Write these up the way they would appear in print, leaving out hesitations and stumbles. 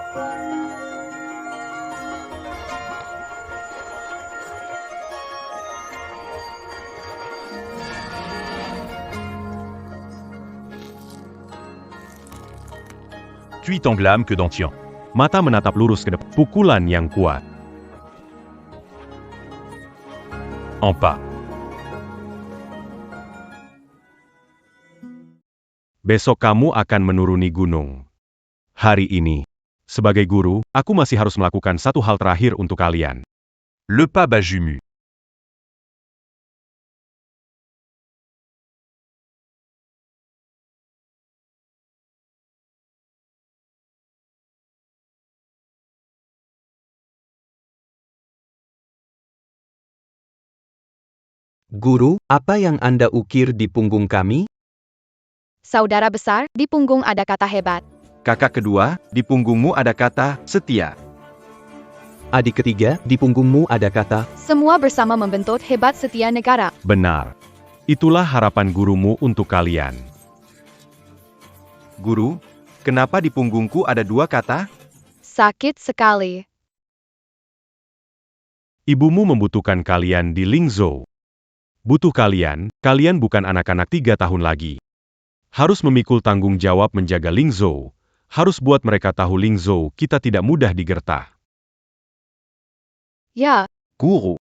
Cui tenggelam ke Dongtian. Mata menatap lurus ke depan. Pukulan yang kuat. Empat. Besok kamu akan menuruni gunung. Hari ini, sebagai guru, aku masih harus melakukan satu hal terakhir untuk kalian. Le pas bas jumu. Guru, apa yang Anda ukir di punggung kami? Saudara besar, di punggung ada kata hebat. Kakak kedua, di punggungmu ada kata setia. Adik ketiga, di punggungmu ada kata. Semua bersama membentuk hebat setia negara. Benar. Itulah harapan gurumu untuk kalian. Guru, kenapa di punggungku ada dua kata? Sakit sekali. Ibumu membutuhkan kalian di Lingzhou. Butuh kalian bukan anak-anak 3 tahun lagi. Harus memikul tanggung jawab menjaga Lingzhou. Harus buat mereka tahu Lingzhou kita tidak mudah digertak. Ya, Guru.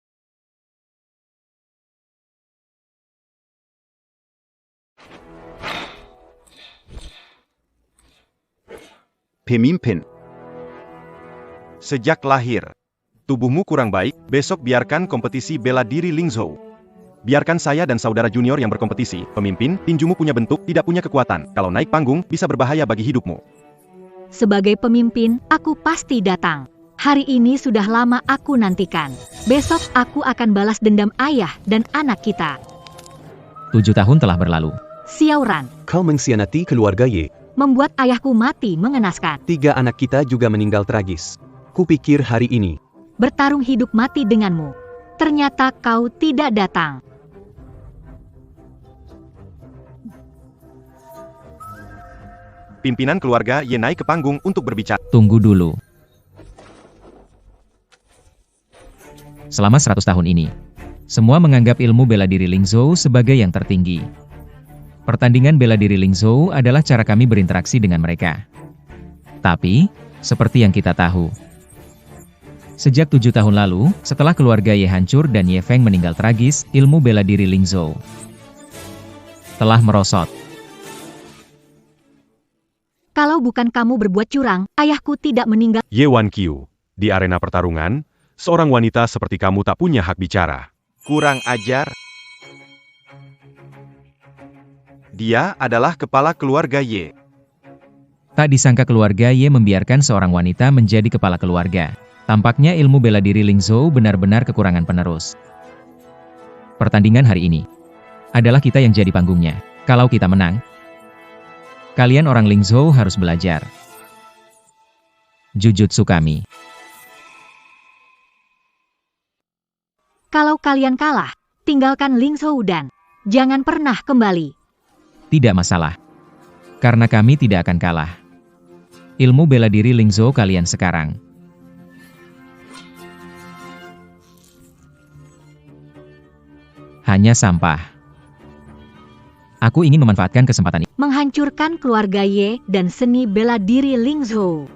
Pemimpin. Sejak lahir, tubuhmu kurang baik, besok biarkan kompetisi bela diri Lingzhou. Biarkan saya dan saudara junior yang berkompetisi, pemimpin, tinjumu punya bentuk, tidak punya kekuatan. Kalau naik panggung, bisa berbahaya bagi hidupmu. Sebagai pemimpin, aku pasti datang. Hari ini sudah lama aku nantikan. Besok aku akan balas dendam ayah dan anak kita. 7 tahun telah berlalu. Xiao Ran, Kau mengkhianati keluarga Ye. membuat ayahku mati mengenaskan. 3 anak kita juga meninggal tragis. Kupikir hari ini. Bertarung hidup mati denganmu. Ternyata kau tidak datang. Pimpinan keluarga Ye naik ke panggung untuk berbicara. Tunggu dulu. Selama 100 tahun ini, semua menganggap ilmu bela diri Lingzhou sebagai yang tertinggi. Pertandingan bela diri Lingzhou adalah cara kami berinteraksi dengan mereka. Tapi, seperti yang kita tahu, sejak 7 tahun lalu, setelah keluarga Ye hancur dan Ye Feng meninggal tragis, ilmu bela diri Lingzhou telah merosot. Kalau bukan kamu berbuat curang, ayahku tidak meninggal. Ye Wanqiu, di arena pertarungan, seorang wanita seperti kamu tak punya hak bicara. Kurang ajar. Dia adalah kepala keluarga Ye. Tak disangka keluarga Ye membiarkan seorang wanita menjadi kepala keluarga. Tampaknya ilmu bela diri Lingzhou benar-benar kekurangan penerus. Pertandingan hari ini adalah kita yang jadi panggungnya. Kalau kita menang, kalian orang Lingzhou harus belajar jujutsu kami. Kalau kalian kalah, tinggalkan Lingzhou dan jangan pernah kembali. Tidak masalah. Karena kami tidak akan kalah. Ilmu bela diri Lingzhou kalian sekarang hanya sampah. Aku ingin memanfaatkan kesempatan ini. Menghancurkan keluarga Ye dan seni bela diri Lingzhou.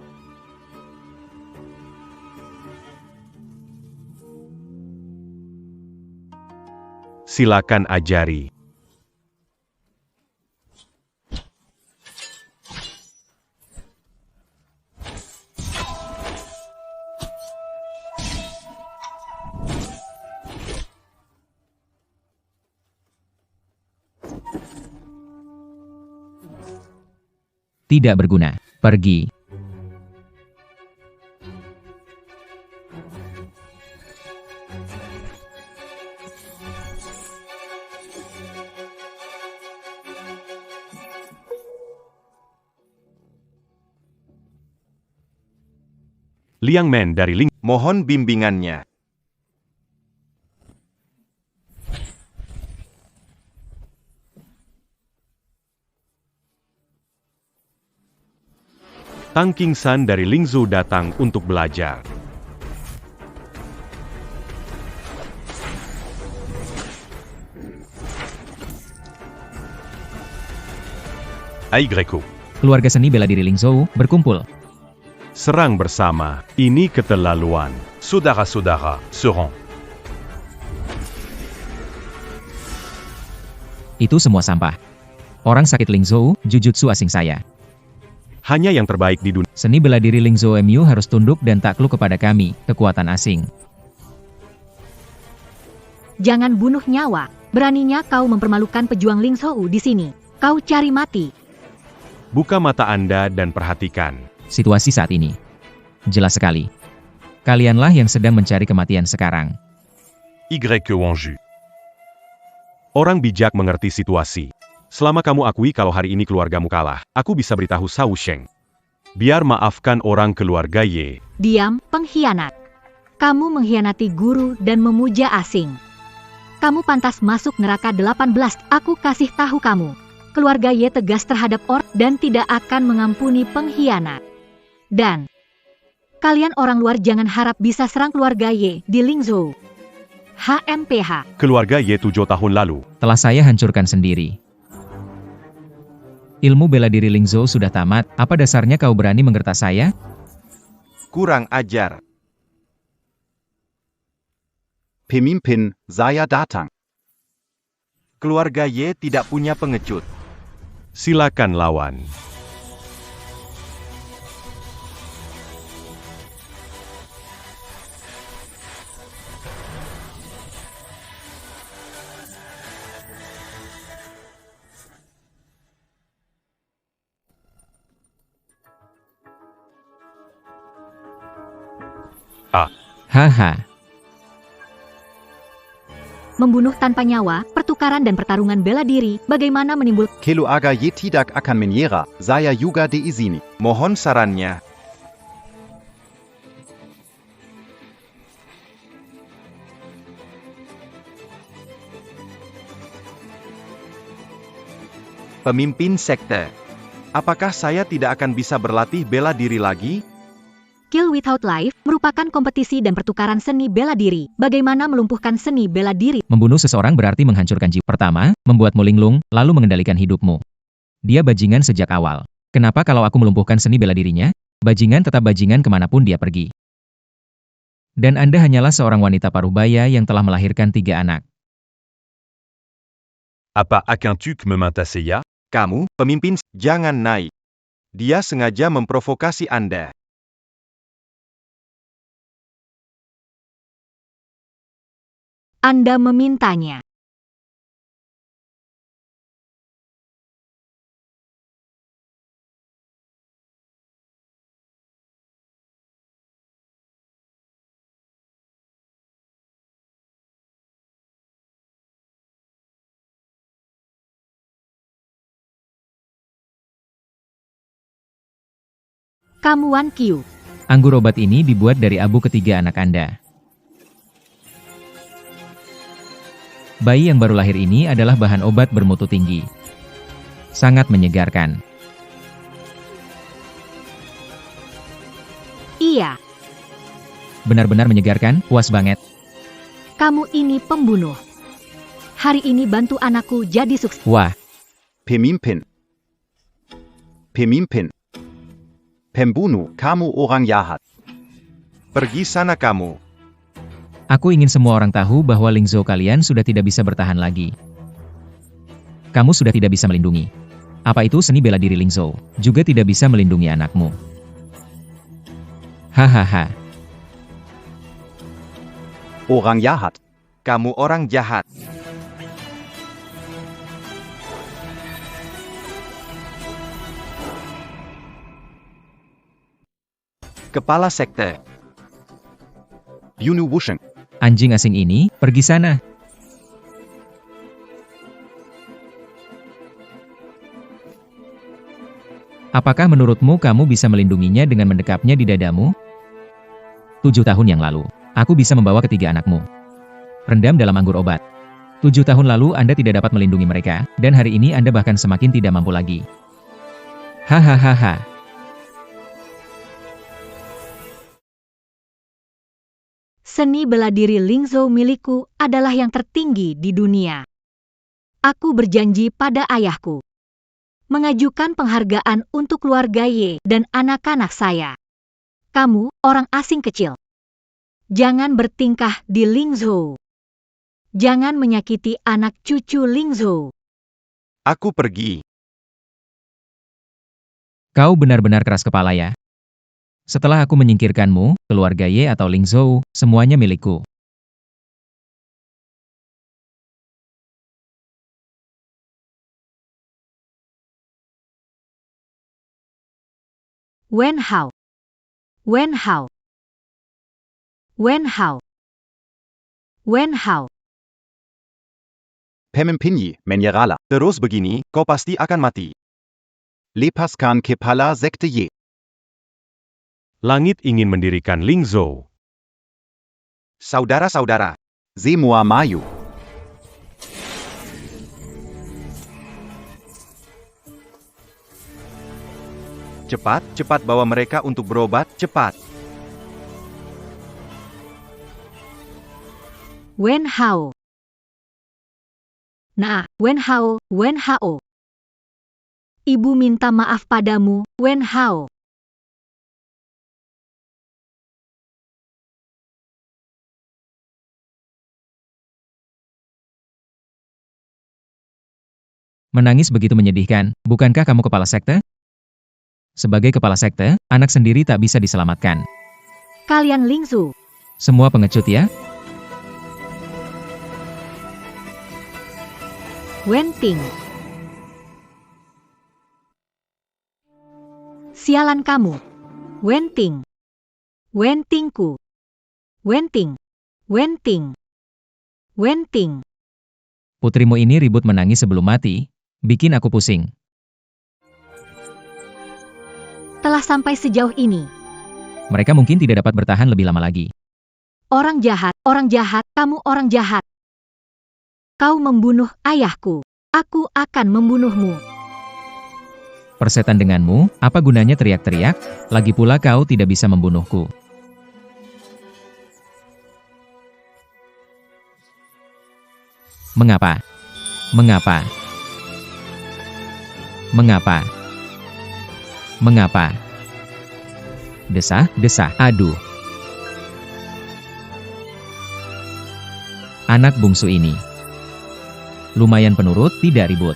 Silakan ajari. Tidak berguna. Pergi. Liang Men dari Ling. Mohon bimbingannya. Tang Qingsan dari Lingzhou datang untuk belajar. Aigreku. Keluarga seni bela diri Lingzhou berkumpul. Serang bersama. Ini keterlaluan. Saudara-saudara, serang. Itu semua sampah. Orang sakit Lingzhou, jujutsu asing saya. Hanya yang terbaik di dunia. Seni bela diri Lingzhou MU harus tunduk dan takluk kepada kami, kekuatan asing. Jangan bunuh nyawa. Beraninya kau mempermalukan pejuang Lingzhou di sini. Kau cari mati. Buka mata Anda dan perhatikan. Situasi saat ini jelas sekali. Kalianlah yang sedang mencari kematian sekarang. Orang bijak mengerti situasi. Selama kamu akui kalau hari ini keluargamu kalah, aku bisa beritahu Shao Sheng. Biar maafkan orang keluarga Ye. Diam, pengkhianat. Kamu mengkhianati guru dan memuja asing. Kamu pantas masuk neraka 18. Aku kasih tahu kamu. Keluarga Ye tegas terhadap orang dan tidak akan mengampuni pengkhianat. Dan kalian orang luar jangan harap bisa serang keluarga Ye di Lingzhou. HMPH. Keluarga Ye 7 tahun lalu. Telah saya hancurkan sendiri. Ilmu bela diri Lingzhou sudah tamat, apa dasarnya kau berani menggertak saya? Kurang ajar. Pemimpin, saya datang. Keluarga Ye tidak punya pengecut. Silakan lawan. Haha. Membunuh tanpa nyawa, pertukaran dan pertarungan bela diri, bagaimana menimbulkan Keluarga Ye tidak akan menyerah. Saya juga diizini. Mohon sarannya. Pemimpin sekte. Apakah saya tidak akan bisa berlatih bela diri lagi? Kill Without Life merupakan kompetisi dan pertukaran seni bela diri. Bagaimana melumpuhkan seni bela diri? Membunuh seseorang berarti menghancurkan jiwa. Pertama, membuatmu linglung, lalu mengendalikan hidupmu. Dia bajingan sejak awal. Kenapa kalau aku melumpuhkan seni bela dirinya? Bajingan tetap bajingan kemanapun dia pergi. Dan Anda hanyalah seorang wanita paruh baya yang telah melahirkan 3 anak. Apa akan tu memantasaya? Kamu, pemimpin, jangan naik. Dia sengaja memprovokasi Anda. Anda memintanya. Kamu Wan Qiu. Anggur obat ini dibuat dari abu ketiga anak Anda. Bayi yang baru lahir ini adalah bahan obat bermutu tinggi. Sangat menyegarkan. Iya, Benar-benar menyegarkan, puas banget. kamu ini pembunuh. Hari ini bantu anakku jadi sukses. Wah, Pemimpin. Pemimpin. Pembunuh, kamu orang jahat. Pergi sana kamu. aku ingin semua orang tahu bahwa Lingzhou kalian sudah tidak bisa bertahan lagi. Kamu sudah tidak bisa melindungi. Apa itu seni bela diri Lingzhou? Juga tidak bisa melindungi anakmu. Hahaha. Orang jahat. Kamu orang jahat. Kepala sekte. Yunu Wusheng. Anjing asing ini, pergi sana. Apakah menurutmu kamu bisa melindunginya dengan mendekapnya di dadamu? 7 tahun yang lalu, aku bisa membawa ketiga anakmu. Rendam dalam anggur obat. 7 tahun lalu Anda tidak dapat melindungi mereka, dan hari ini Anda bahkan semakin tidak mampu lagi. Hahaha. Seni bela diri Lingzhou milikku adalah yang tertinggi di dunia. Aku berjanji pada ayahku mengajukan penghargaan untuk keluarga Ye dan anak-anak saya. Kamu, orang asing kecil, jangan bertingkah di Lingzhou. Jangan menyakiti anak cucu Lingzhou. Aku pergi. Kau benar-benar keras kepala ya. Setelah aku menyingkirkanmu, keluarga Ye atau Lingzhou, semuanya milikku. Wen Hao. Wen Hao. Wen Hao. Wen Hao. Pemimpinyi, Menyerala. Terus begini, kau pasti akan mati. Lepaskan kepala sekte Ye. Langit ingin mendirikan Lingzhou. Saudara-saudara, Semua maju. cepat, cepat bawa mereka untuk berobat, cepat. Wen Hao. Nah, Wen Hao, Wen Hao. Ibu minta maaf padamu, Wen Hao. Menangis begitu menyedihkan, bukankah kamu kepala sekte? Sebagai kepala sekte, anak sendiri tak bisa diselamatkan. Kalian Lingzhou. Semua pengecut ya? Wen Ting. Sialan kamu. Wen Ting. Wen Tingku. Wen Ting. Wen Ting. Wen Ting. Putrimu ini ribut menangis sebelum mati, bikin aku pusing. Telah sampai sejauh ini. Mereka mungkin tidak dapat bertahan lebih lama lagi. Orang jahat, kamu orang jahat. Kau membunuh ayahku. Aku akan membunuhmu. Persetan denganmu, apa gunanya teriak-teriak? Lagi pula kau tidak bisa membunuhku. Mengapa? Mengapa? Mengapa? Mengapa? Desah, desah, aduh. Anak bungsu ini lumayan penurut, tidak ribut.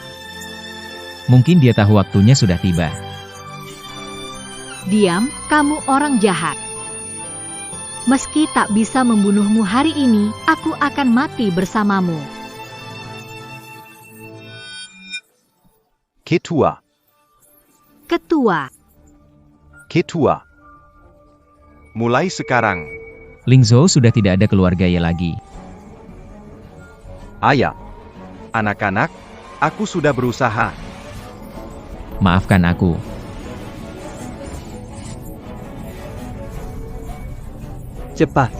Mungkin dia tahu waktunya sudah tiba. Diam, kamu orang jahat. Meski tak bisa membunuhmu hari ini, aku akan mati bersamamu. Ketua. Ketua. Ketua. Mulai sekarang, Lingzhou sudah tidak ada keluarga Ye lagi. Ayah. anak-anak, aku sudah berusaha. Maafkan aku. Cepat.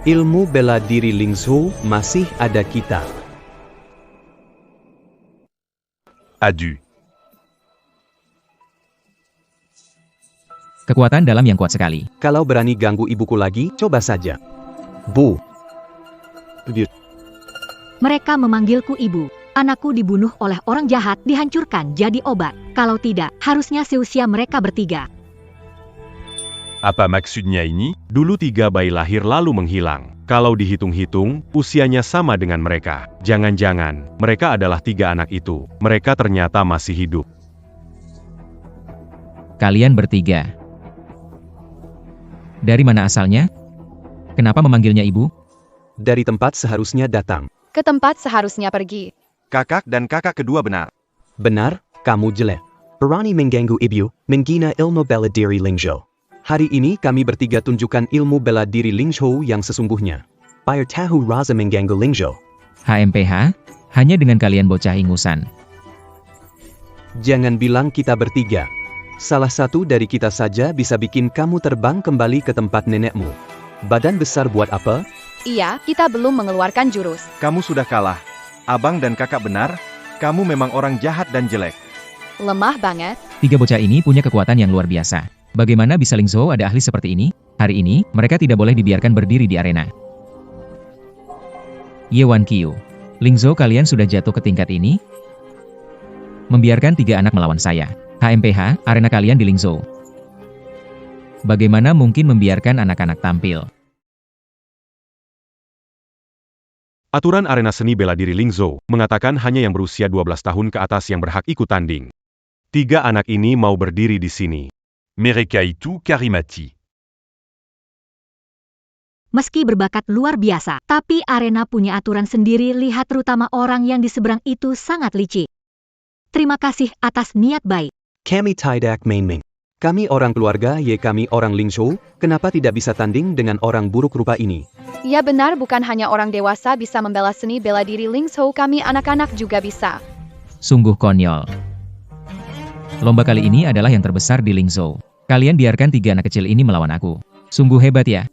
Ilmu bela diri Lingzhou masih ada kita. Adieu. Kekuatan dalam yang kuat sekali. Kalau berani ganggu ibuku lagi, coba saja. Bu. Mereka memanggilku ibu. Anakku dibunuh oleh orang jahat, dihancurkan jadi obat. Kalau tidak, harusnya seusia mereka bertiga. Apa maksudnya ini? Dulu 3 bayi lahir lalu menghilang. Kalau dihitung-hitung, usianya sama dengan mereka. Jangan-jangan, mereka adalah 3 anak itu. Mereka ternyata masih hidup. Kalian bertiga. Dari mana asalnya? Kenapa memanggilnya ibu? Dari tempat seharusnya datang. Ke tempat seharusnya pergi. Kakak dan kakak kedua benar. Benar, kamu jelek. Berani mengganggu ibu, menghina ilmu bela diri Lingzhou. Hari ini kami bertiga tunjukkan ilmu bela diri Lingzhou yang sesungguhnya. Biar tahu rasa mengganggu Lingzhou. HMPH, hanya dengan kalian bocah ingusan. Jangan bilang kita bertiga. Salah satu dari kita saja bisa bikin kamu terbang kembali ke tempat nenekmu. Badan besar buat apa? Iya, kita belum mengeluarkan jurus. Kamu sudah kalah. Abang dan kakak benar, kamu memang orang jahat dan jelek. Lemah banget. Tiga bocah ini punya kekuatan yang luar biasa. Bagaimana bisa Ling Zhou ada ahli seperti ini? Hari ini, mereka tidak boleh dibiarkan berdiri di arena. Ye Wan Qiu. Ling Zhou, kalian sudah jatuh ke tingkat ini? Membiarkan tiga anak melawan saya. HMPH, arena kalian di Ling Zhou. Bagaimana mungkin membiarkan anak-anak tampil? Aturan arena seni bela diri Ling Zhou mengatakan hanya yang berusia 12 tahun ke atas yang berhak ikut tanding. Tiga anak ini mau berdiri di sini. Mereka itu karimati. Meski berbakat luar biasa, tapi arena punya aturan sendiri, lihat terutama orang yang di seberang itu sangat licik. Terima kasih atas niat baik. Kami tidak main-main. Kami orang keluarga Ye, kami orang Ling Zhou, kenapa tidak bisa tanding dengan orang buruk rupa ini? Ya benar, bukan hanya orang dewasa bisa membela seni bela diri Ling Zhou, kami anak-anak juga bisa. Sungguh konyol. Lomba kali ini adalah yang terbesar di Ling Zhou. Kalian biarkan tiga anak kecil ini melawan aku. Sungguh hebat ya.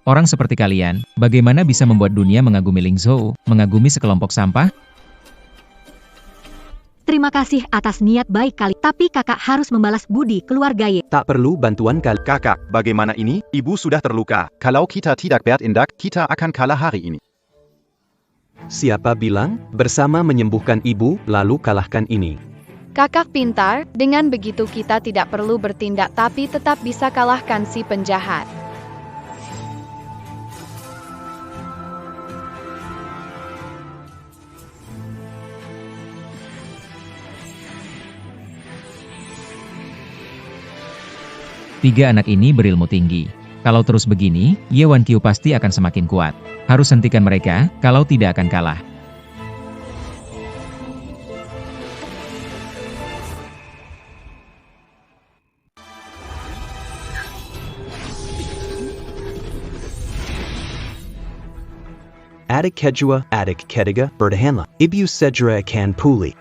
Orang seperti kalian, bagaimana bisa membuat dunia mengagumi Ling Zhou, mengagumi sekelompok sampah? Terima kasih atas niat baik kali, tapi kakak harus membalas budi keluarga Ye. Tak perlu bantuan kalian. Kakak, bagaimana ini? Ibu sudah terluka. Kalau kita tidak berindak, kita akan kalah hari ini. Siapa bilang? Bersama menyembuhkan ibu, lalu kalahkan ini. Kakak pintar, dengan begitu kita tidak perlu bertindak tapi tetap bisa kalahkan si penjahat. Tiga anak ini berilmu tinggi. Kalau terus begini, Ye Wan Qiu pasti akan semakin kuat. Harus hentikan mereka, kalau tidak akan kalah. Adik kedua, adik ketiga, bertahanlah. Ibu segera akan pulih.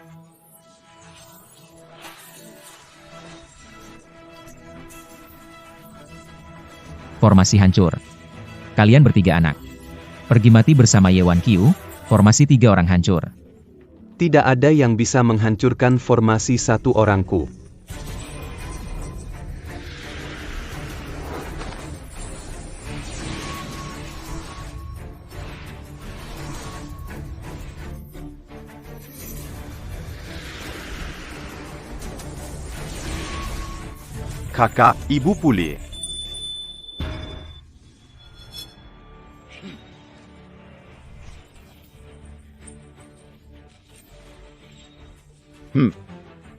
Formasi hancur. Kalian bertiga anak. Pergi mati bersama Ye Wan Qiu, formasi tiga orang hancur. Tidak ada yang bisa menghancurkan formasi satu orangku. Kakak, ibu pulih.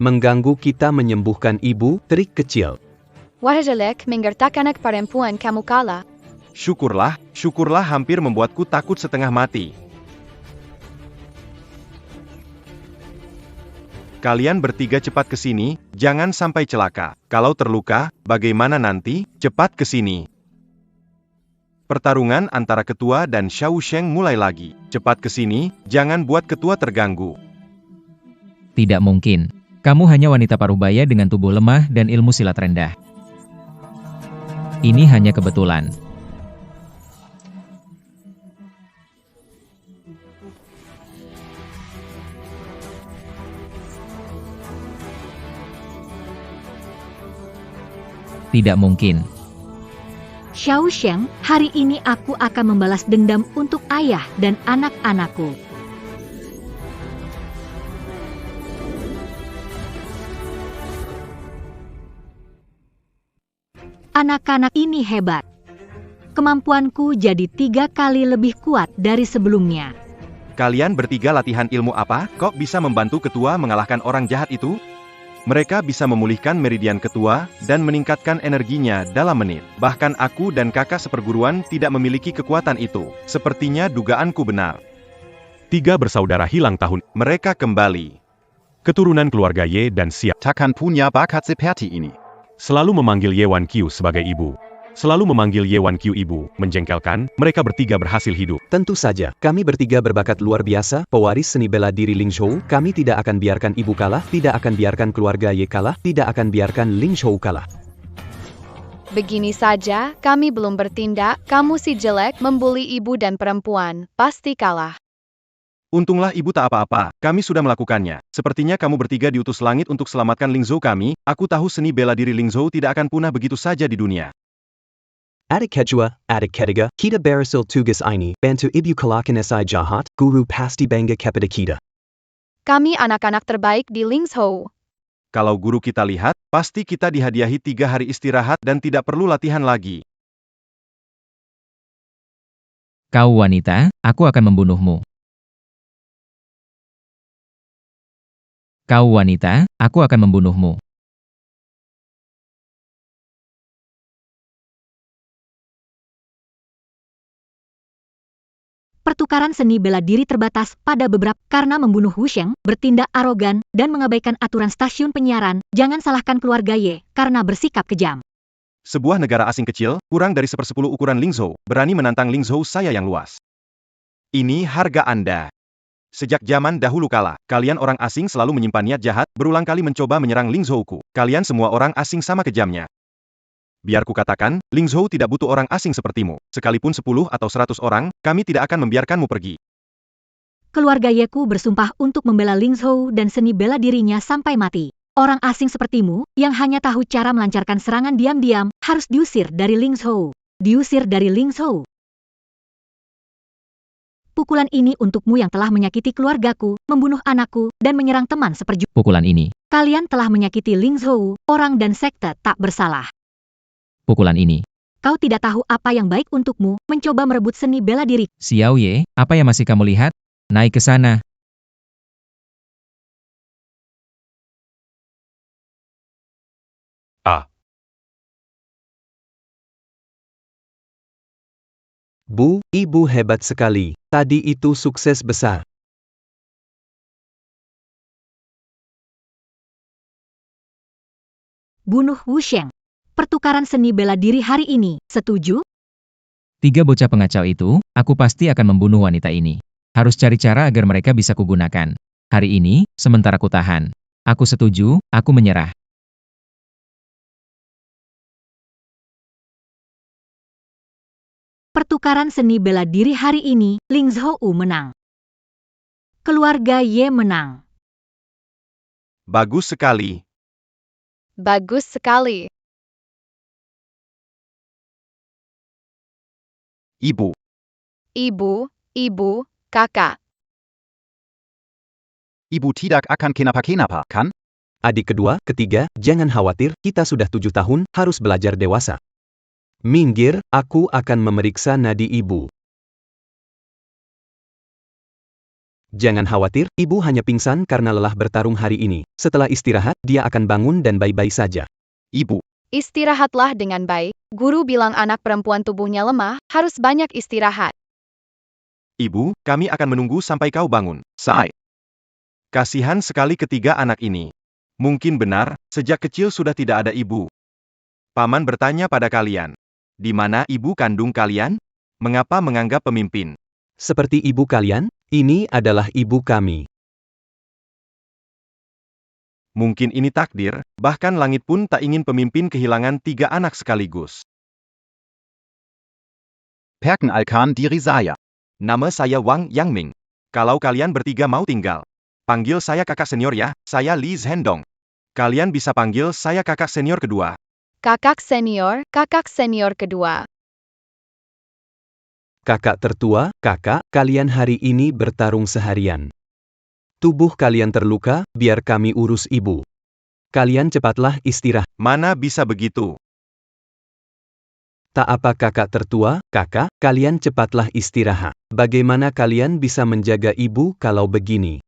Mengganggu kita menyembuhkan ibu, trik kecil. Wah jelek, mengertak anak perempuan kamu kalah. Syukurlah hampir membuatku takut setengah mati. Kalian bertiga cepat ke sini, jangan sampai celaka. Kalau terluka, bagaimana nanti? Cepat ke sini. Pertarungan antara ketua dan Xiao Sheng mulai lagi. Cepat ke sini, jangan buat ketua terganggu. Tidak mungkin. Kamu hanya wanita parubaya dengan tubuh lemah dan ilmu silat rendah. Ini hanya kebetulan. Tidak mungkin. Xiao Sheng, hari ini aku akan membalas dendam untuk ayah dan anak-anakku. Anak-anak ini hebat. Kemampuanku jadi 3 kali lebih kuat dari sebelumnya. Kalian bertiga latihan ilmu apa? Kok bisa membantu ketua mengalahkan orang jahat itu? Mereka bisa memulihkan meridian ketua dan meningkatkan energinya dalam menit. Bahkan aku dan kakak seperguruan tidak memiliki kekuatan itu. Sepertinya dugaanku benar. Tiga bersaudara hilang tahun. Mereka kembali. Keturunan keluarga Ye dan Xia Takkan punya bakat seperti ini. selalu memanggil Ye Wan Qiu sebagai ibu. Selalu memanggil Ye Wan Qiu ibu, menjengkelkan, mereka bertiga berhasil hidup. Tentu saja, kami bertiga berbakat luar biasa, pewaris seni bela diri Ling Zhou, kami tidak akan biarkan ibu kalah, tidak akan biarkan keluarga Ye kalah, tidak akan biarkan Ling Zhou kalah. Begini saja, kami belum bertindak, kamu si jelek membuli ibu dan perempuan, pasti kalah. Untunglah ibu tak apa-apa, kami sudah melakukannya. Sepertinya kamu bertiga diutus langit untuk selamatkan Lingzhou kami, aku tahu seni bela diri Lingzhou tidak akan punah begitu saja di dunia. Adik kedua, adik ketiga, kita berhasil tugas ini, bantu ibu kalahkan si jahat, guru pasti bangga kepada kita. Kami anak-anak terbaik di Lingzhou. Kalau guru kita lihat, pasti kita dihadiahi 3 hari istirahat dan tidak perlu latihan lagi. Kau wanita, aku akan membunuhmu. Kau wanita, aku akan membunuhmu. Pertukaran seni bela diri terbatas pada beberapa karena membunuh Wu Sheng, bertindak arogan, dan mengabaikan aturan stasiun penyiaran. Jangan salahkan keluarga Ye karena bersikap kejam. Sebuah negara asing kecil, kurang dari 1/10 ukuran Lingzhou, berani menantang Lingzhou saya yang luas. Ini harga Anda. Sejak zaman dahulu kala, kalian orang asing selalu menyimpan niat jahat, berulang kali mencoba menyerang Lingzhouku. Kalian semua orang asing sama kejamnya. Biar ku katakan, Lingzhou tidak butuh orang asing sepertimu. Sekalipun 10 atau 100 orang, kami tidak akan membiarkanmu pergi. Keluarga Yeku bersumpah untuk membela Lingzhou dan seni bela dirinya sampai mati. Orang asing sepertimu, yang hanya tahu cara melancarkan serangan diam-diam, harus diusir dari Lingzhou. Diusir dari Lingzhou. Pukulan ini untukmu yang telah menyakiti keluargaku, membunuh anakku, dan menyerang teman seperjuangan. Pukulan ini. Kalian telah menyakiti Lingzhou, orang dan sekte tak bersalah. Pukulan ini. Kau tidak tahu apa yang baik untukmu, mencoba merebut seni bela diri. Xiao Ye, apa yang masih kamu lihat? Naik ke sana. Bu, ibu hebat sekali. Tadi itu sukses besar. Bunuh Wu Sheng. Pertukaran seni bela diri hari ini, setuju? 3 bocah pengacau itu, aku pasti akan membunuh wanita ini. Harus cari cara agar mereka bisa kugunakan. Hari ini, sementara ku tahan. Aku setuju, aku menyerah. Pertukaran seni bela diri hari ini, Lingzhou menang. Keluarga Ye menang. Bagus sekali. Bagus sekali. Ibu. Ibu, kakak. Ibu tidak akan kenapa-kenapa, kan? Adik kedua, ketiga, jangan khawatir, kita sudah 7 tahun, harus belajar dewasa. Minggir, aku akan memeriksa nadi ibu. Jangan khawatir, ibu hanya pingsan karena lelah bertarung hari ini. Setelah istirahat, dia akan bangun dan baik-baik saja. Ibu. Istirahatlah dengan baik. Guru bilang anak perempuan tubuhnya lemah, harus banyak istirahat. Ibu, kami akan menunggu sampai kau bangun. Sai. Kasihan sekali ketiga anak ini. Mungkin benar, sejak kecil sudah tidak ada ibu. Paman bertanya pada kalian. Di mana ibu kandung kalian? Mengapa menganggap pemimpin? Seperti ibu kalian, ini adalah ibu kami. Mungkin ini takdir, bahkan langit pun tak ingin pemimpin kehilangan 3 anak sekaligus. Perkenalkan diri saya. Nama saya Wang Yangming. Kalau kalian bertiga mau tinggal, panggil saya kakak senior ya, saya Li Zhendong. Kalian bisa panggil saya kakak senior kedua. Kakak senior kedua. Kakak tertua, kakak, kalian hari ini bertarung seharian. Tubuh kalian terluka, biar kami urus ibu. Kalian cepatlah istirahat. Mana bisa begitu? Tak apa kakak tertua, kakak, kalian cepatlah istirahat. Bagaimana kalian bisa menjaga ibu kalau begini?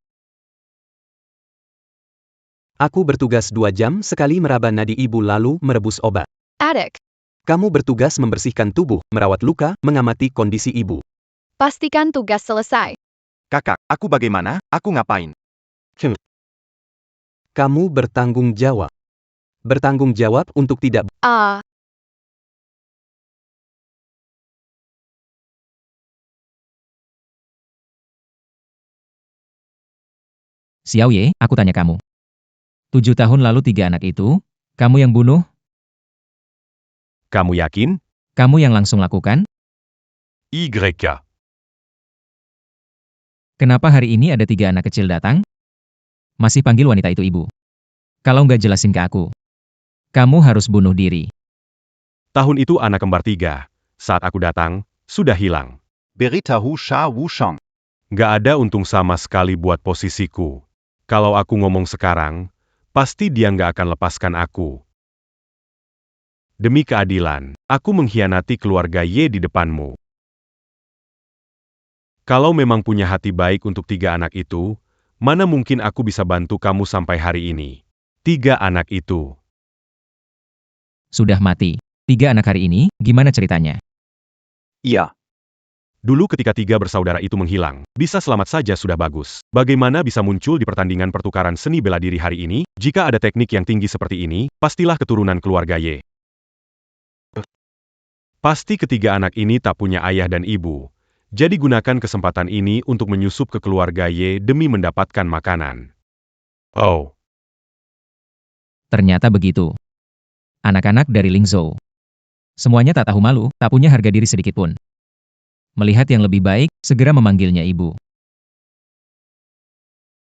Aku bertugas 2 jam sekali meraba nadi ibu lalu merebus obat. Adik, Kamu bertugas membersihkan tubuh, merawat luka, mengamati kondisi ibu. pastikan tugas selesai. Kakak, aku bagaimana? Aku ngapain? Kamu bertanggung jawab. Bertanggung jawab untuk tidak. Xiao Ye, aku tanya kamu. 7 tahun lalu 3 anak itu, kamu yang bunuh? Kamu yakin? Kamu yang langsung lakukan? YK. Kenapa hari ini ada 3 anak kecil datang? Masih panggil wanita itu ibu. Kalau nggak jelasin ke aku, kamu harus bunuh diri. Tahun itu anak kembar 3. Saat aku datang, sudah hilang. Beritahu Sha Wushong. Nggak ada untung sama sekali buat posisiku. Kalau aku ngomong sekarang, pasti dia nggak akan lepaskan aku. Demi keadilan, aku mengkhianati keluarga Ye di depanmu. Kalau memang punya hati baik untuk 3 anak itu, mana mungkin aku bisa bantu kamu sampai hari ini? 3 anak itu. Sudah mati. 3 anak hari ini, gimana ceritanya? Iya. Dulu ketika 3 bersaudara itu menghilang, bisa selamat saja sudah bagus. Bagaimana bisa muncul di pertandingan pertukaran seni bela diri hari ini? Jika ada teknik yang tinggi seperti ini, pastilah keturunan keluarga Ye. Pasti ketiga anak ini tak punya ayah dan ibu. Jadi gunakan kesempatan ini untuk menyusup ke keluarga Ye demi mendapatkan makanan. Oh. Ternyata begitu. Anak-anak dari Lingzhou. Semuanya tak tahu malu, tak punya harga diri sedikit pun. Melihat yang lebih baik, segera memanggilnya ibu.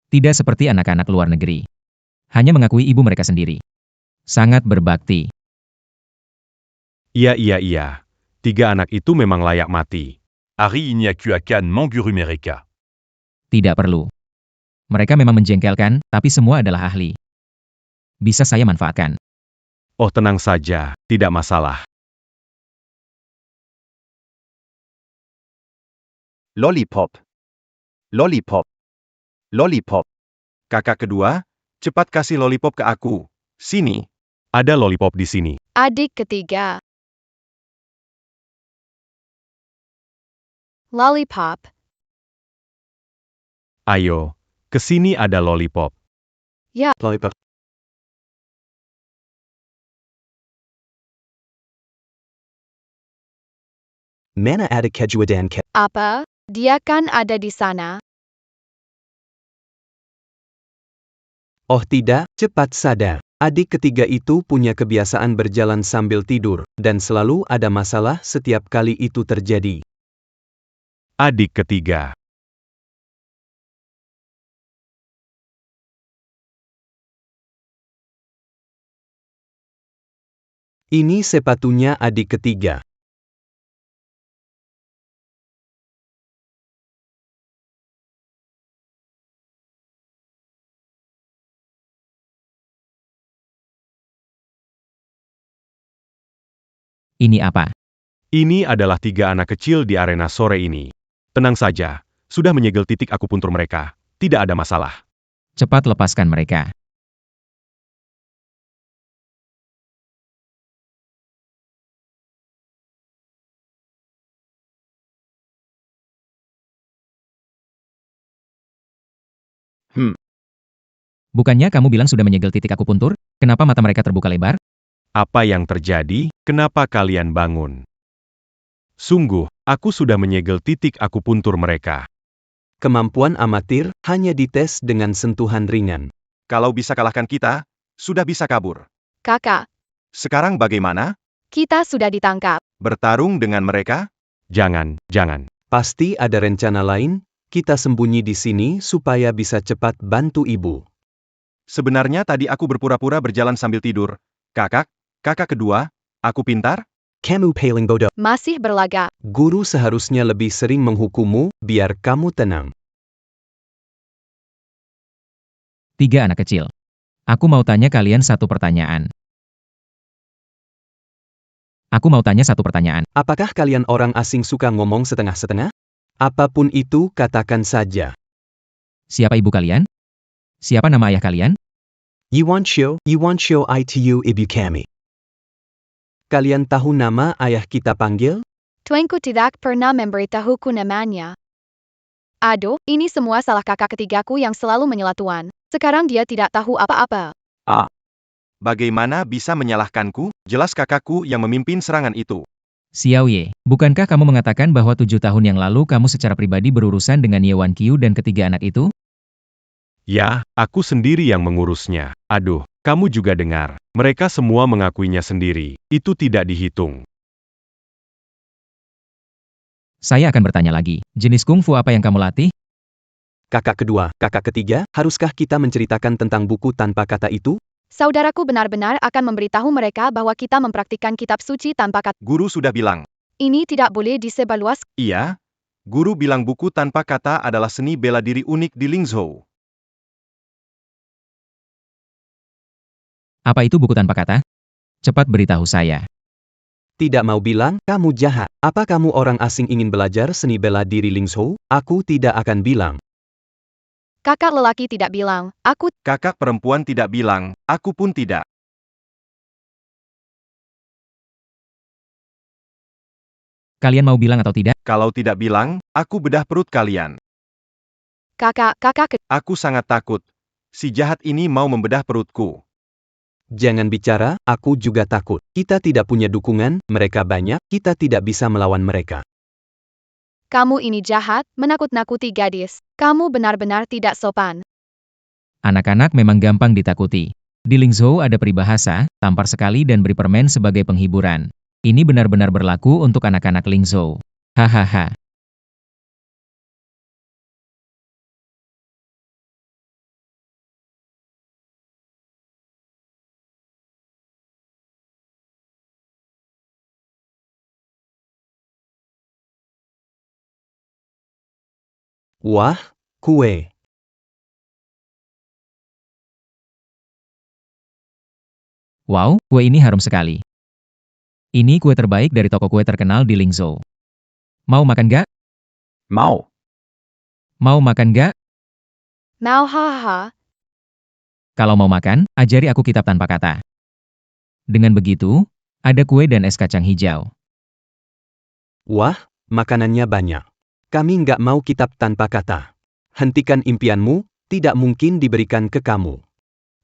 Tidak seperti anak-anak luar negeri. Hanya mengakui ibu mereka sendiri. Sangat berbakti. Iya. 3 anak itu memang layak mati. Harry Inyaku akan Mangguru mereka. Tidak perlu. Mereka memang menjengkelkan, tapi semua adalah ahli. Bisa saya manfaatkan. Oh tenang saja, tidak masalah. Lollipop. Lollipop. Lollipop. Kakak kedua, cepat kasih lollipop ke aku. Sini. Ada lollipop di sini. Adik ketiga. Lollipop. Ayo, ke sini ada lollipop. Lollipop. Mana ada kejualan Apa? Dia kan ada di sana. Oh tidak, cepat sadar. Adik ketiga itu punya kebiasaan berjalan sambil tidur, dan selalu ada masalah setiap kali itu terjadi. Adik ketiga. Ini sepatunya adik ketiga. Ini apa? Ini adalah 3 anak kecil di arena sore ini. Tenang saja, sudah menyegel titik akupuntur mereka. Tidak ada masalah. Cepat lepaskan mereka. Bukannya kamu bilang sudah menyegel titik akupuntur? Kenapa mata mereka terbuka lebar? Apa yang terjadi? Kenapa kalian bangun? Sungguh, aku sudah menyegel titik akupuntur mereka. Kemampuan amatir hanya dites dengan sentuhan ringan. Kalau bisa kalahkan kita, sudah bisa kabur. Kakak, Sekarang bagaimana? kita sudah ditangkap. Bertarung dengan mereka? Jangan. Pasti ada rencana lain. Kita sembunyi di sini supaya bisa cepat bantu ibu. Sebenarnya tadi aku berpura-pura berjalan sambil tidur. Kakak kedua, aku pintar? Kamu paling bodoh. Masih berlagak. Guru seharusnya lebih sering menghukummu, biar kamu tenang. 3 anak kecil. Aku mau tanya kalian satu pertanyaan. Apakah kalian orang asing suka ngomong setengah-setengah? Apapun itu, katakan saja. Siapa ibu kalian? Siapa nama ayah kalian? You want show itu ibu kami. Kalian tahu nama ayah kita panggil? Tuanku tidak pernah memberitahuku namanya. Aduh, ini semua salah kakak ketigaku yang selalu menyela Tuan. Sekarang dia tidak tahu apa-apa. Bagaimana bisa menyalahkanku? Jelas kakakku yang memimpin serangan itu. Xiao Ye, bukankah kamu mengatakan bahwa 7 tahun yang lalu kamu secara pribadi berurusan dengan Ye Wanqiu dan ketiga anak itu? Ya, aku sendiri yang mengurusnya. Aduh, kamu juga dengar. Mereka semua mengakuinya sendiri. Itu tidak dihitung. Saya akan bertanya lagi, jenis kungfu apa yang kamu latih? Kakak kedua, kakak ketiga, haruskah kita menceritakan tentang buku tanpa kata itu? Saudaraku benar-benar akan memberitahu mereka bahwa kita mempraktikkan kitab suci tanpa kata. Guru sudah bilang. Ini tidak boleh disebarluas. Iya, guru bilang buku tanpa kata adalah seni bela diri unik di Lingzhou. Apa itu buku tanpa kata? Cepat beritahu saya. Tidak mau bilang, kamu jahat. Apa kamu orang asing ingin belajar seni bela diri Lingzhou? Aku tidak akan bilang. Kakak lelaki tidak bilang, aku. Kakak perempuan tidak bilang, aku pun tidak. Kalian mau bilang atau tidak? Kalau tidak bilang, aku bedah perut kalian. Kakak. Aku sangat takut. Si jahat ini mau membedah perutku. Jangan bicara, aku juga takut. Kita tidak punya dukungan, mereka banyak, kita tidak bisa melawan mereka. Kamu ini jahat, menakut-nakuti gadis. Kamu benar-benar tidak sopan. Anak-anak memang gampang ditakuti. Di Lingzhou ada peribahasa, tampar sekali dan beri permen sebagai penghiburan. Ini benar-benar berlaku untuk anak-anak Lingzhou. Hahaha. Wah, kue. Wow, kue ini harum sekali. Ini kue terbaik dari toko kue terkenal di Lingzhou. Mau makan gak? Mau. Mau makan gak? Mau hahaha. Kalau mau makan, ajari aku kitab tanpa kata. Dengan begitu, ada kue dan es kacang hijau. Wah, makanannya banyak. Kami nggak mau kitab tanpa kata. Hentikan impianmu, tidak mungkin diberikan ke kamu.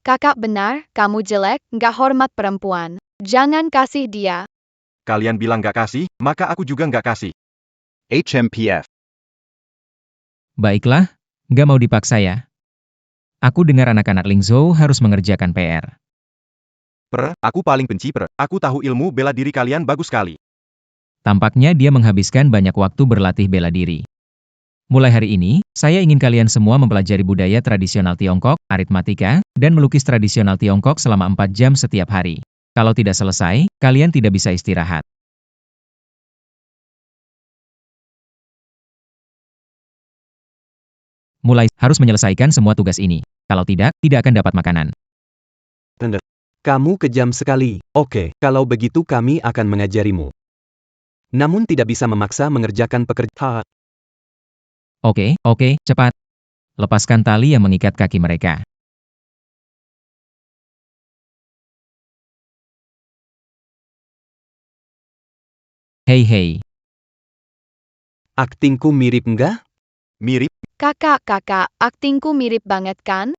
Kakak benar, kamu jelek, nggak hormat perempuan. Jangan kasih dia. Kalian bilang gak kasih, maka aku juga gak kasih. HMPF. Baiklah, nggak mau dipaksa ya. Aku dengar anak-anak Lingzhou harus mengerjakan PR. Aku paling benci Aku tahu ilmu bela diri kalian bagus sekali. Tampaknya dia menghabiskan banyak waktu berlatih bela diri. Mulai hari ini, saya ingin kalian semua mempelajari budaya tradisional Tiongkok, aritmatika, dan melukis tradisional Tiongkok selama 4 jam setiap hari. Kalau tidak selesai, kalian tidak bisa istirahat. Mulai, harus menyelesaikan semua tugas ini. Kalau tidak akan dapat makanan. Kamu kejam sekali. Oke, kalau begitu kami akan mengajarimu. Namun tidak bisa memaksa mengerjakan pekerjaan. Oke, cepat. Lepaskan tali yang mengikat kaki mereka. Hei. Aktingku mirip nggak? Mirip? Kakak, aktingku mirip banget kan?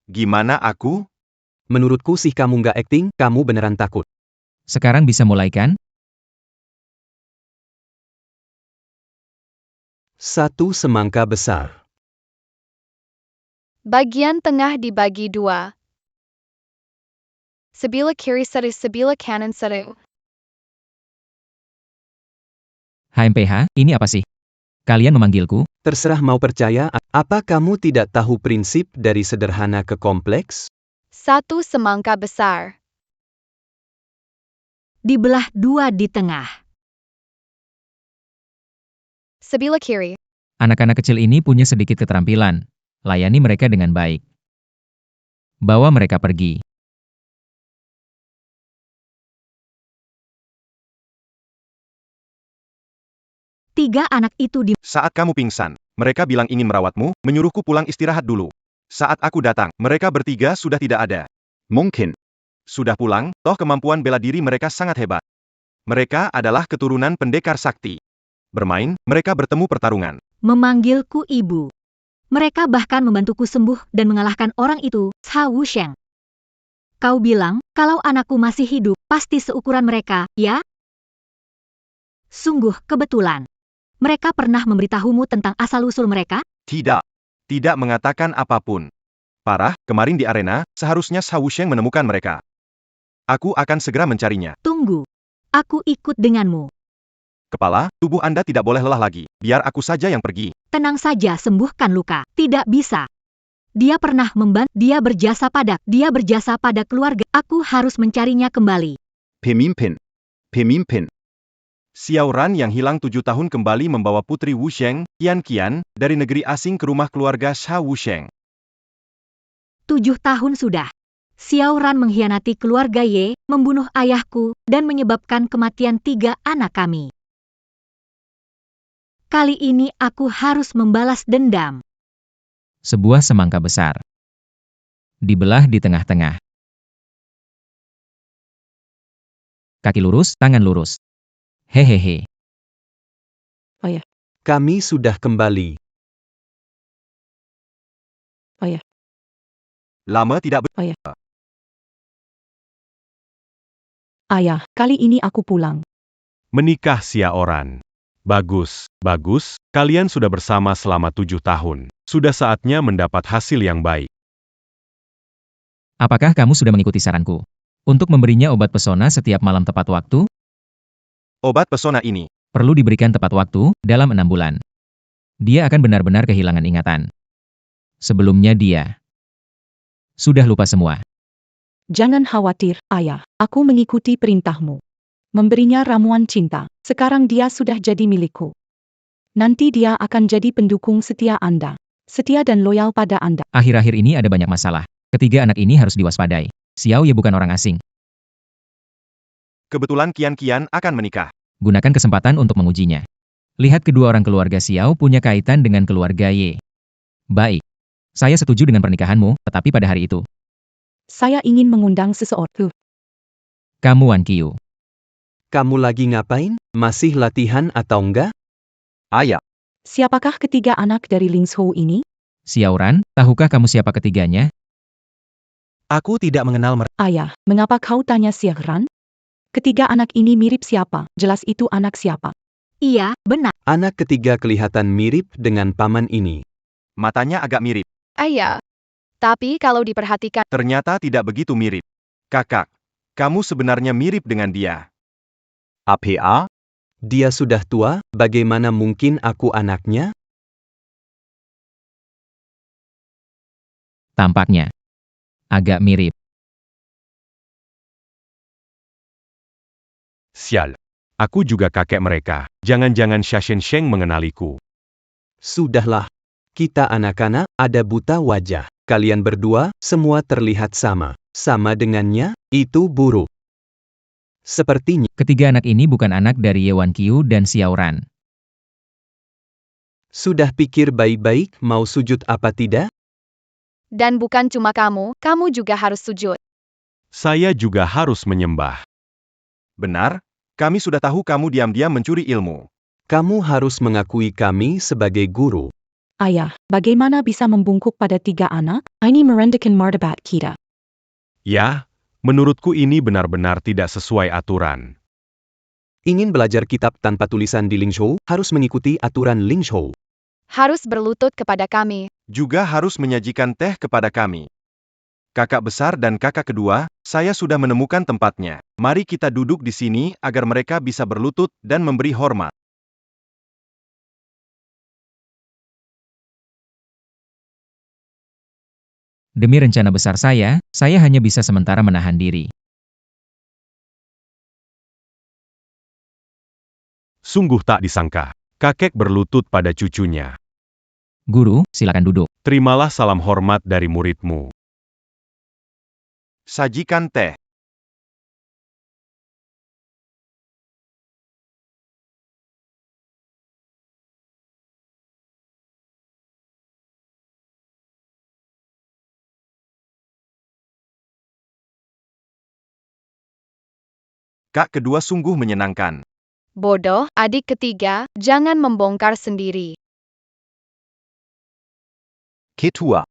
Gimana aku? Menurutku sih kamu nggak akting, kamu beneran takut. Sekarang bisa mulai kan? Satu semangka besar. Bagian tengah dibagi 2. Sebelah kiri 1, sebelah kanan 1. HMPH, ini apa sih? Kalian memanggilku? Terserah mau percaya, apa kamu tidak tahu prinsip dari sederhana ke kompleks? 1 semangka besar. Dibelah 2 di tengah. Sebelah kiri. Anak-anak kecil ini punya sedikit keterampilan. Layani mereka dengan baik. Bawa mereka pergi. Tiga anak itu Saat kamu pingsan, mereka bilang ingin merawatmu, menyuruhku pulang istirahat dulu. Saat aku datang, mereka bertiga sudah tidak ada. Mungkin. Sudah pulang, toh kemampuan bela diri mereka sangat hebat. Mereka adalah keturunan pendekar sakti. Bermain, mereka bertemu pertarungan. memanggilku ibu. Mereka bahkan membantuku sembuh dan mengalahkan orang itu, Cao Wusheng. Kau bilang, kalau anakku masih hidup, pasti seukuran mereka, ya? Sungguh kebetulan. Mereka pernah memberitahumu tentang asal-usul mereka? Tidak. Tidak mengatakan apapun. Parah, kemarin di arena, seharusnya Cao Wusheng menemukan mereka. Aku akan segera mencarinya. Tunggu. Aku ikut denganmu. Kepala, tubuh Anda tidak boleh lelah lagi. Biar aku saja yang pergi. Tenang saja, sembuhkan luka. Tidak bisa. Dia pernah membantu, dia berjasa pada keluarga. Aku harus mencarinya kembali. Pemimpin. Pemimpin. Xiao Ran yang hilang 7 tahun kembali membawa putri Wusheng, Qian, dari negeri asing ke rumah keluarga Sha Wusheng. 7 tahun sudah. Xiao Ran mengkhianati keluarga Ye, membunuh ayahku, dan menyebabkan kematian 3 anak kami. Kali ini aku harus membalas dendam. Sebuah semangka besar. Dibelah di tengah-tengah. Kaki lurus, tangan lurus. Hehehe. Kami sudah kembali. Lama tidak Ayah, kali ini aku pulang. Menikah Xiao Ran. Bagus, bagus, kalian sudah bersama selama 7 tahun. Sudah saatnya mendapat hasil yang baik. Apakah kamu sudah mengikuti saranku? Untuk memberinya obat pesona setiap malam tepat waktu, Obat pesona ini. perlu diberikan tepat waktu, dalam 6 bulan. Dia akan benar-benar kehilangan ingatan. Sebelumnya dia sudah lupa semua. Jangan khawatir, ayah. Aku mengikuti perintahmu. Memberinya ramuan cinta. Sekarang dia sudah jadi milikku. Nanti dia akan jadi pendukung setia Anda. Setia dan loyal pada Anda. Akhir-akhir ini ada banyak masalah. Ketiga anak ini harus diwaspadai. Xiao Ye bukan orang asing. Kebetulan Qian akan menikah. Gunakan kesempatan untuk mengujinya. Lihat kedua orang keluarga Xiao punya kaitan dengan keluarga Ye. Baik. Saya setuju dengan pernikahanmu, tetapi pada hari itu, Saya ingin mengundang seseorang. kamu Wan Qiu. Kamu lagi ngapain? Masih latihan atau enggak? Ayah. Siapakah ketiga anak dari Lingzhou ini? Xiao Ran, tahukah kamu siapa ketiganya? Aku tidak mengenal mereka. Ayah, mengapa kau tanya Xiaoran? Ketiga anak ini mirip siapa? Jelas itu anak siapa? Iya, benar. Anak ketiga kelihatan mirip dengan paman ini. Matanya agak mirip. Ayah. Tapi kalau diperhatikan, Ternyata tidak begitu mirip. Kakak, kamu sebenarnya mirip dengan dia. APA. Dia sudah tua, bagaimana mungkin aku anaknya? Tampaknya agak mirip. Sial. Aku juga kakek mereka. Jangan-jangan Xia Sheng mengenaliku. Sudahlah. Kita anak-anak, ada buta wajah. Kalian berdua, semua terlihat sama. Sama dengannya, itu buruk. Sepertinya, Ketiga anak ini bukan anak dari Ye Wan Qiu dan Xiao Ran. sudah pikir baik-baik mau sujud apa tidak? dan bukan cuma kamu juga harus sujud. Saya juga harus menyembah. Benar? Kami sudah tahu kamu diam-diam mencuri ilmu. Kamu harus mengakui kami sebagai guru. Ayah, bagaimana bisa membungkuk pada 3 anak? Ini merendahkan martabat kita. Ya, menurutku ini benar-benar tidak sesuai aturan. Ingin belajar kitab tanpa tulisan di Lingzhou, harus mengikuti aturan Lingzhou. Harus berlutut kepada kami. Juga harus menyajikan teh kepada kami. Kakak besar dan kakak kedua, saya sudah menemukan tempatnya. Mari kita duduk di sini agar mereka bisa berlutut dan memberi hormat. Demi rencana besar saya hanya bisa sementara menahan diri. Sungguh tak disangka. Kakek berlutut pada cucunya. Guru, silakan duduk. Terimalah salam hormat dari muridmu. Sajikan teh. Kak kedua sungguh menyenangkan. Bodoh, adik ketiga, jangan membongkar sendiri. Ketua.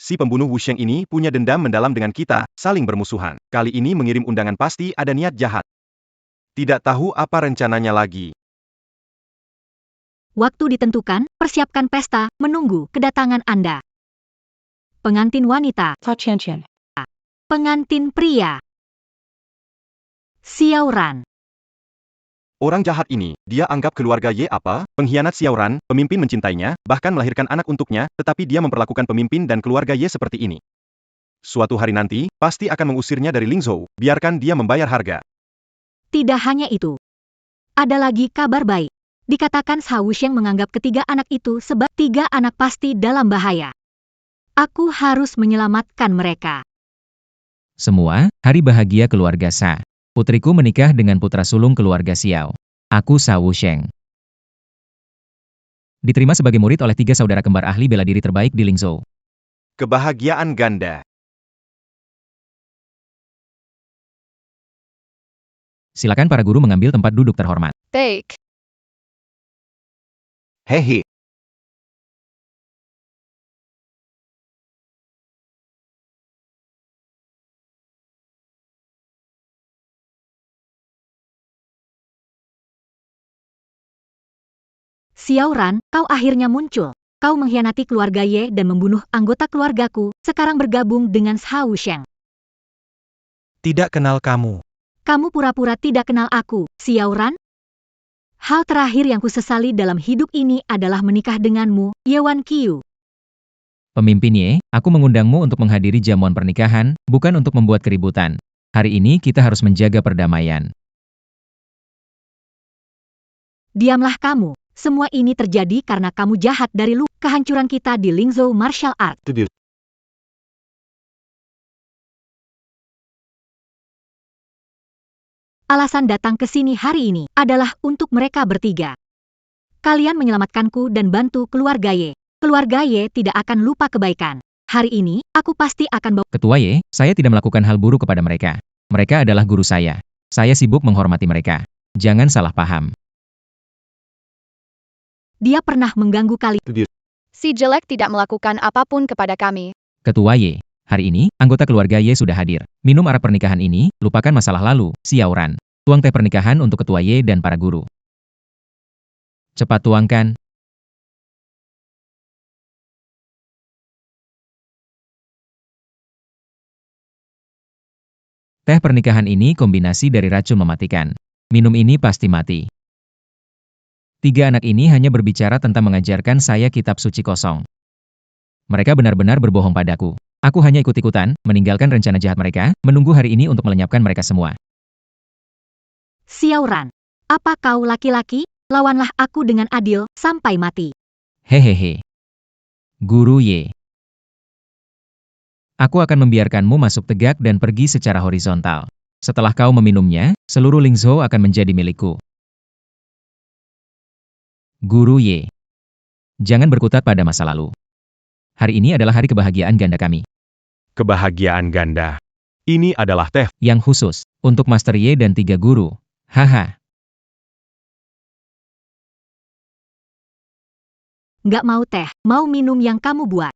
Si pembunuh Wusheng ini punya dendam mendalam dengan kita, saling bermusuhan. Kali ini mengirim undangan pasti ada niat jahat. Tidak tahu apa rencananya lagi. Waktu ditentukan, persiapkan pesta, menunggu kedatangan Anda. Pengantin wanita, Fa Qian. pengantin pria. Xiao Ran. Orang jahat ini, dia anggap keluarga Ye apa? Pengkhianat Xiaoran, pemimpin mencintainya, bahkan melahirkan anak untuknya, tetapi dia memperlakukan pemimpin dan keluarga Ye seperti ini. Suatu hari nanti, pasti akan mengusirnya dari Lingzhou, biarkan dia membayar harga. Tidak hanya itu. Ada lagi kabar baik. Dikatakan Hao Wuxiang menganggap ketiga anak itu sebagai 3 anak pasti dalam bahaya. Aku harus menyelamatkan mereka. Semua, hari bahagia keluarga Sa. Putriku menikah dengan putra sulung keluarga Xiao. Aku Hao Wuxiang. Diterima sebagai murid oleh 3 saudara kembar ahli bela diri terbaik di Lingzhou. Kebahagiaan ganda. Silakan para guru mengambil tempat duduk terhormat. Baik. Hehe. Xiaoran, kau akhirnya muncul. Kau mengkhianati keluarga Ye dan membunuh anggota keluargaku, sekarang bergabung dengan Hao Wuxiang. Tidak kenal kamu. Kamu pura-pura tidak kenal aku, Xiaoran. Hal terakhir yang kusesali dalam hidup ini adalah menikah denganmu, Yewan Qiu. Pemimpin Ye, aku mengundangmu untuk menghadiri jamuan pernikahan, bukan untuk membuat keributan. Hari ini kita harus menjaga perdamaian. Diamlah kamu. Semua ini terjadi karena kamu jahat dari lu. Kehancuran kita di Lingzhou Martial Art. Alasan datang ke sini hari ini adalah untuk mereka bertiga. Kalian menyelamatkanku dan bantu keluarga Ye. Keluarga Ye tidak akan lupa kebaikan. Hari ini, aku pasti akan bawa... Ketua Ye, saya tidak melakukan hal buruk kepada mereka. Mereka adalah guru saya. Saya sibuk menghormati mereka. Jangan salah paham. Dia pernah mengganggu kalian. Si jelek tidak melakukan apapun kepada kami. Ketua Ye, hari ini, anggota keluarga Ye sudah hadir. Minum arak pernikahan ini, lupakan masalah lalu, Xiaoran. Tuang teh pernikahan untuk Ketua Ye dan para guru. Cepat tuangkan. Teh pernikahan ini kombinasi dari racun mematikan. Minum ini pasti mati. 3 anak ini hanya berbicara tentang mengajarkan saya kitab suci kosong. Mereka benar-benar berbohong padaku. Aku hanya ikut-ikutan, meninggalkan rencana jahat mereka, menunggu hari ini untuk melenyapkan mereka semua. Xiaoran, apa kau laki-laki? Lawanlah aku dengan adil, sampai mati. Hehehe. Guru Ye. Aku akan membiarkanmu masuk tegak dan pergi secara horizontal. Setelah kau meminumnya, seluruh Lingzhou akan menjadi milikku. Guru Ye. Jangan berkutat pada masa lalu. Hari ini adalah hari kebahagiaan ganda kami. Kebahagiaan ganda. Ini adalah teh. Yang khusus, untuk Master Ye dan 3 guru. Haha. Nggak mau teh, mau minum yang kamu buat.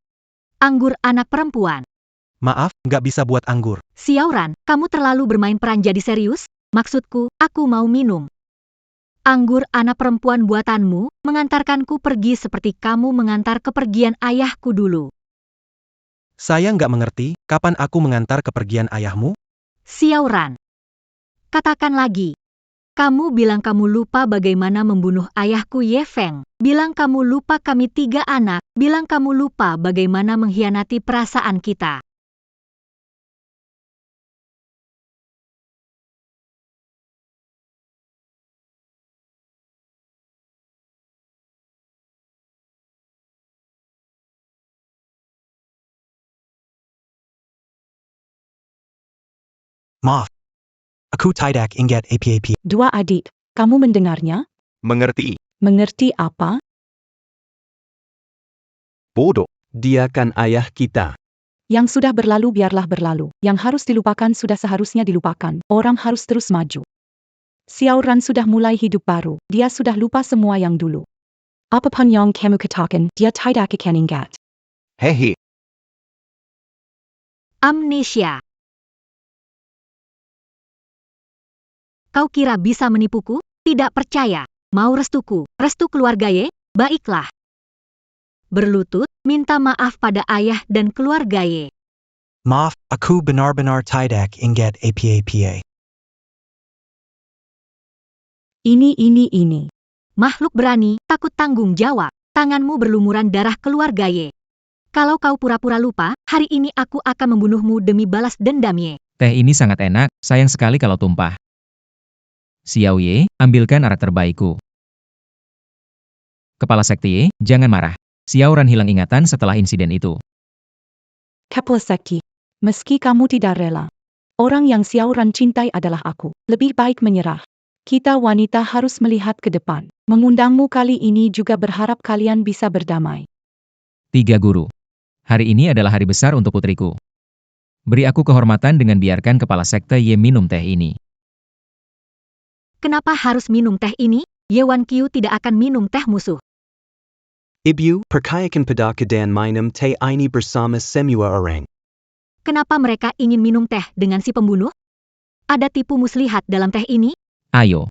Anggur anak perempuan. Maaf, nggak bisa buat anggur. Xiaoran, kamu terlalu bermain peran jadi serius? Maksudku, aku mau minum. Anggur anak perempuan buatanmu, mengantarkanku pergi seperti kamu mengantar kepergian ayahku dulu. Saya nggak mengerti, kapan aku mengantar kepergian ayahmu? Xiaoran. Katakan lagi. Kamu bilang kamu lupa bagaimana membunuh ayahku Ye Feng. Bilang kamu lupa kami 3 anak. Bilang kamu lupa bagaimana mengkhianati perasaan kita. Maaf. Aku tidak ingat apa-apa. 2 adik, kamu mendengarnya? Mengerti. Mengerti apa? Bodoh. Dia kan ayah kita. Yang sudah berlalu biarlah berlalu. Yang harus dilupakan sudah seharusnya dilupakan. Orang harus terus maju. Xiaoran sudah mulai hidup baru. Dia sudah lupa semua yang dulu. Apapun yang kamu katakan, dia tidak akan ingat. Hehe. Amnesia. Kau kira bisa menipuku? Tidak percaya. Mau restuku, restu keluarga Ye? Baiklah. Berlutut, minta maaf pada ayah dan keluarga Ye. Maaf, aku benar-benar tidak ingat apa-apa. Ini. Makhluk berani, takut tanggung jawab. Tanganmu berlumuran darah keluarga Ye. Kalau kau pura-pura lupa, hari ini aku akan membunuhmu demi balas dendam Ye. Teh ini sangat enak, sayang sekali kalau tumpah. Xiao Ye, ambilkan arak terbaikku. Kepala Sekte Ye, jangan marah. Xiao Ran hilang ingatan setelah insiden itu. Kepala Sekte, meski kamu tidak rela, orang yang Xiao Ran cintai adalah aku. Lebih baik menyerah. Kita wanita harus melihat ke depan. Mengundangmu kali ini juga berharap kalian bisa berdamai. 3 guru. Hari ini adalah hari besar untuk putriku. Beri aku kehormatan dengan biarkan kepala sekte Ye minum teh ini. Kenapa harus minum teh ini? Ye Wan Qiu tidak akan minum teh musuh. Ibu, percayakan pada dan minum teh ini bersama semua orang. Kenapa mereka ingin minum teh dengan si pembunuh? Ada tipu muslihat dalam teh ini? Ayo.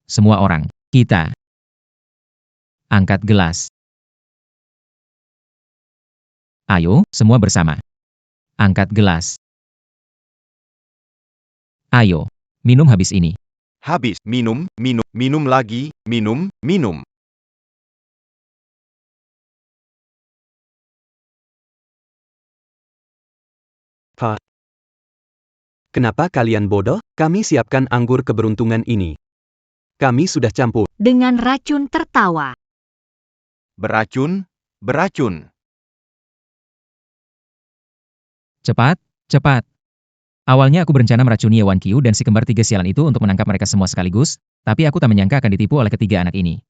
Semua orang, kita. Angkat gelas. Ayo, semua bersama. Angkat gelas. Ayo, minum habis ini. Habis, minum lagi, minum. Kenapa kalian bodoh? Kami siapkan anggur keberuntungan ini. Kami sudah campur. Dengan racun tertawa. Beracun. Cepat. Awalnya aku berencana meracuni Ye Wan Qiu dan si kembar 3 sialan itu untuk menangkap mereka semua sekaligus, tapi aku tak menyangka akan ditipu oleh ketiga anak ini.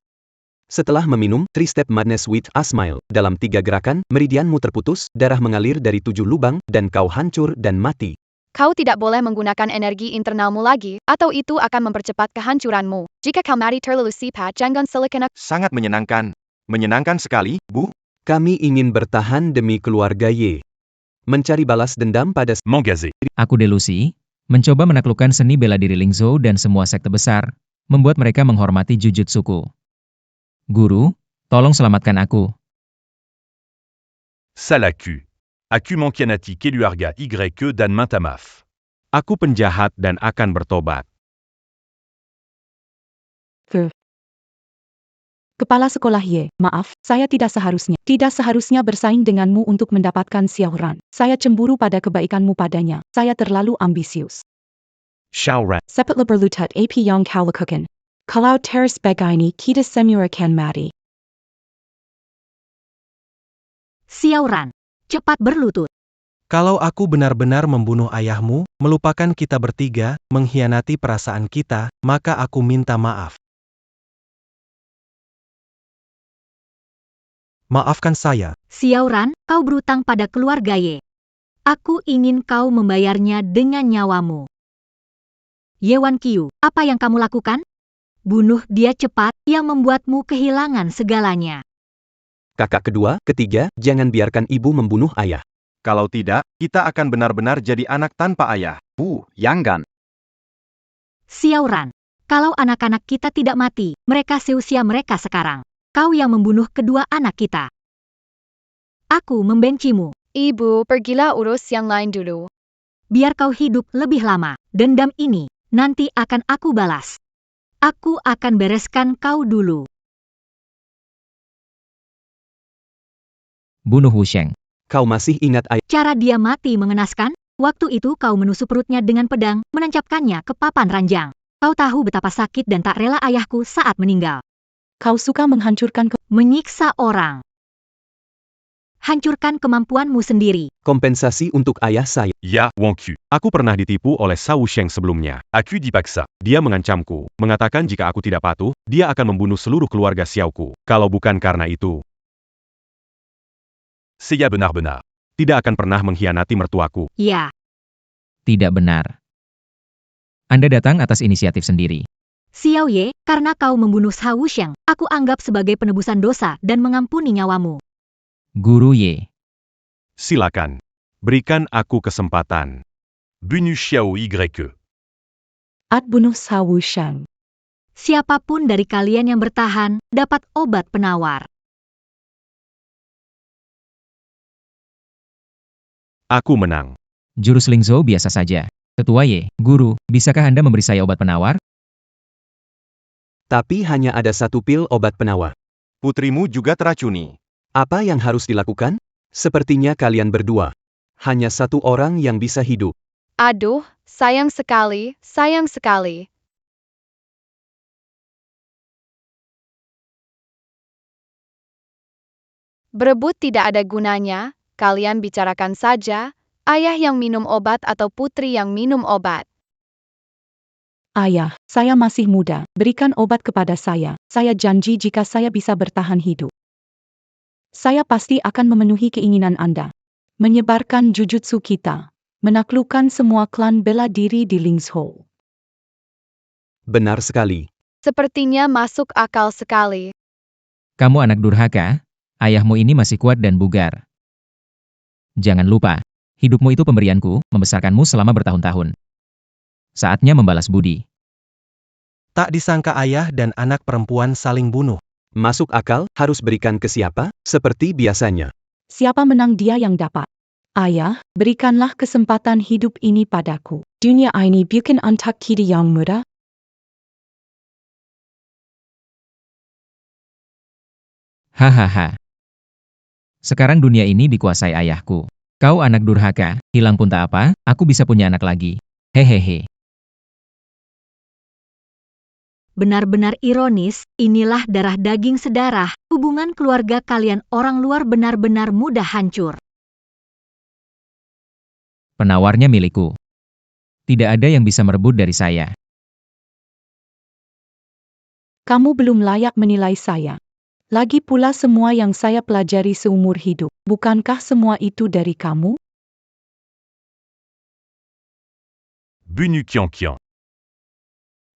Setelah meminum 3-step madness with a smile, dalam 3 gerakan, meridianmu terputus, darah mengalir dari 7 lubang, dan kau hancur dan mati. Kau tidak boleh menggunakan energi internalmu lagi, atau itu akan mempercepat kehancuranmu. Jika kau mati terlalu cepat, jangan silakan. Sangat menyenangkan. Menyenangkan sekali, Bu. Kami ingin bertahan demi keluarga Ye. Mencari balas dendam pada M'engager. Aku delusi, mencoba menaklukkan seni bela diri Lingzhou dan semua sekte besar, membuat mereka menghormati jujutsuku. Guru, tolong selamatkan aku. Salaku. Aku Mankianati Keluarga YE dan Mantamaf. Aku penjahat dan akan bertobat. Kepala sekolah Ye, maaf, saya tidak seharusnya bersaing denganmu untuk mendapatkan Xiao Ran. Saya cemburu pada kebaikanmu padanya. Saya terlalu ambisius. Xiao Ran. Sepatlah berlutut AP yang kau lakukan. Kalau terus begini kita semua akan mati. Xiao Ran, cepat berlutut. Kalau aku benar-benar membunuh ayahmu, melupakan kita bertiga, mengkhianati perasaan kita, maka aku minta maaf. Maafkan saya. Xiao Ran, kau berutang pada keluarga Ye. Aku ingin kau membayarnya dengan nyawamu. Ye Wan Qiu, apa yang kamu lakukan? Bunuh dia cepat, yang membuatmu kehilangan segalanya. kakak kedua, ketiga, jangan biarkan ibu membunuh ayah. Kalau tidak, kita akan benar-benar jadi anak tanpa ayah. Bu, jangan. Xiao Ran, kalau anak-anak kita tidak mati, mereka seusia mereka sekarang. Kau yang membunuh kedua anak kita. Aku membencimu. Ibu, pergilah urus yang lain dulu. Biar kau hidup lebih lama. Dendam ini, nanti akan aku balas. Aku akan bereskan kau dulu. Bunuh Wu Sheng. Kau masih ingat ayah? Cara dia mati mengenaskan? Waktu itu kau menusuk perutnya dengan pedang, menancapkannya ke papan ranjang. Kau tahu betapa sakit dan tak rela ayahku saat meninggal. Kau suka menghancurkan Menyiksa orang. Hancurkan kemampuanmu sendiri. Kompensasi untuk ayah saya. Ya, Wangqiu. Aku pernah ditipu oleh Shao Sheng sebelumnya. Aku dipaksa. Dia mengancamku, mengatakan jika aku tidak patuh, dia akan membunuh seluruh keluarga Xiaoku. Kalau bukan karena itu, Saya benar-benar. tidak akan pernah mengkhianati mertuaku. Ya, Tidak benar. Anda datang atas inisiatif sendiri. Xiao Ye, karena kau membunuh Shao Wusheng, aku anggap sebagai penebusan dosa dan mengampuni nyawamu. Guru Ye. Silakan. Berikan aku kesempatan. Bunu Xiao YE. At bunuh Xiao Wusheng. Siapapun dari kalian yang bertahan, dapat obat penawar. Aku menang. Jurus Lingzhou biasa saja. Ketua Ye, Guru, bisakah Anda memberi saya obat penawar? Tapi hanya ada satu pil obat penawar. Putrimu juga teracuni. Apa yang harus dilakukan? Sepertinya kalian berdua. Hanya satu orang yang bisa hidup. Aduh, sayang sekali, sayang sekali. Berebut tidak ada gunanya, kalian bicarakan saja, ayah yang minum obat atau putri yang minum obat. Ayah, saya masih muda, berikan obat kepada saya. Saya janji jika saya bisa bertahan hidup, saya pasti akan memenuhi keinginan Anda. Menyebarkan jujutsu kita. Menaklukkan semua klan bela diri di Lingzhou. Benar sekali. Sepertinya masuk akal sekali. Kamu anak durhaka, ayahmu ini masih kuat dan bugar. Jangan lupa, hidupmu itu pemberianku, membesarkanmu selama bertahun-tahun. Saatnya membalas budi. Tak disangka ayah dan anak perempuan saling bunuh. Masuk akal, harus berikan ke siapa? Seperti biasanya. Siapa menang dia yang dapat. Ayah, berikanlah kesempatan hidup ini padaku. Dunia ini bukan untuk kita yang muda. Hahaha. Sekarang dunia ini dikuasai ayahku. Kau anak durhaka, hilang pun tak apa, aku bisa punya anak lagi. Hehehe. Benar-benar ironis, inilah darah daging sedarah, hubungan keluarga kalian orang luar benar-benar mudah hancur. Penawarnya milikku. Tidak ada yang bisa merebut dari saya. Kamu belum layak menilai saya. Lagi pula semua yang saya pelajari seumur hidup, bukankah semua itu dari kamu? Bunu Qianqian.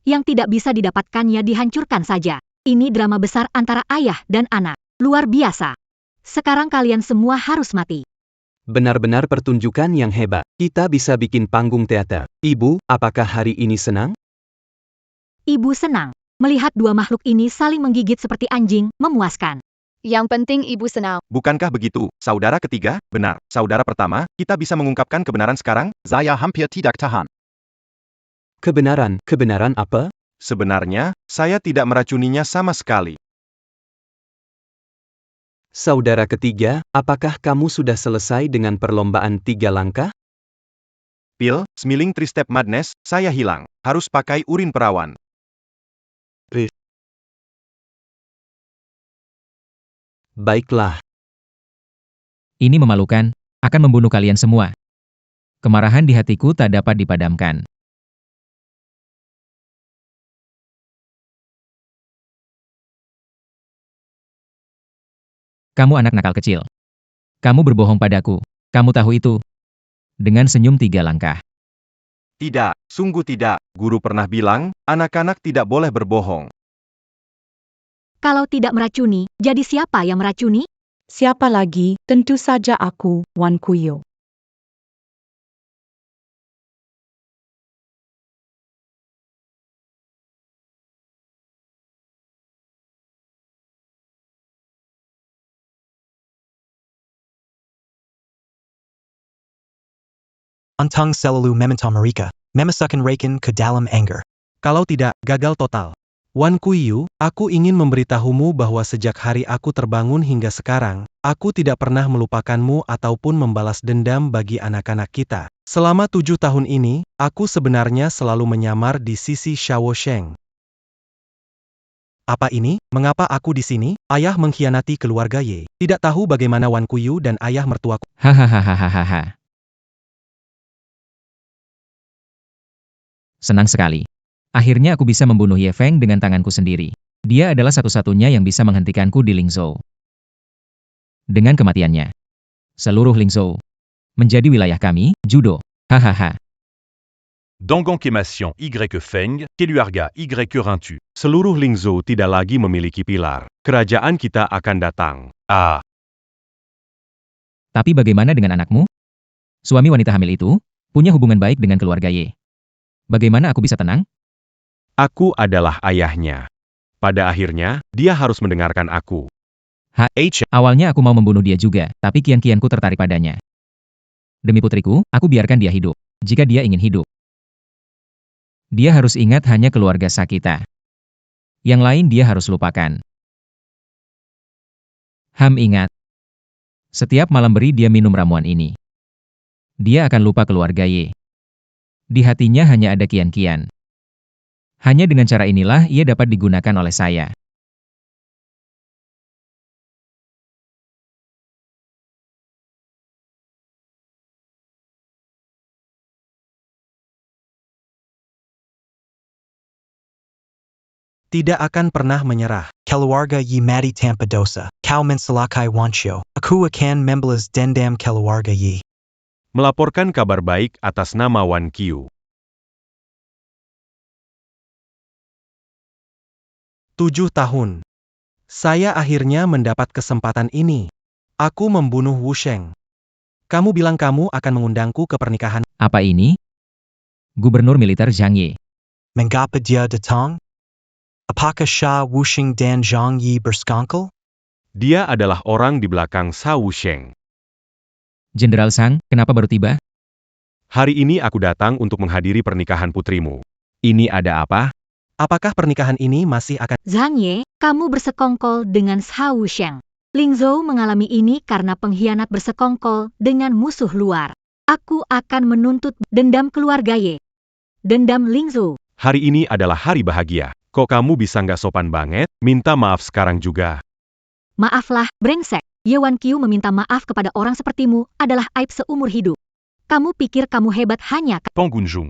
Yang tidak bisa didapatkannya dihancurkan saja. Ini drama besar antara ayah dan anak. Luar biasa. Sekarang kalian semua harus mati. Benar-benar pertunjukan yang hebat. Kita bisa bikin panggung teater. Ibu, apakah hari ini senang? Ibu senang. Melihat dua makhluk ini saling menggigit seperti anjing, memuaskan. Yang penting ibu senang. Bukankah begitu, saudara ketiga? Benar. Saudara pertama, kita bisa mengungkapkan kebenaran sekarang? Saya hampir tidak tahan. Kebenaran, kebenaran apa? Sebenarnya, saya tidak meracuninya sama sekali. Saudara ketiga, apakah kamu sudah selesai dengan perlombaan 3 langkah? Pil, Smiling Three-Step Madness, saya hilang. Harus pakai urin perawan. Baiklah. Ini memalukan, akan membunuh kalian semua. Kemarahan di hatiku tak dapat dipadamkan. Kamu anak nakal kecil. Kamu berbohong padaku. Kamu tahu itu. Dengan senyum 3 langkah. Tidak, sungguh tidak. Guru pernah bilang, anak-anak tidak boleh berbohong. Kalau tidak meracuni, jadi siapa yang meracuni? Siapa lagi? Tentu saja aku, Wan Kuyo. Untang selalu meminta mereka, memasukkan raken ke dalam anger. Kalau tidak, gagal total. Wan Kuiyu, aku ingin memberitahumu bahwa sejak hari aku terbangun hingga sekarang, aku tidak pernah melupakanmu ataupun membalas dendam bagi anak-anak kita. Selama 7 tahun ini, aku sebenarnya selalu menyamar di sisi Xiao Sheng. Apa ini? Mengapa aku di sini? Ayah mengkhianati keluarga Ye. Tidak tahu bagaimana Wan Kuiyu dan ayah mertuaku. Hahaha. Senang sekali. Akhirnya aku bisa membunuh Ye Feng dengan tanganku sendiri. Dia adalah satu-satunya yang bisa menghentikanku di Lingzhou. Dengan kematiannya, seluruh Lingzhou menjadi wilayah kami, judo. Hahaha. Dangang Kemasian Y Feng, Keluarga Y Rintu. Seluruh Lingzhou tidak lagi memiliki pilar. Kerajaan kita akan datang. Ah, Tapi bagaimana dengan anakmu? Suami wanita hamil itu punya hubungan baik dengan keluarga Ye. Bagaimana aku bisa tenang? Aku adalah ayahnya. Pada akhirnya, dia harus mendengarkan aku. Awalnya aku mau membunuh dia juga, tapi kian-kianku tertarik padanya. Demi putriku, aku biarkan dia hidup. Jika dia ingin hidup, dia harus ingat hanya keluarga Sakita. Yang lain dia harus lupakan. Ingat. Setiap malam beri dia minum ramuan ini. Dia akan lupa keluarga Ye. Di hatinya hanya ada Kian-Kian. Hanya dengan cara inilah ia dapat digunakan oleh saya. Tidak akan pernah menyerah. Keluarga Yi mati tanpa dosa. Kau mensalakai wansyo. Aku akan membalas dendam keluarga Yi. Melaporkan kabar baik atas nama Wan Qiu. 7 tahun. Saya akhirnya mendapat kesempatan ini. Aku membunuh Wu Sheng. Kamu bilang kamu akan mengundangku ke pernikahan. Apa ini? Gubernur militer Zhang Ye. Mengapa dia datang? Apakah Sha Wusheng dan Zhang Yi bersekongkol? Dia adalah orang di belakang Sha Wusheng. Jenderal Zhang, kenapa baru tiba? Hari ini aku datang untuk menghadiri pernikahan putrimu. Ini ada apa? Apakah pernikahan ini masih akan... Zhang Ye, kamu bersekongkol dengan Sha Wusheng. Ling Zhou mengalami ini karena pengkhianat bersekongkol dengan musuh luar. Aku akan menuntut dendam keluarga Ye. Dendam Ling Zhou. Hari ini adalah hari bahagia. Kok kamu bisa nggak sopan banget? Minta maaf sekarang juga. Maaflah, brengsek. Ye Wan Qiu meminta maaf kepada orang sepertimu adalah aib seumur hidup. Kamu pikir kamu hebat hanya Pangunjung.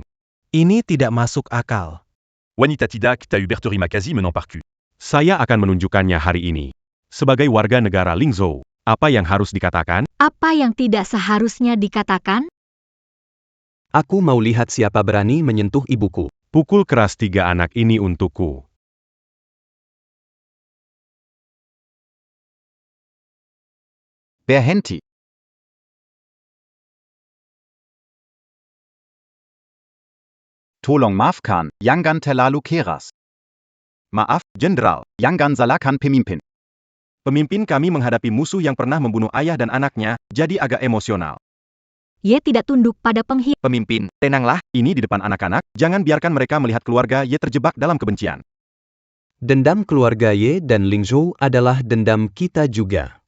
Ini tidak masuk akal. Wanita tidak ta Huberterie Makazi menant par cul. Saya akan menunjukkannya hari ini. Sebagai warga negara Lingzhou, apa yang harus dikatakan? apa yang tidak seharusnya dikatakan? Aku mau lihat siapa berani menyentuh ibuku. Pukul keras 3 anak ini untukku. Berhenti. Tolong maafkan, jangan terlalu keras. Maaf, Jenderal, Jangan salahkan pemimpin. pemimpin kami menghadapi musuh yang pernah membunuh ayah dan anaknya, jadi agak emosional. Ye tidak tunduk pada pengkhianat. Pemimpin, tenanglah, ini di depan anak-anak, jangan biarkan mereka melihat keluarga Ye terjebak dalam kebencian. Dendam keluarga Ye dan Lingzhou adalah dendam kita juga.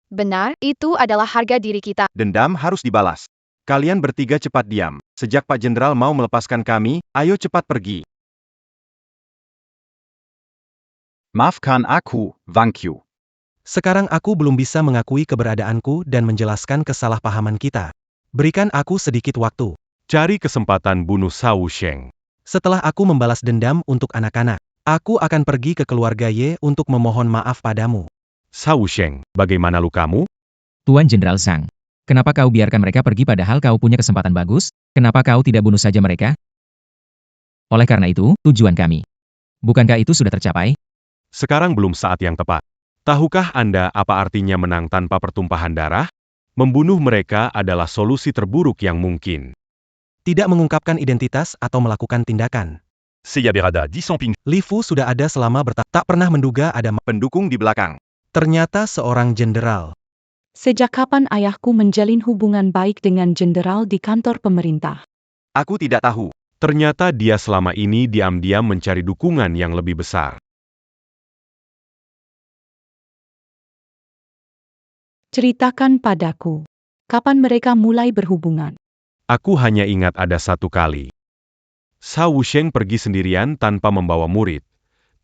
Benar, itu adalah harga diri kita. Dendam harus dibalas. Kalian bertiga cepat diam. Sejak Pak Jenderal mau melepaskan kami, ayo cepat pergi. Maafkan aku, Wang Qiu. Sekarang aku belum bisa mengakui keberadaanku dan menjelaskan kesalahpahaman kita. Berikan aku sedikit waktu. Cari kesempatan bunuh Sha Wusheng. Setelah aku membalas dendam untuk anak-anak, aku akan pergi ke keluarga Ye untuk memohon maaf padamu. Sha Wusheng, bagaimana lukamu? Tuan Jenderal Zhang. Kenapa kau biarkan mereka pergi padahal kau punya kesempatan bagus? Kenapa kau tidak bunuh saja mereka? Oleh karena itu, tujuan kami. Bukankah itu sudah tercapai? Sekarang belum saat yang tepat. Tahukah Anda apa artinya menang tanpa pertumpahan darah? Membunuh mereka adalah solusi terburuk yang mungkin. Tidak mengungkapkan identitas atau melakukan tindakan. Seiya Berada dit son ping. Li Fu sudah ada selama tak pernah menduga ada Pendukung di belakang. ternyata seorang jenderal. Sejak kapan ayahku menjalin hubungan baik dengan jenderal di kantor pemerintah? Aku tidak tahu. Ternyata dia selama ini diam-diam mencari dukungan yang lebih besar. Ceritakan padaku. Kapan mereka mulai berhubungan? Aku hanya ingat ada satu kali. Sha Wusheng pergi sendirian tanpa membawa murid.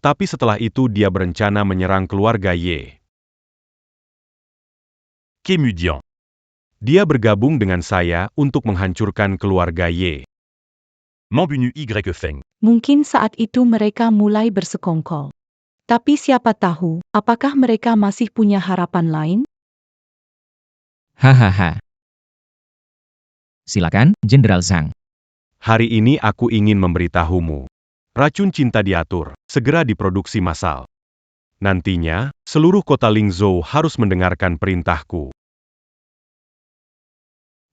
Tapi setelah itu dia berencana menyerang keluarga Ye. Kemudian. Dia bergabung dengan saya untuk menghancurkan keluarga Ye. Membunu Y Feng. Mungkin saat itu mereka mulai bersekongkol. Tapi siapa tahu, apakah mereka masih punya harapan lain? Hahaha. Silakan, Jenderal Zhang. Hari ini aku ingin memberitahumu. Racun cinta diatur, segera diproduksi massal. Nantinya, seluruh kota Lingzhou harus mendengarkan perintahku.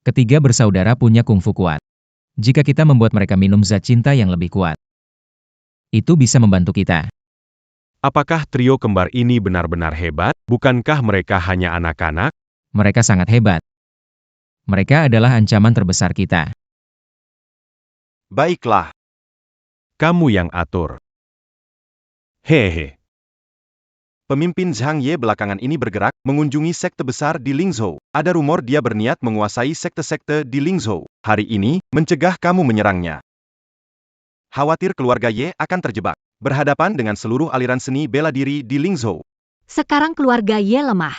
Ketiga bersaudara punya kungfu kuat. Jika kita membuat mereka minum zat cinta yang lebih kuat, itu bisa membantu kita. Apakah trio kembar ini benar-benar hebat? Bukankah mereka hanya anak-anak? Mereka sangat hebat. Mereka adalah ancaman terbesar kita. Baiklah. Kamu yang atur. Hehe. Pemimpin Zhang Ye belakangan ini bergerak, mengunjungi sekte besar di Lingzhou. Ada rumor dia berniat menguasai sekte-sekte di Lingzhou. Hari ini, mencegah kamu menyerangnya. Khawatir keluarga Ye akan terjebak. Berhadapan dengan seluruh aliran seni bela diri di Lingzhou. Sekarang keluarga Ye lemah.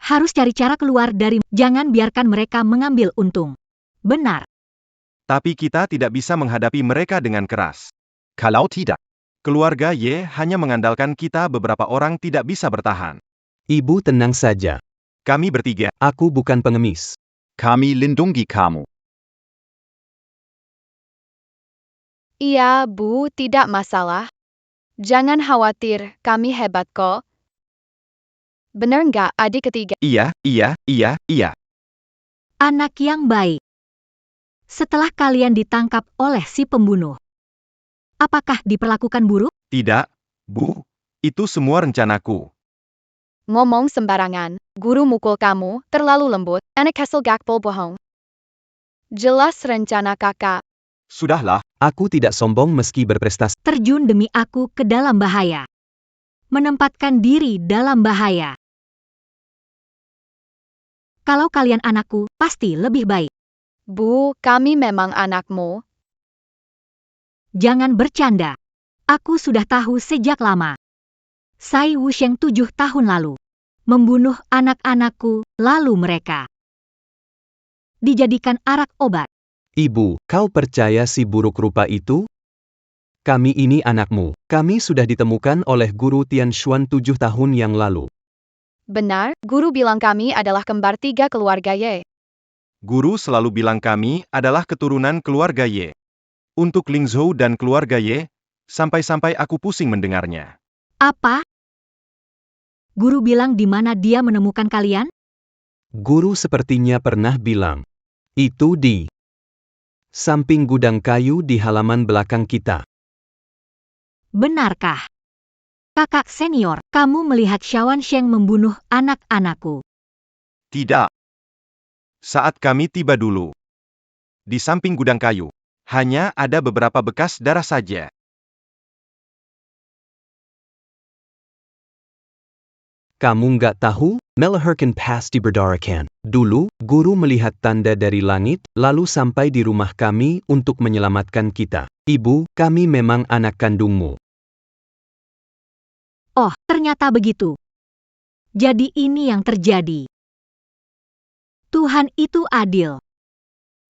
Harus cari cara keluar dari, jangan biarkan mereka mengambil untung. Benar. Tapi kita tidak bisa menghadapi mereka dengan keras. Kalau tidak, Keluarga Ye hanya mengandalkan kita, beberapa orang tidak bisa bertahan. Ibu tenang saja. Kami bertiga. Aku bukan pengemis. kami lindungi kamu. Iya, Bu, tidak masalah. Jangan khawatir, kami hebat kok. Bener nggak, adik ketiga? Iya. Anak yang baik. Setelah kalian ditangkap oleh si pembunuh, apakah diperlakukan buruk? Tidak, Bu. Itu semua rencanaku. Ngomong sembarangan, guru mukul kamu, terlalu lembut, anak hasil gakpol bohong. Jelas rencana kakak. Sudahlah. Aku tidak sombong meski berprestasi. Terjun demi aku ke dalam bahaya. Menempatkan diri dalam bahaya. Kalau kalian anakku, pasti lebih baik. Bu, kami memang anakmu. Jangan bercanda. Aku sudah tahu sejak lama. Sai Wusheng 7 tahun lalu membunuh anak-anakku, lalu mereka dijadikan arak obat. Ibu, kau percaya si buruk rupa itu? Kami ini anakmu. Kami sudah ditemukan oleh guru Tianshuan 7 tahun yang lalu. Benar, guru bilang kami adalah kembar 3 keluarga Ye. Guru selalu bilang kami adalah keturunan keluarga Ye. Untuk Lingzhou dan keluarga Ye, sampai-sampai aku pusing mendengarnya. Apa? Guru bilang di mana dia menemukan kalian? Guru sepertinya pernah bilang. Itu di samping gudang kayu di halaman belakang kita. Benarkah? Kakak senior, kamu melihat Shawan Sheng membunuh anak-anakku. Tidak. Saat kami tiba dulu, di samping gudang kayu, hanya ada beberapa bekas darah saja. Kamu nggak tahu? Melahirkan pasti berdarakan. Dulu, guru melihat tanda dari langit, lalu sampai di rumah kami untuk menyelamatkan kita. Ibu, kami memang anak kandungmu. Oh, ternyata begitu. Jadi ini yang terjadi. Tuhan itu adil.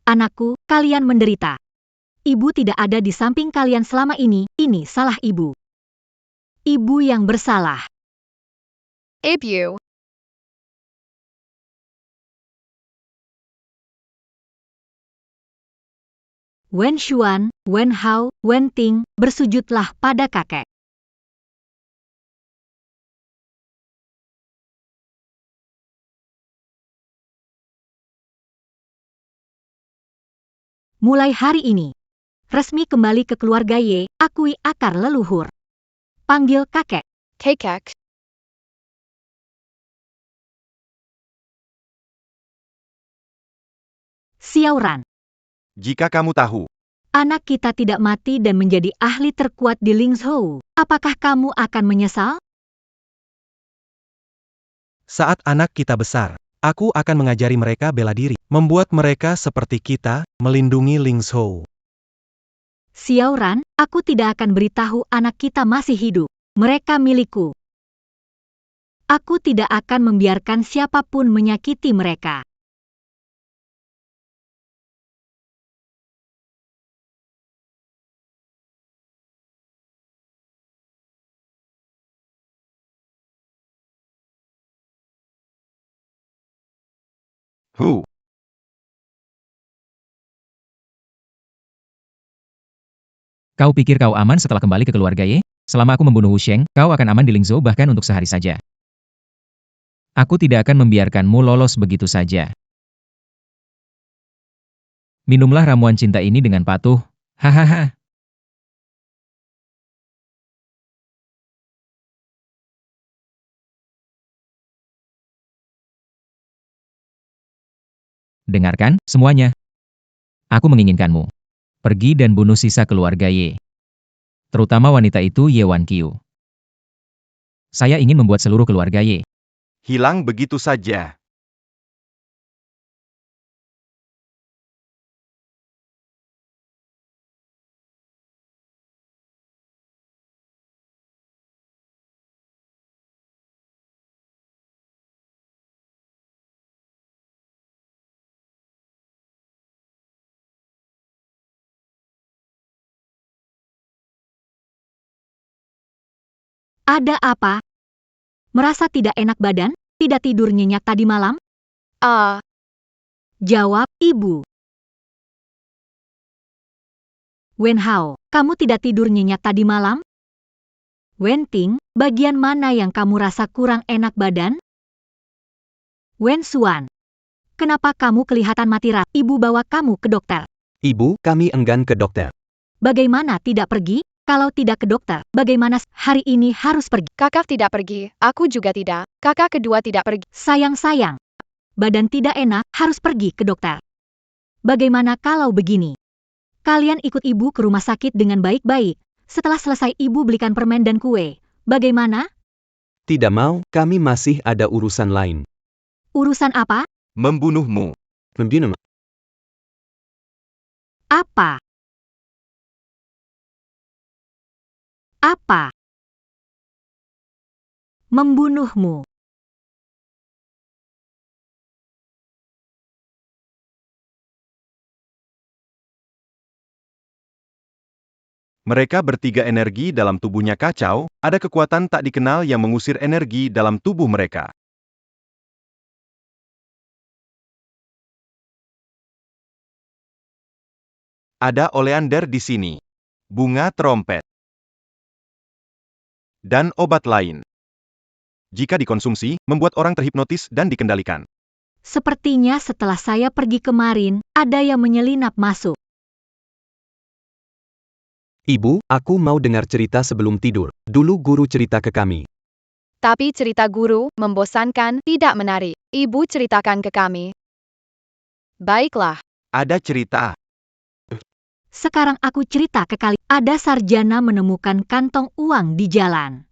Anakku, kalian menderita. Ibu tidak ada di samping kalian selama ini salah ibu. Ibu yang bersalah. Ibu. Wen Xuan, Wen Hao, Wen Ting, bersujudlah pada kakek. Mulai hari ini, resmi kembali ke keluarga Ye, akui akar leluhur. Panggil kakek. Kakek. Xiaoran. Jika kamu tahu, Anak kita tidak mati dan menjadi ahli terkuat di Lingzhou, apakah kamu akan menyesal? Saat anak kita besar, aku akan mengajari mereka bela diri, membuat mereka seperti kita, melindungi Lingzhou. Xiaoran, aku tidak akan beritahu anak kita masih hidup. Mereka milikku. Aku tidak akan membiarkan siapapun menyakiti mereka. Kau pikir kau aman setelah kembali ke keluarga Ye? Selama aku membunuh Wu Sheng, kau akan aman di Lingzhou bahkan untuk sehari saja. Aku tidak akan membiarkanmu lolos begitu saja. Minumlah ramuan cinta ini dengan patuh. Hahaha. Dengarkan, semuanya. Aku menginginkanmu. Pergi dan bunuh sisa keluarga Ye. Terutama wanita itu Ye Wan Qiu. Saya ingin membuat seluruh keluarga Ye hilang begitu saja. Ada apa? Merasa tidak enak badan? Tidak tidur nyenyak tadi malam? Jawab, Ibu. Wen Hao, kamu tidak tidur nyenyak tadi malam? Wen Ting, bagian mana yang kamu rasa kurang enak badan? Wen Xuan, kenapa kamu kelihatan mati rasa? Ibu bawa kamu ke dokter. Ibu, kami enggan ke dokter. Bagaimana tidak pergi? Kalau tidak ke dokter, bagaimana hari ini harus pergi? Kakak tidak pergi, aku juga tidak. Kakak kedua tidak pergi. Sayang-sayang, badan tidak enak, harus pergi ke dokter. Bagaimana kalau begini? Kalian ikut ibu ke rumah sakit dengan baik-baik. Setelah selesai ibu belikan permen dan kue. Bagaimana? Tidak mau, kami masih ada urusan lain. Urusan apa? Membunuhmu. Membunuh. Apa? Apa? Membunuhmu. Mereka bertiga energi dalam tubuhnya kacau, ada kekuatan tak dikenal yang mengusir energi dalam tubuh mereka. Ada oleander di sini. Bunga trompet. Dan obat lain. Jika dikonsumsi, membuat orang terhipnotis dan dikendalikan. Sepertinya setelah saya pergi kemarin, ada yang menyelinap masuk. Ibu, aku mau dengar cerita sebelum tidur. Dulu guru cerita ke kami. Tapi cerita guru membosankan, tidak menarik. Ibu ceritakan ke kami. Baiklah. Ada cerita. Sekarang aku cerita ke kalian. Ada sarjana menemukan kantong uang di jalan.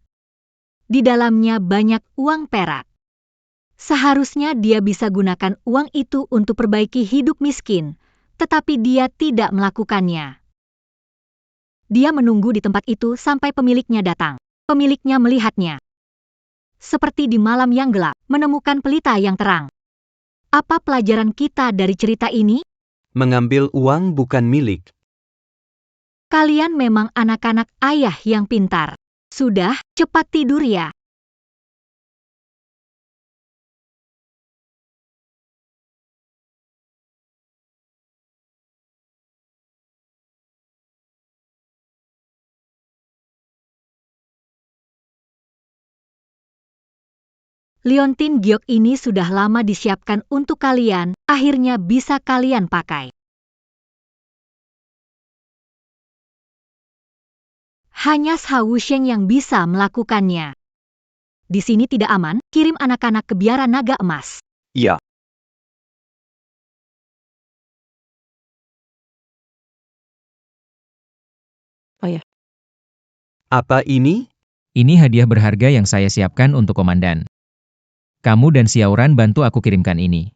Di dalamnya banyak uang perak. Seharusnya dia bisa gunakan uang itu untuk perbaiki hidup miskin, tetapi dia tidak melakukannya. Dia menunggu di tempat itu sampai pemiliknya datang. Pemiliknya melihatnya. Seperti di malam yang gelap, menemukan pelita yang terang. Apa pelajaran kita dari cerita ini? Mengambil uang bukan milik. Kalian memang anak-anak ayah yang pintar. Sudah, cepat tidur ya. Liontin giok ini sudah lama disiapkan untuk kalian, akhirnya bisa kalian pakai. Hanya Hao Wusheng yang bisa melakukannya. Di sini tidak aman, kirim anak-anak ke biara naga emas. Iya. Oh ya. Apa ini? Ini hadiah berharga yang saya siapkan untuk komandan. Kamu dan Xiaoran bantu aku kirimkan ini.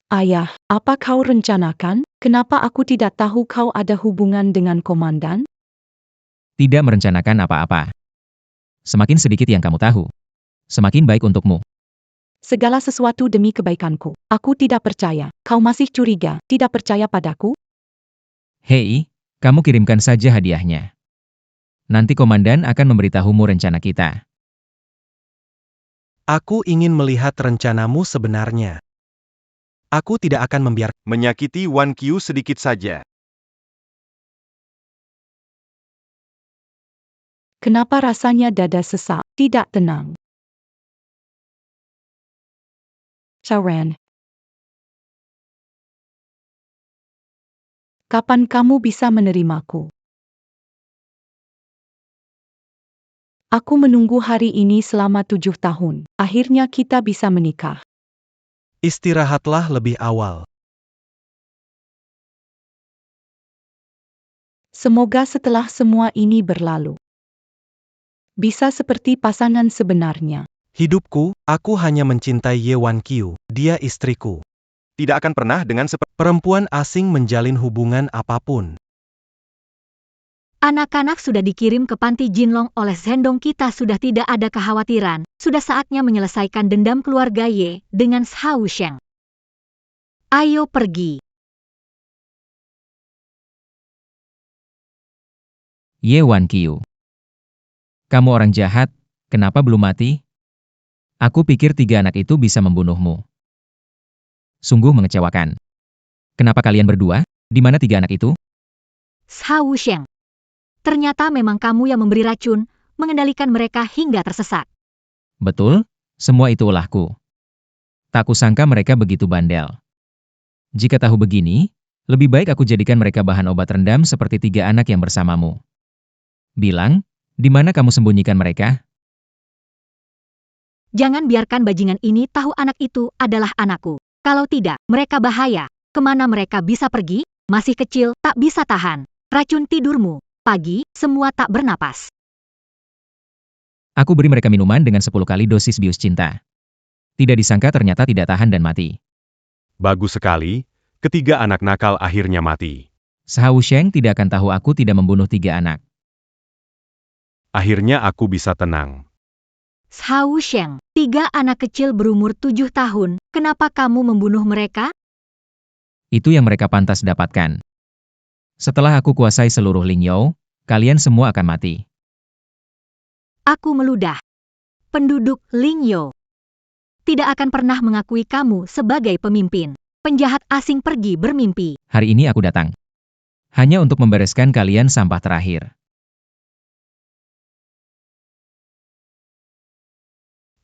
Ayah, apa kau rencanakan? Kenapa aku tidak tahu kau ada hubungan dengan komandan? Tidak merencanakan apa-apa. Semakin sedikit yang kamu tahu, semakin baik untukmu. Segala sesuatu demi kebaikanku. Aku tidak percaya. Kau masih curiga, tidak percaya padaku? Hei, kamu kirimkan saja hadiahnya. Nanti komandan akan memberitahumu rencana kita. Aku ingin melihat rencanamu sebenarnya. Aku tidak akan membiarkan Menyakiti Wan Qiu sedikit saja. Kenapa rasanya dada sesak, tidak tenang? Xiaoran. Kapan kamu bisa menerimaku? Aku menunggu hari ini selama 7 tahun. Akhirnya kita bisa menikah. istirahatlah lebih awal. Semoga setelah semua ini berlalu, Bisa seperti pasangan sebenarnya. Hidupku, aku hanya mencintai Ye Wan Qiu. Dia istriku. Tidak akan pernah dengan Perempuan asing menjalin hubungan apapun. Anak-anak sudah dikirim ke panti Jinlong oleh Zhendong. Kita sudah tidak ada kekhawatiran. Sudah saatnya menyelesaikan dendam keluarga Ye dengan Hao Sheng. Ayo pergi. Ye Wan Qiu. Kamu orang jahat, kenapa belum mati? Aku pikir 3 anak itu bisa membunuhmu. Sungguh mengecewakan. Kenapa kalian berdua? Di mana 3 anak itu? Hao Sheng. Ternyata memang kamu yang memberi racun, mengendalikan mereka hingga tersesat. Betul, semua itu ulahku. Tak kusangka mereka begitu bandel. Jika tahu begini, lebih baik aku jadikan mereka bahan obat rendam seperti 3 anak yang bersamamu. Bilang, di mana kamu sembunyikan mereka? Jangan biarkan bajingan ini tahu anak itu adalah anakku. Kalau tidak, mereka bahaya. Kemana mereka bisa pergi? Masih kecil, tak bisa tahan. Racun tidurmu. Pagi, semua tak bernapas. Aku beri mereka minuman dengan 10 kali dosis bius cinta. Tidak disangka ternyata tidak tahan dan mati. Bagus sekali, ketiga anak nakal akhirnya mati. Hao Sheng tidak akan tahu aku tidak membunuh 3 anak. Akhirnya aku bisa tenang. Hao Sheng, 3 anak kecil berumur 7 tahun, kenapa kamu membunuh mereka? Itu yang mereka pantas dapatkan. Setelah aku kuasai seluruh Lingyou, kalian semua akan mati. Aku meludah. Penduduk Lingyou tidak akan pernah mengakui kamu sebagai pemimpin. Penjahat asing pergi bermimpi. Hari ini aku datang. Hanya untuk membereskan kalian sampah terakhir.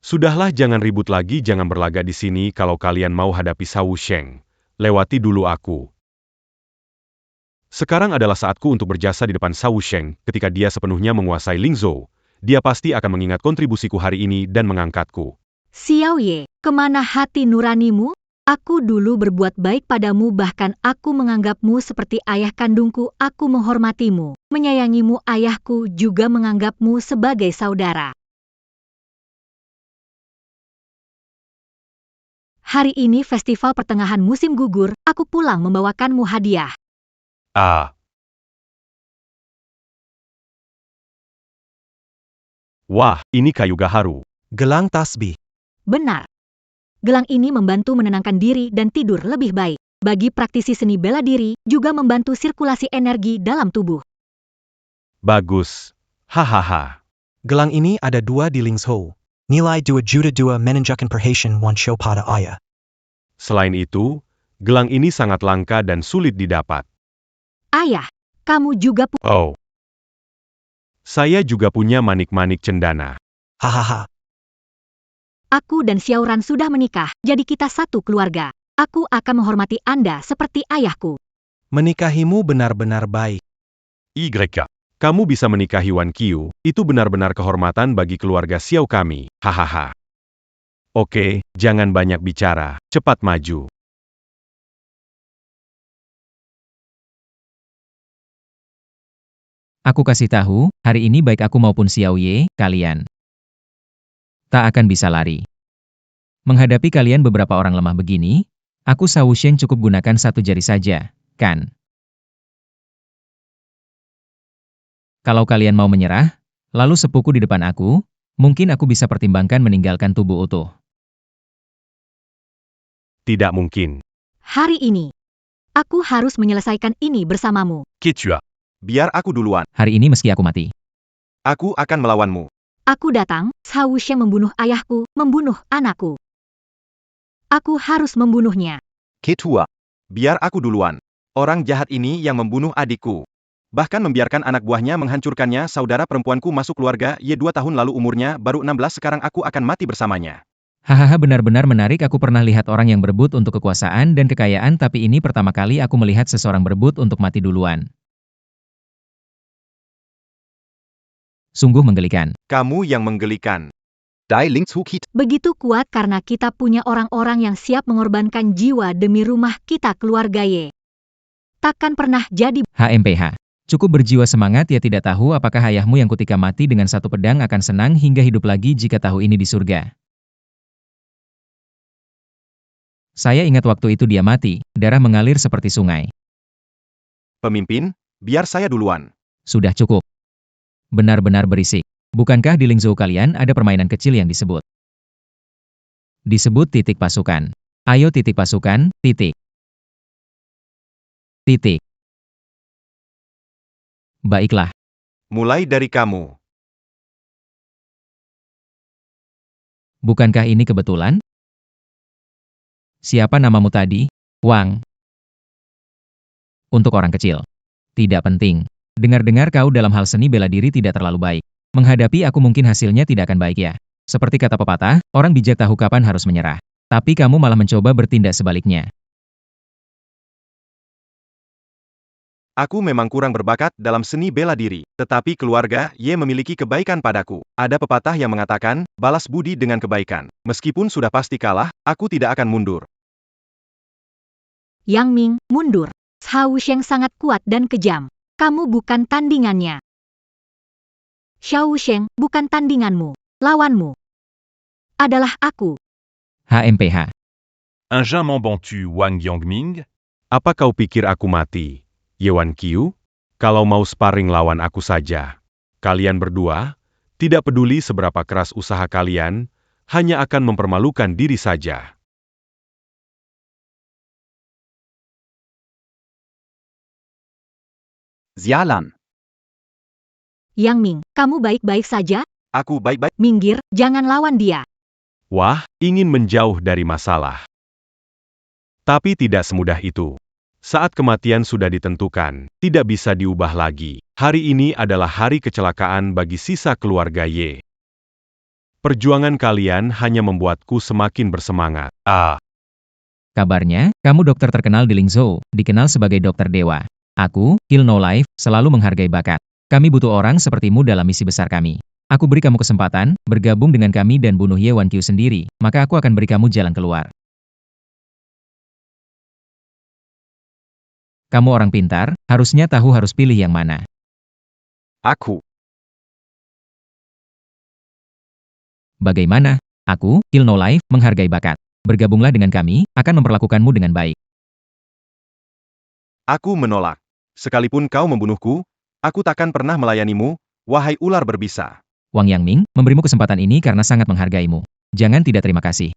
Sudahlah, jangan ribut lagi, jangan berlagak di sini kalau kalian mau hadapi Hao Sheng. Lewati dulu aku. Sekarang adalah saatku untuk berjasa di depan Hao Sheng. Ketika dia sepenuhnya menguasai Lingzhou, dia pasti akan mengingat kontribusiku hari ini dan mengangkatku. Xiao Ye, kemana hati nuranimu? Aku dulu berbuat baik padamu, bahkan aku menganggapmu seperti ayah kandungku. Aku menghormatimu, menyayangimu. Ayahku juga menganggapmu sebagai saudara. Hari ini festival pertengahan musim gugur, aku pulang membawakanmu hadiah. Wah, ini kayu gaharu. Gelang tasbih. Benar. Gelang ini membantu menenangkan diri dan tidur lebih baik. Bagi praktisi seni bela diri, juga membantu sirkulasi energi dalam tubuh. Bagus. Hahaha. Gelang ini ada 2 di Lingzhou. Nilai 2 juta 2 menunjukkan perhatian Wan Shou pada ayah. Selain itu, gelang ini sangat langka dan sulit didapat. Ayah, kamu juga Oh. Saya juga punya manik-manik cendana. Hahaha. Aku dan Xiaoran sudah menikah, jadi kita satu keluarga. Aku akan menghormati Anda seperti ayahku. Menikahimu benar-benar baik. YK. Kamu bisa menikahi Wan Qiu, itu benar-benar kehormatan bagi keluarga Xiao kami. Hahaha. Oke, jangan banyak bicara, cepat maju. Aku kasih tahu, hari ini baik aku maupun Xiao Ye, kalian tak akan bisa lari. Menghadapi kalian beberapa orang lemah begini, aku Hao Sheng cukup gunakan 1 jari saja, kan? Kalau kalian mau menyerah, lalu sepuku di depan aku, mungkin aku bisa pertimbangkan meninggalkan tubuh utuh. Tidak mungkin. Hari ini, aku harus menyelesaikan ini bersamamu. Ketua. Biar aku duluan. Hari ini meski aku mati. Aku akan melawanmu. Aku datang, Hao Sheng membunuh ayahku, membunuh anakku. Aku harus membunuhnya. Ketua. Biar aku duluan. Orang jahat ini yang membunuh adikku. Bahkan membiarkan anak buahnya menghancurkannya. Saudara perempuanku masuk keluarga Ye 2 tahun lalu, umurnya baru 16, sekarang aku akan mati bersamanya. Hahaha, benar-benar menarik. Aku pernah lihat orang yang berebut untuk kekuasaan dan kekayaan, tapi ini pertama kali aku melihat seseorang berebut untuk mati duluan. Sungguh menggelikan. Kamu yang menggelikan. Dai Lingzhu Kita. Begitu kuat karena kita punya orang-orang yang siap mengorbankan jiwa demi rumah kita keluarga Ye. Takkan pernah jadi. HMPH. Cukup berjiwa semangat, ya tidak tahu apakah ayahmu yang ketika mati dengan satu pedang akan senang hingga hidup lagi jika tahu ini di surga. Saya ingat waktu itu dia mati, darah mengalir seperti sungai. Pemimpin, biar saya duluan. Sudah cukup. Benar-benar berisik. Bukankah di Lingzhou kalian ada permainan kecil yang disebut titik pasukan? Ayo titik pasukan, titik. Titik. Baiklah. Mulai dari kamu. Bukankah ini kebetulan? Siapa namamu tadi? Wang. Untuk orang kecil. Tidak penting. Dengar-dengar kau dalam hal seni bela diri tidak terlalu baik. Menghadapi aku mungkin hasilnya tidak akan baik ya. Seperti kata pepatah, orang bijak tahu kapan harus menyerah. Tapi kamu malah mencoba bertindak sebaliknya. Aku memang kurang berbakat dalam seni bela diri, tetapi keluarga Ye memiliki kebaikan padaku. Ada pepatah yang mengatakan, balas budi dengan kebaikan. Meskipun sudah pasti kalah, aku tidak akan mundur. Yang Ming, mundur. Xiao Wusheng sangat kuat dan kejam. Kamu bukan tandingannya. Xiao Wusheng, bukan tandinganmu. Lawanmu adalah aku. HMPH. Un jeune m'en-tu Wang Yangming? Apa kau pikir aku mati, Yewan Qiu? Kalau mau sparring lawan aku saja. Kalian berdua, tidak peduli seberapa keras usaha kalian, hanya akan mempermalukan diri saja. Xialan. Yang Ming, kamu baik-baik saja? Aku baik-baik. Minggir, jangan lawan dia. Wah, ingin menjauh dari masalah. Tapi tidak semudah itu. Saat kematian sudah ditentukan, tidak bisa diubah lagi. Hari ini adalah hari kecelakaan bagi sisa keluarga Ye. Perjuangan kalian hanya membuatku semakin bersemangat. Kabarnya, kamu dokter terkenal di Lingzhou, dikenal sebagai dokter dewa. Aku, Kill No Life, selalu menghargai bakat. Kami butuh orang sepertimu dalam misi besar kami. Aku beri kamu kesempatan, bergabung dengan kami dan bunuh Yewan Qiu sendiri, maka aku akan beri kamu jalan keluar. Kamu orang pintar, harusnya tahu harus pilih yang mana. Aku. Bagaimana? Aku, Kill No Life, menghargai bakat. Bergabunglah dengan kami, akan memperlakukanmu dengan baik. Aku menolak. Sekalipun kau membunuhku, aku takkan pernah melayanimu, wahai ular berbisa. Wang Yangming, memberimu kesempatan ini karena sangat menghargaimu. Jangan tidak terima kasih.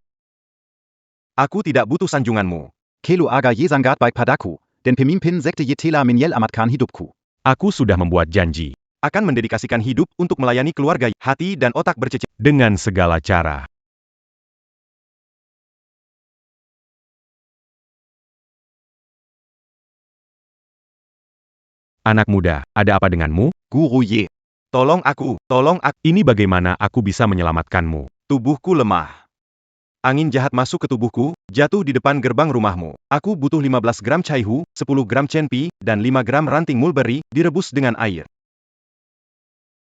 Aku tidak butuh sanjunganmu. Kelu aga ye sangat baik padaku, dan pemimpin sekte ye telah menyelamatkan hidupku. Aku sudah membuat janji. Akan mendedikasikan hidup untuk melayani keluarga, hati dan otak bercecah. Dengan segala cara. Anak muda, ada apa denganmu? Guru Ye. Tolong aku. Ini bagaimana aku bisa menyelamatkanmu? Tubuhku lemah. Angin jahat masuk ke tubuhku, jatuh di depan gerbang rumahmu. Aku butuh 15 gram caihu, 10 gram cenpi, dan 5 gram ranting mulberry, direbus dengan air.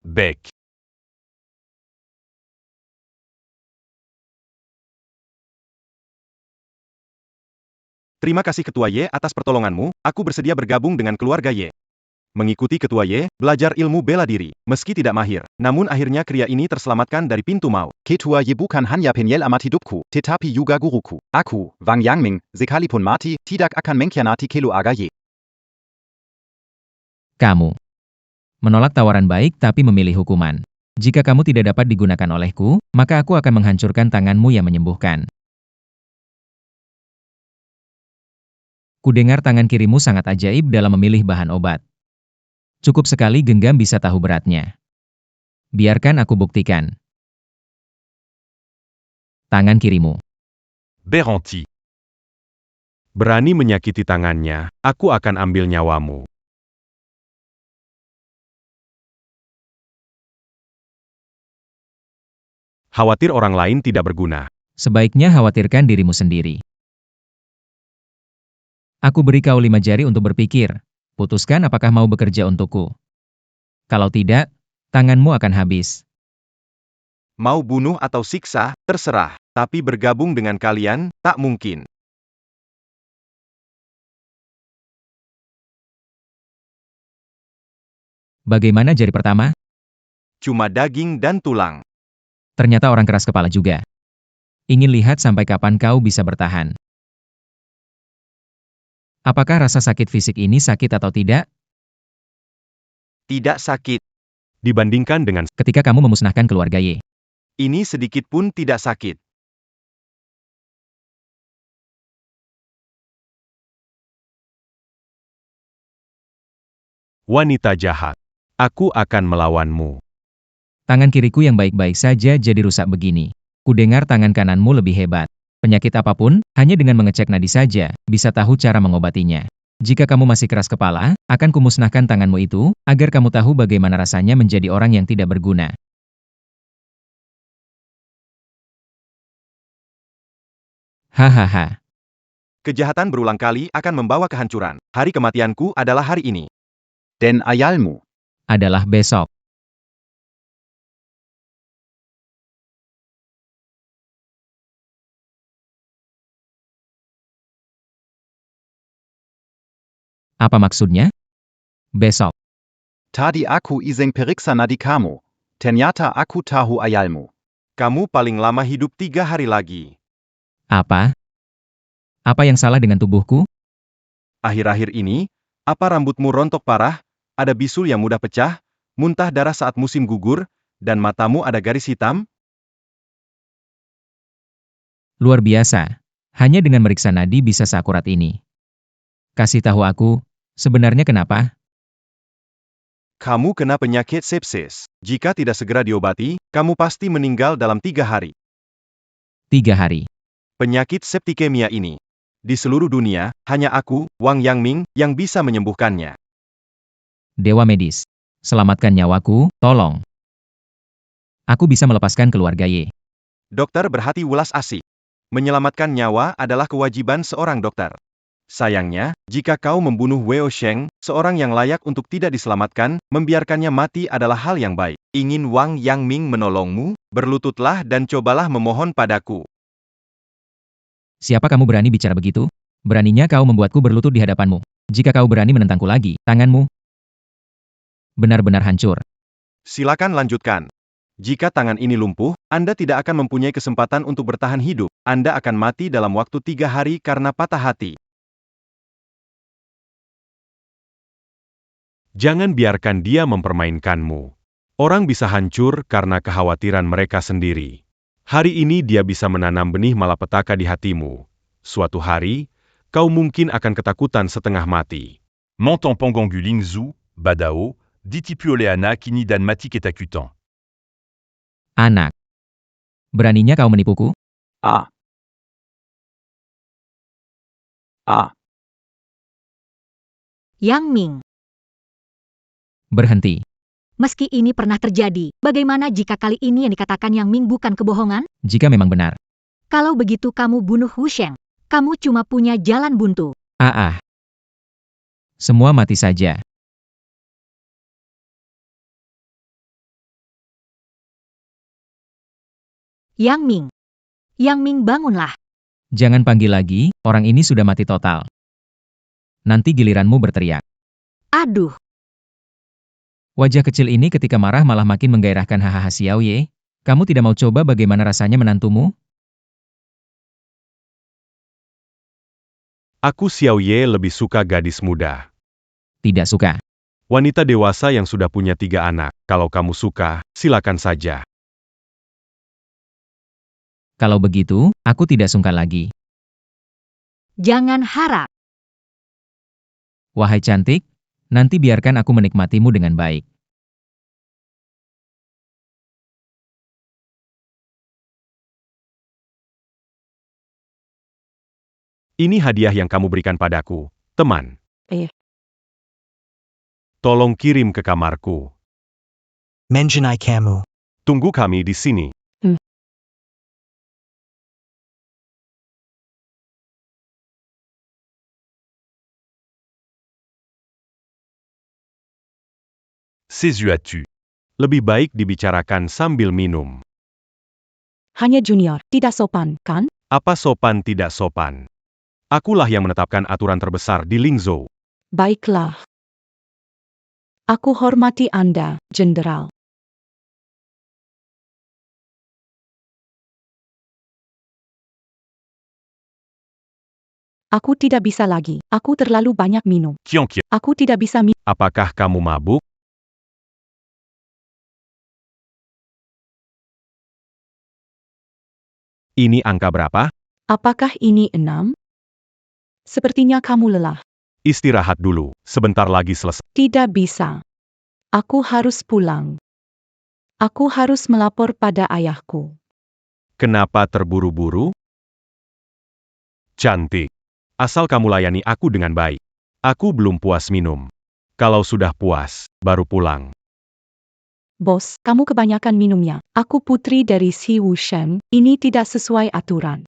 Bec. Terima kasih Ketua Ye atas pertolonganmu, aku bersedia bergabung dengan keluarga Ye. Mengikuti Ketua Ye, belajar ilmu bela diri, meski tidak mahir, namun akhirnya kria ini terselamatkan dari pintu maut. Ketua Ye bukan hanya penyelamat hidupku, tetapi juga guruku. Aku, Wang Yangming, sekalipun mati, tidak akan mengkhianati Kelu Aga Ye. Kamu menolak tawaran baik tapi memilih hukuman. Jika kamu tidak dapat digunakan olehku, maka aku akan menghancurkan tanganmu yang menyembuhkan. Kudengar tangan kirimu sangat ajaib dalam memilih bahan obat. Cukup sekali genggam bisa tahu beratnya. Biarkan aku buktikan. Tangan kirimu. Beranti. Berani menyakiti tangannya, aku akan ambil nyawamu. Khawatir orang lain tidak berguna. Sebaiknya khawatirkan dirimu sendiri. Aku beri kau 5 jari untuk berpikir. Putuskan apakah mau bekerja untukku. Kalau tidak, tanganmu akan habis. Mau bunuh atau siksa, terserah. Tapi bergabung dengan kalian, tak mungkin. Bagaimana jari pertama? Cuma daging dan tulang. Ternyata orang keras kepala juga. Ingin lihat sampai kapan kau bisa bertahan. Apakah rasa sakit fisik ini sakit atau tidak? Tidak sakit. Dibandingkan dengan Ketika kamu memusnahkan keluarga Ye. Ini sedikit pun tidak sakit. wanita jahat, aku akan melawanmu. Tangan kiriku yang baik-baik saja jadi rusak begini. Kudengar tangan kananmu lebih hebat. Penyakit apapun, hanya dengan mengecek nadi saja, bisa tahu cara mengobatinya. Jika kamu masih keras kepala, akan kumusnahkan tanganmu itu, agar kamu tahu bagaimana rasanya menjadi orang yang tidak berguna. Hahaha. Kejahatan berulang kali akan membawa kehancuran. Hari kematianku adalah hari ini. Den ayalmu. Adalah besok. Apa maksudnya? Besok. Tadi aku iseng periksa nadi kamu. Ternyata aku tahu ayalmu. Kamu paling lama hidup 3 hari lagi. Apa? Apa yang salah dengan tubuhku? Akhir-akhir ini, apa rambutmu rontok parah, ada bisul yang mudah pecah, muntah darah saat musim gugur, dan matamu ada garis hitam? Luar biasa. Hanya dengan meriksa nadi bisa seakurat ini. Kasih tahu aku, sebenarnya kenapa? Kamu kena penyakit sepsis. Jika tidak segera diobati, kamu pasti meninggal dalam 3 hari. 3 hari. Penyakit septikemia ini. Di seluruh dunia, hanya aku, Wang Yangming, yang bisa menyembuhkannya. Dewa medis. Selamatkan nyawaku, tolong. Aku bisa melepaskan keluarga Ye. Dokter berhati welas asih. Menyelamatkan nyawa adalah kewajiban seorang dokter. Sayangnya, jika kau membunuh Weo Sheng, seorang yang layak untuk tidak diselamatkan, membiarkannya mati adalah hal yang baik. Ingin Wang Yangming menolongmu? Berlututlah dan cobalah memohon padaku. Siapa kamu berani bicara begitu? Beraninya kau membuatku berlutut di hadapanmu. Jika kau berani menentangku lagi, tanganmu benar-benar hancur. Silakan lanjutkan. Jika tangan ini lumpuh, Anda tidak akan mempunyai kesempatan untuk bertahan hidup. Anda akan mati dalam waktu 3 hari karena patah hati. Jangan biarkan dia mempermainkanmu. Orang bisa hancur karena kekhawatiran mereka sendiri. Hari ini dia bisa menanam benih malapetaka di hatimu. Suatu hari, kau mungkin akan ketakutan setengah mati. Mentant Pangangu Lingzhu, Badao, Ditipuoleana Kini dan Matik et Akutan. Anak. Beraninya kau menipuku? Ah. Ah. Yangming. Berhenti. Meski ini pernah terjadi, bagaimana jika kali ini yang dikatakan Yang Ming bukan kebohongan? Jika memang benar. Kalau begitu kamu bunuh Hu Sheng. Kamu cuma punya jalan buntu. Semua mati saja. Yang Ming. Yang Ming, bangunlah. Jangan panggil lagi, orang ini sudah mati total. Nanti giliranmu berteriak. Aduh. Wajah kecil ini ketika marah malah makin menggairahkan hahaha Xiao Ye. Kamu tidak mau coba bagaimana rasanya menantumu? Aku Xiao Ye lebih suka gadis muda. Tidak suka. Wanita dewasa yang sudah punya 3 anak. Kalau kamu suka, silakan saja. Kalau begitu, aku tidak sungkan lagi. Jangan harap. Wahai cantik, nanti biarkan aku menikmatimu dengan baik. Ini hadiah yang kamu berikan padaku, teman. Tolong kirim ke kamarku. Mengenai kamu. Tunggu kami di sini. Ses yeux as-tu. Lebih baik dibicarakan sambil minum. Hanya junior, tidak sopan, kan? Apa sopan tidak sopan? Akulah yang menetapkan aturan terbesar di Lingzhou. Baiklah. Aku hormati Anda, Jenderal. Aku tidak bisa lagi. Aku terlalu banyak minum. Qian. Aku tidak bisa minum. Apakah kamu mabuk? Ini angka berapa? Apakah ini 6? Sepertinya kamu lelah. Istirahat dulu, sebentar lagi selesai. Tidak bisa. Aku harus pulang. Aku harus melapor pada ayahku. Kenapa terburu-buru? Cantik. Asal kamu layani aku dengan baik. Aku belum puas minum. Kalau sudah puas, baru pulang. Bos, kamu kebanyakan minumnya. Aku putri dari Si Wusheng. Ini tidak sesuai aturan.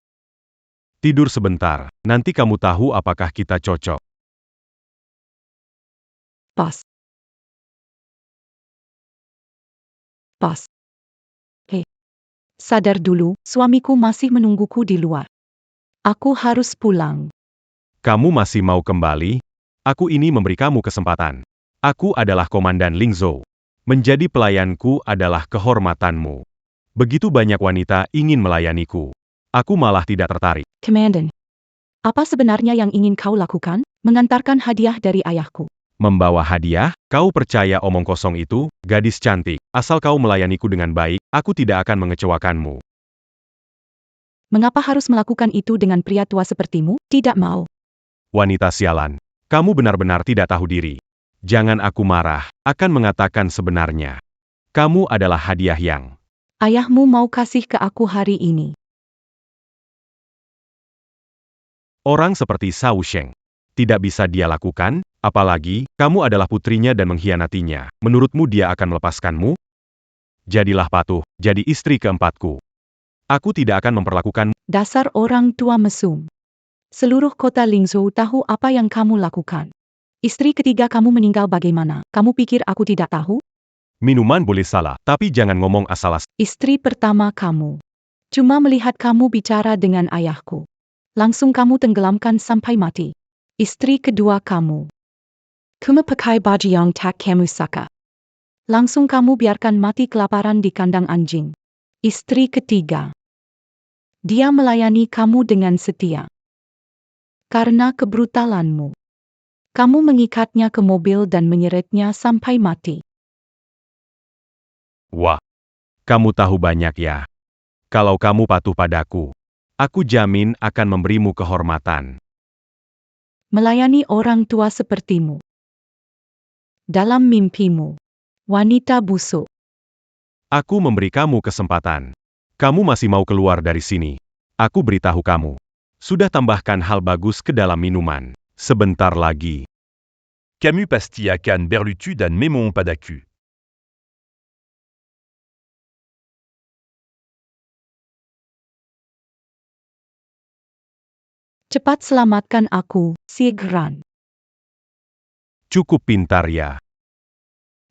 Tidur sebentar, nanti kamu tahu apakah kita cocok. Pas. Pas. Sadar dulu, suamiku masih menungguku di luar. Aku harus pulang. Kamu masih mau kembali? Aku ini memberi kamu kesempatan. Aku adalah Komandan Lingzhou. Menjadi pelayanku adalah kehormatanmu. Begitu banyak wanita ingin melayaniku. Aku malah tidak tertarik. Komandan, apa sebenarnya yang ingin kau lakukan? Mengantarkan hadiah dari ayahku. Membawa hadiah? Kau percaya omong kosong itu, gadis cantik? Asal kau melayaniku dengan baik, aku tidak akan mengecewakanmu. Mengapa harus melakukan itu dengan pria tua sepertimu? Tidak mau. Wanita sialan, kamu benar-benar tidak tahu diri. Jangan aku marah, akan mengatakan sebenarnya. Kamu adalah hadiah yang ayahmu mau kasih ke aku hari ini. orang seperti Shao Sheng. Tidak bisa dia lakukan, apalagi, kamu adalah putrinya dan mengkhianatinya. Menurutmu dia akan melepaskanmu? Jadilah patuh, jadi istri keempatku. Aku tidak akan memperlakukan. Dasar orang tua mesum. Seluruh kota Lingzhou tahu apa yang kamu lakukan. Istri ketiga kamu meninggal bagaimana? Kamu pikir aku tidak tahu? Minuman boleh salah, tapi jangan ngomong asal-asal. Istri pertama kamu. Cuma melihat kamu bicara dengan ayahku. Langsung kamu tenggelamkan sampai mati. Istri kedua kamu. Kuma pakai baju yang tak kamu suka. Langsung kamu biarkan mati kelaparan di kandang anjing. Istri ketiga. Dia melayani kamu dengan setia. Karena kebrutalanmu. Kamu mengikatnya ke mobil dan menyeretnya sampai mati. Wah, kamu tahu banyak ya. Kalau kamu patuh padaku, aku jamin akan memberimu kehormatan. Melayani orang tua sepertimu. Dalam mimpimu. Wanita busuk. Aku memberi kamu kesempatan. Kamu masih mau keluar dari sini. Aku beritahu kamu. Sudah tambahkan hal bagus ke dalam minuman. Sebentar lagi. Camus pastille à canne berlutu dan Mémon padaku. Cepat selamatkan aku, Sigran. Cukup pintar ya.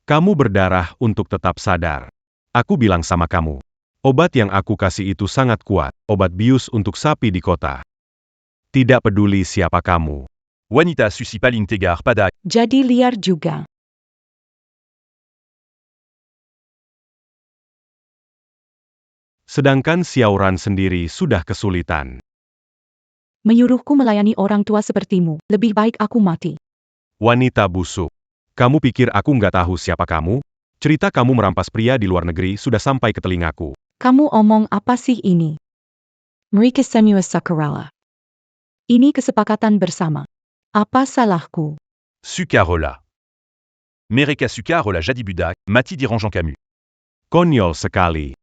Kamu berdarah untuk tetap sadar. Aku bilang sama kamu. Obat yang aku kasih itu sangat kuat. Obat bius untuk sapi di kota. Tidak peduli siapa kamu. Wanita susi paling tegar pada. Jadi liar juga. Sedangkan Xiaoran sendiri sudah kesulitan. Menyuruhku melayani orang tua sepertimu. Lebih baik aku mati. Wanita busuk. Kamu pikir aku nggak tahu siapa kamu? Cerita kamu merampas pria di luar negeri sudah sampai ke telingaku. Kamu omong apa sih ini? Mereka semua Sakurala. Ini kesepakatan bersama. Apa salahku? Sucarola. Mereka Sucarola jadi budak, mati dirangeant Camus. Konyol sekali.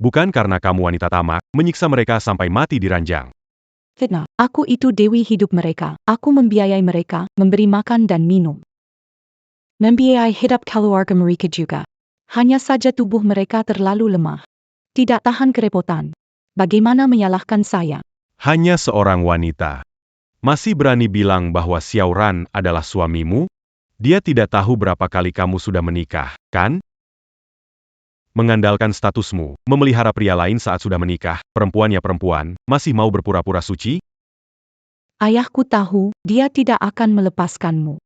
Bukan karena kamu wanita tamak, menyiksa mereka sampai mati di ranjang. Fitnah. Aku itu dewi hidup mereka. Aku membiayai mereka, memberi makan dan minum. Membiayai hidup keluarga mereka juga. Hanya saja tubuh mereka terlalu lemah. Tidak tahan kerepotan. Bagaimana menyalahkan saya? Hanya seorang wanita. Masih berani bilang bahwa Xiaoran adalah suamimu? Dia tidak tahu berapa kali kamu sudah menikah, kan? Mengandalkan statusmu, memelihara pria lain saat sudah menikah, perempuannya perempuan, masih mau berpura-pura suci? Ayahku tahu, dia tidak akan melepaskanmu.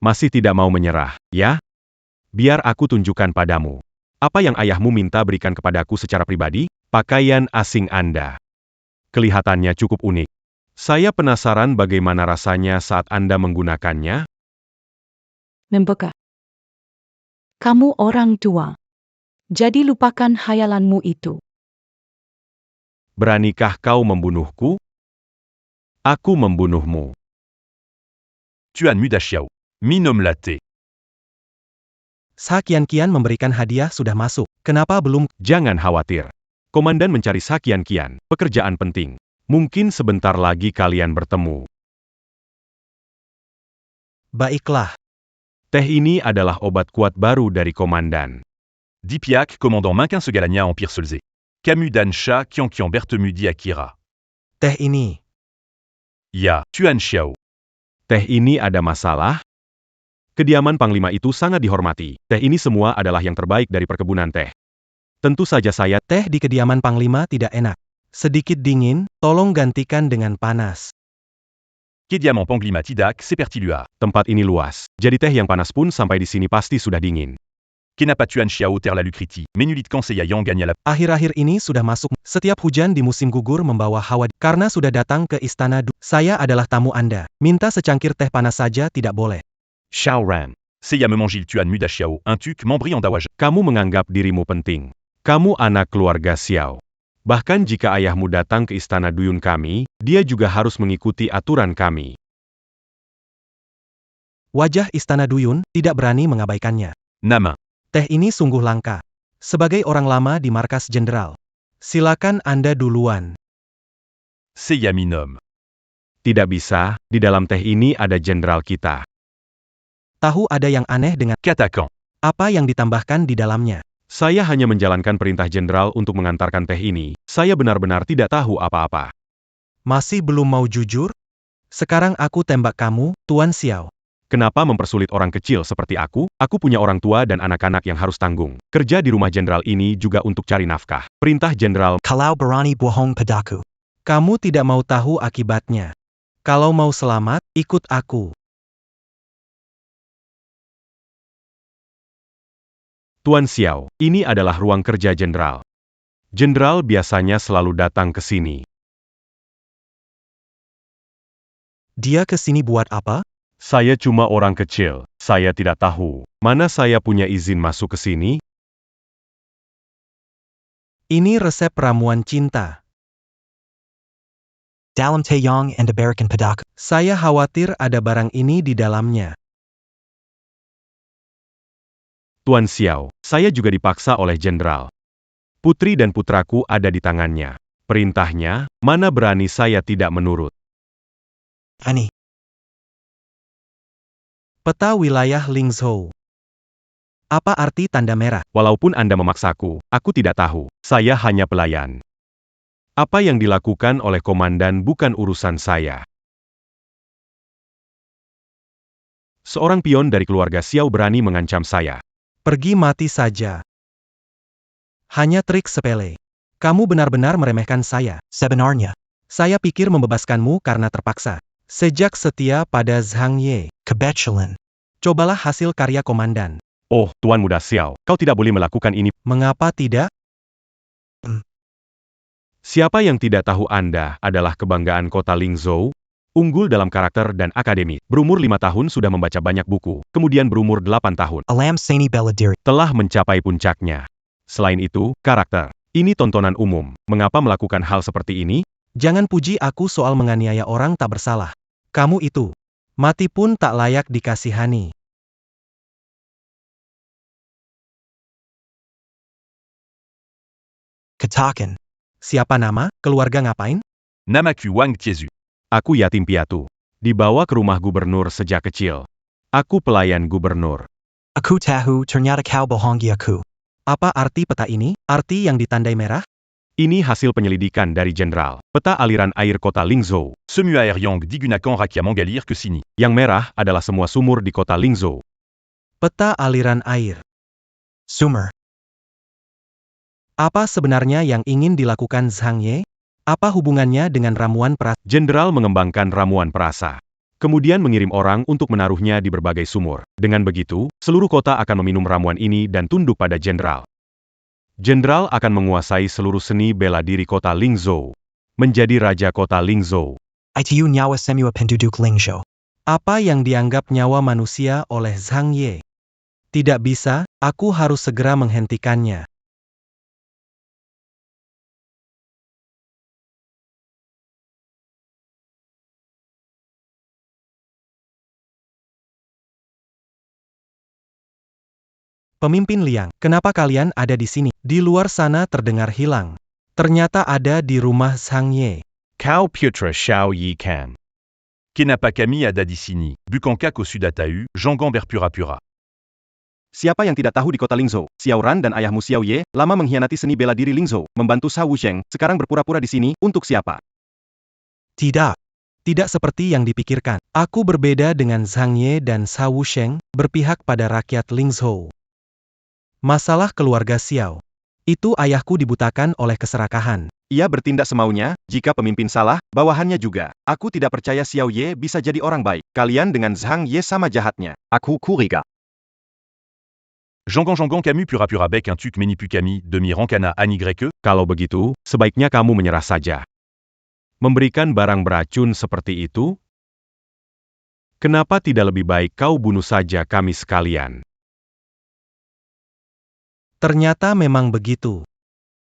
Masih tidak mau menyerah, ya? Biar aku tunjukkan padamu. Apa yang ayahmu minta berikan kepadaku secara pribadi? Pakaian asing Anda. Kelihatannya cukup unik. Saya penasaran bagaimana rasanya saat Anda menggunakannya. Membeka. Kamu orang tua. Jadi lupakan hayalanmu itu. Beranikah kau membunuhku? Aku membunuhmu. Tuan Muda Xiao. Minum latte. Sakian-kian memberikan hadiah sudah masuk. Kenapa belum? Jangan khawatir. Komandan mencari Sakian-kian, pekerjaan penting. Mungkin sebentar lagi kalian bertemu. Baiklah. Teh ini adalah obat kuat baru dari komandan. Dipiak, commandant Minquin Segalania Empire Solzé. Camus Dan Sha Qian Bertemudi Akira. Teh ini. Ya, Tuan Xiao. Teh ini ada masalah? Kediaman Panglima itu sangat dihormati. Teh ini semua adalah yang terbaik dari perkebunan teh. Tentu saja saya. Teh di kediaman Panglima tidak enak. Sedikit dingin, tolong gantikan dengan panas. Kediaman Panglima Tidak, Sepertilua. Tempat ini luas, jadi teh yang panas pun sampai di sini pasti sudah dingin. Kenapa Tuan Xiao ter la Lucriti, Menulit Conseil Yang gagna la... Akhir-akhir ini sudah masuk. Setiap hujan di musim gugur membawa hawa. Karena sudah datang ke istana. Saya adalah tamu Anda. Minta secangkir teh panas saja tidak boleh. Xiao Ran. Seya memangil Tuan Muda Xiao, un tuc membri en dawaj. Kamu menganggap dirimu penting. Kamu anak keluarga Xiao. Bahkan jika ayahmu datang ke istana duyun kami, dia juga harus mengikuti aturan kami. Wajah istana duyun tidak berani mengabaikannya. Nama. Teh ini sungguh langka. Sebagai orang lama di markas jenderal. Silakan Anda duluan. Seya minum. Tidak bisa, di dalam teh ini ada jenderal kita. Tahu ada yang aneh dengan Katakan. apa yang ditambahkan di dalamnya. Saya hanya menjalankan perintah jenderal untuk mengantarkan teh ini. Saya benar-benar tidak tahu apa-apa. Masih belum mau jujur? Sekarang aku tembak kamu, Tuan Xiao. Kenapa mempersulit orang kecil seperti aku? Aku punya orang tua dan anak-anak yang harus tanggung. Kerja di rumah jenderal ini juga untuk cari nafkah. Perintah jenderal. Kalau berani bohong padaku. Kamu tidak mau tahu akibatnya. Kalau mau selamat, ikut aku. Tuan Xiao, ini adalah ruang kerja jenderal. Jenderal biasanya selalu datang ke sini. Dia ke sini buat apa? Saya cuma orang kecil. Saya tidak tahu. Mana saya punya izin masuk ke sini? Ini resep ramuan cinta. Dalam Taeyong and Barakan Padaku. Saya khawatir ada barang ini di dalamnya. Tuan Xiao, saya juga dipaksa oleh jenderal. Putri dan putraku ada di tangannya. Perintahnya, mana berani saya tidak menurut. Ani. Peta wilayah Lingzhou. Apa arti tanda merah? Walaupun Anda memaksaku, aku tidak tahu. Saya hanya pelayan. Apa yang dilakukan oleh komandan bukan urusan saya. Seorang pion dari keluarga Xiao berani mengancam saya. Pergi mati saja. Hanya trik sepele. Kamu benar-benar meremehkan saya. Sebenarnya, saya pikir membebaskanmu karena terpaksa. Sejak setia pada Zhang Ye. Kebetulan. Cobalah hasil karya komandan. Oh, Tuan Muda Xiao, kau tidak boleh melakukan ini. Mengapa tidak? Siapa yang tidak tahu Anda adalah kebanggaan kota Lingzhou? Unggul dalam karakter dan akademi. Berumur 5 tahun sudah membaca banyak buku. Kemudian berumur 8 tahun. Alam Seni Beladiri. Telah mencapai puncaknya. Selain itu, karakter. Ini tontonan umum. Mengapa melakukan hal seperti ini? Jangan puji aku soal menganiaya orang tak bersalah. Kamu itu. Mati pun tak layak dikasihani. Katakan. Siapa nama? Keluarga ngapain? Namaku Wang Tiezu. Aku yatim piatu. Dibawa ke rumah gubernur sejak kecil. Aku pelayan gubernur. Aku tahu ternyata kau bohongi aku. Apa arti peta ini? Arti yang ditandai merah? Ini hasil penyelidikan dari jenderal. Peta aliran air kota Lingzhou. Semu air yang digunakan rakyat Mangalir ke sini. Yang merah adalah semua sumur di kota Lingzhou. Peta aliran air. Sumur. Apa sebenarnya yang ingin dilakukan Zhang Ye? Apa hubungannya dengan ramuan perasa? Jenderal mengembangkan ramuan perasa. Kemudian mengirim orang untuk menaruhnya di berbagai sumur. Dengan begitu, seluruh kota akan meminum ramuan ini dan tunduk pada jenderal. Jenderal akan menguasai seluruh seni bela diri kota Lingzhou. Menjadi raja kota Lingzhou. ITU nyawa semua penduduk Lingzhou. Apa yang dianggap nyawa manusia oleh Zhang Ye? Tidak bisa, aku harus segera menghentikannya. Pemimpin Liang, kenapa kalian ada di sini? Di luar sana terdengar hilang. Ternyata ada di rumah Zhang Ye. Cao Pietra Xiao Yi Kan. Kenapa kami ada di sini? Bukankah kau sudah tahu, Zhonggang berpura-pura. Siapa yang tidak tahu di kota Lingzhou? Xiao Ran dan ayahmu Xiao Ye, lama mengkhianati seni bela diri Lingzhou, membantu Sa Wusheng, sekarang berpura-pura di sini, untuk siapa? Tidak. Tidak seperti yang dipikirkan. Aku berbeda dengan Zhang Ye dan Sa Wusheng, berpihak pada rakyat Lingzhou. Masalah keluarga Xiao. Itu ayahku dibutakan oleh keserakahan. Ia bertindak semaunya, jika pemimpin salah, bawahannya juga. Aku tidak percaya Xiao Ye bisa jadi orang baik. Kalian dengan Zhang Ye sama jahatnya. Aku curiga. Zhonggang Camus pura-pura bec un tuc meni pu Kami, demi Rancana any. Kalau begitu, sebaiknya kamu menyerah saja. Memberikan barang beracun seperti itu? Kenapa tidak lebih baik kau bunuh saja kami sekalian? Ternyata memang begitu.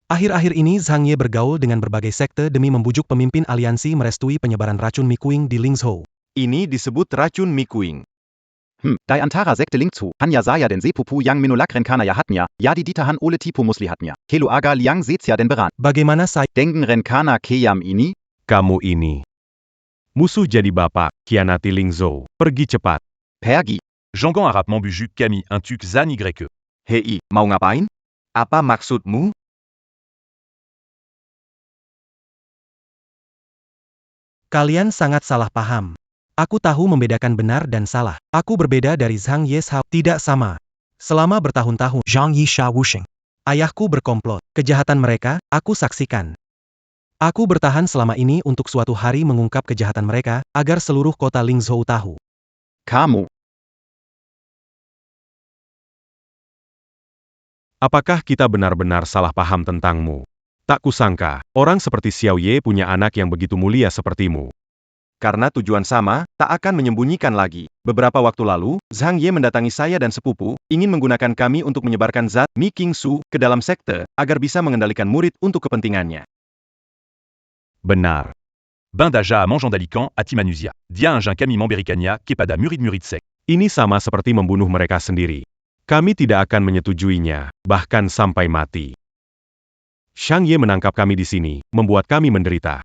Akhir-akhir ini Zhang Ye bergaul dengan berbagai sekte demi membujuk pemimpin aliansi merestui penyebaran racun Mikuing di Lingzhou. Ini disebut racun Mikuing. Die antara Sekte Lingzhou, Hanya saya den Sepupu yang menolak Rencana ya hatnya, ya di ditahan oleh Tipu Musli hatnya. Kelo aga Liang Setia den beran. Bagaimana saya Denken Rencana Keyam ini? Kamu ini. Musuh jadi bapak, khianati Lingzhou. Pergi cepat. Pergi. Zhonggang a rapement bujuk Kami un tuc zan y. Hei, mau ngapain? Apa maksudmu? Kalian sangat salah paham. Aku tahu membedakan benar dan salah. Aku berbeda dari Zhang Ye Shao. Tidak sama. Selama bertahun-tahun, Zhang Yi Sha Wusheng. Ayahku berkomplot. Kejahatan mereka, aku saksikan. Aku bertahan selama ini untuk suatu hari mengungkap kejahatan mereka, agar seluruh kota Lingzhou tahu. Kamu. Apakah kita benar-benar salah paham tentangmu? Tak kusangka, orang seperti Xiao Ye punya anak yang begitu mulia sepertimu. Karena tujuan sama, tak akan menyembunyikan lagi. Beberapa waktu lalu, Zhang Ye mendatangi saya dan sepupu, ingin menggunakan kami untuk menyebarkan zat Mi King Su ke dalam sekte, agar bisa mengendalikan murid untuk kepentingannya. Benar. Bindaja a manjandalikan ati manusia. Dia un Kami memberikanya kepada murid-murid sek. Ini sama seperti membunuh mereka sendiri. Kami tidak akan menyetujuinya, bahkan sampai mati. Zhang Ye menangkap kami di sini, membuat kami menderita.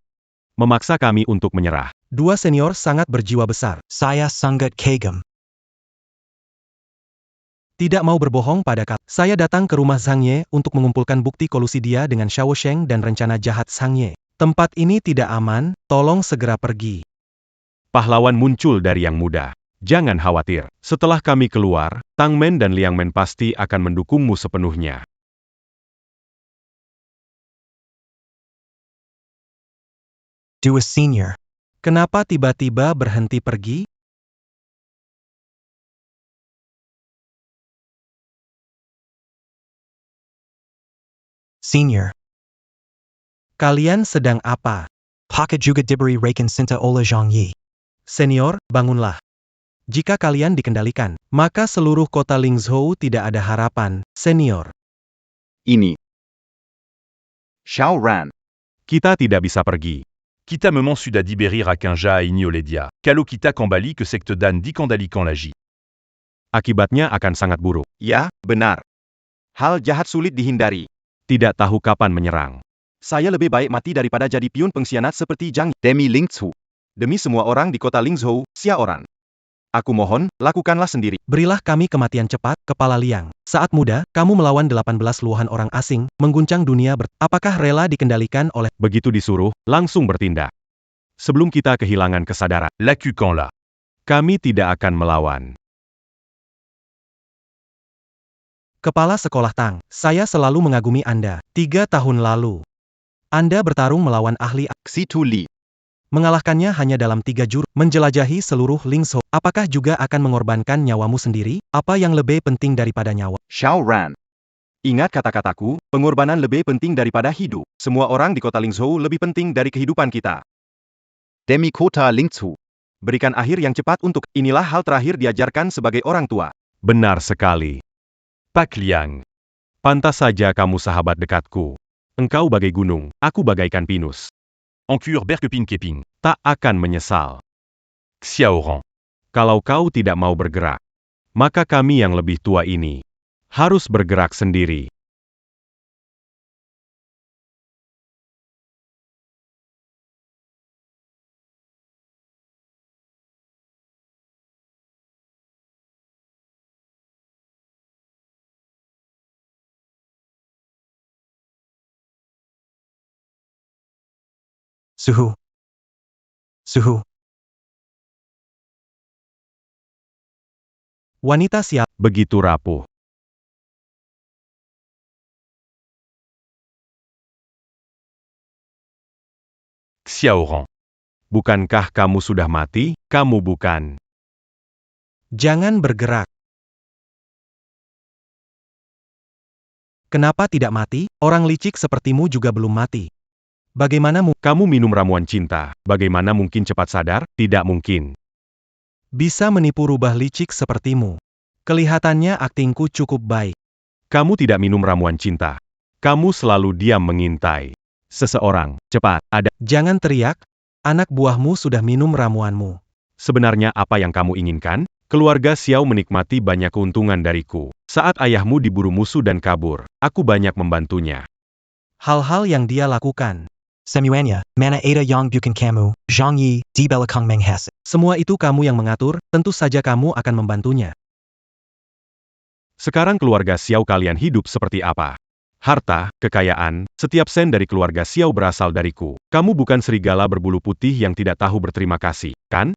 Memaksa kami untuk menyerah. Dua senior sangat berjiwa besar. Saya sangat kagum. Tidak mau berbohong pada kalian. Saya datang ke rumah Zhang Ye untuk mengumpulkan bukti kolusi dia dengan Xiao Sheng dan rencana jahat Zhang Ye. Tempat ini tidak aman, tolong segera pergi. Pahlawan muncul dari yang muda. Jangan khawatir, setelah kami keluar, Tang Men dan Liang Men pasti akan mendukungmu sepenuhnya. Dua senior. Kenapa tiba-tiba berhenti pergi? Senior. Kalian sedang apa? Paket juga diberi Raken Sinta oleh Zhang Yi. Senior, bangunlah. Jika kalian dikendalikan, maka seluruh kota Lingzhou tidak ada harapan, senior. Ini. Xiao Ran. Kita tidak bisa pergi. Kita memang sudah diberi Rakinja a ini oleh dia. Kalau kita kembali ke sekte dan dikendalikan lagi. Akibatnya akan sangat buruk. Ya, benar. Hal jahat sulit dihindari. Tidak tahu kapan menyerang. Saya lebih baik mati daripada jadi pion pengkhianat seperti Zhang Ye. Demi Lingzhou. Demi semua orang di kota Lingzhou, Xiao Ran. Aku mohon, lakukanlah sendiri. Berilah kami kematian cepat, Kepala Liang. Saat muda, kamu melawan 18 luahan orang asing, mengguncang dunia apakah rela dikendalikan oleh... Begitu disuruh, langsung bertindak. Sebelum kita kehilangan kesadaran. Lakukanlah. Kami tidak akan melawan. Kepala Sekolah Tang, saya selalu mengagumi Anda. 3 tahun lalu, Anda bertarung melawan ahli Xitu Li. Mengalahkannya hanya dalam 3 jurus, menjelajahi seluruh Lingzhou. Apakah juga akan mengorbankan nyawamu sendiri? Apa yang lebih penting daripada nyawa? Xiao Ran. Ingat kata-kataku, pengorbanan lebih penting daripada hidup. Semua orang di kota Lingzhou lebih penting dari kehidupan kita. Demi kota Lingzhou. Berikan akhir yang cepat untuk, inilah hal terakhir diajarkan sebagai orang tua. Benar sekali. Pak Liang. Pantas saja kamu sahabat dekatku. Engkau bagai gunung, aku bagaikan pinus. Enkur Berkeping Keping. Tak akan menyesal. Xiaoran. Kalau kau tidak mau bergerak, maka kami yang lebih tua ini harus bergerak sendiri. Suhu. Suhu. Wanita siap. Begitu rapuh. Xiaoran. Bukankah kamu sudah mati? Kamu bukan. Jangan bergerak. Kenapa tidak mati? Orang licik sepertimu juga belum mati. Bagaimana Kamu minum ramuan cinta, bagaimana mungkin cepat sadar? Tidak mungkin. bisa menipu rubah licik sepertimu? Kelihatannya aktingku cukup baik. Kamu tidak minum ramuan cinta. Kamu selalu diam mengintai seseorang. Cepat, ada. Jangan teriak, anak buahmu sudah minum ramuanmu. Sebenarnya apa yang kamu inginkan? Keluarga Xiao menikmati banyak keuntungan dariku. Saat ayahmu diburu musuh dan kabur, aku banyak membantunya. Hal-hal yang dia lakukan. Semuanya, mana ada yang bukan kamu, Zhang Yi, di belakang menghasut. Semua itu kamu yang mengatur, tentu saja kamu akan membantunya. Sekarang keluarga Xiao kalian hidup seperti apa? Harta, kekayaan, setiap sen dari keluarga Xiao berasal dariku. Kamu bukan serigala berbulu putih yang tidak tahu berterima kasih, kan?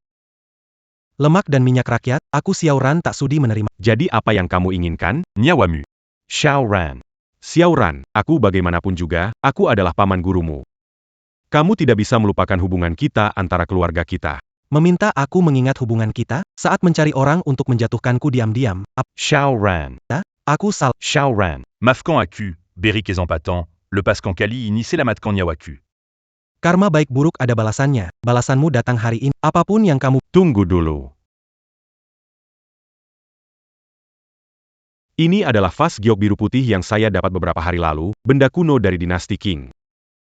Lemak dan minyak rakyat, aku Xiao Ran tak sudi menerima. Jadi apa yang kamu inginkan? Nyawamu. Xiao Ran. Xiao Ran, aku bagaimanapun juga, aku adalah paman gurumu. Kamu tidak bisa melupakan hubungan kita antara keluarga kita. Meminta aku mengingat hubungan kita, saat mencari orang untuk menjatuhkanku diam-diam. Xiao Ran. Aku salah. Xiao Ran. Mafkan Aku, Berik et Zampatan, le Pascan Kali ini c'est la Matkan Nyawaku. Karma baik buruk ada balasannya. Balasanmu datang hari ini. Apapun yang kamu... Tunggu dulu. Ini adalah vas giok biru putih yang saya dapat beberapa hari lalu, benda kuno dari dinasti Qing.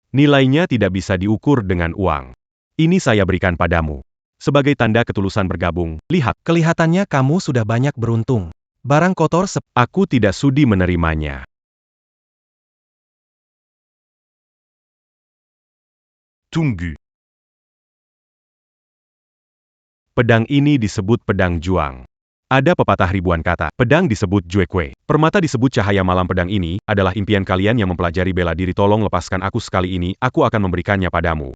Nilainya tidak bisa diukur dengan uang. Ini saya berikan padamu. Sebagai tanda ketulusan bergabung, lihat. Kelihatannya kamu sudah banyak beruntung. Barang kotor Aku tidak sudi menerimanya. Tunggu. Pedang ini disebut pedang juang. Ada pepatah ribuan kata, pedang disebut juekue. Permata disebut cahaya malam. Pedang ini adalah impian kalian yang mempelajari bela diri. Tolong lepaskan aku sekali ini, aku akan memberikannya padamu.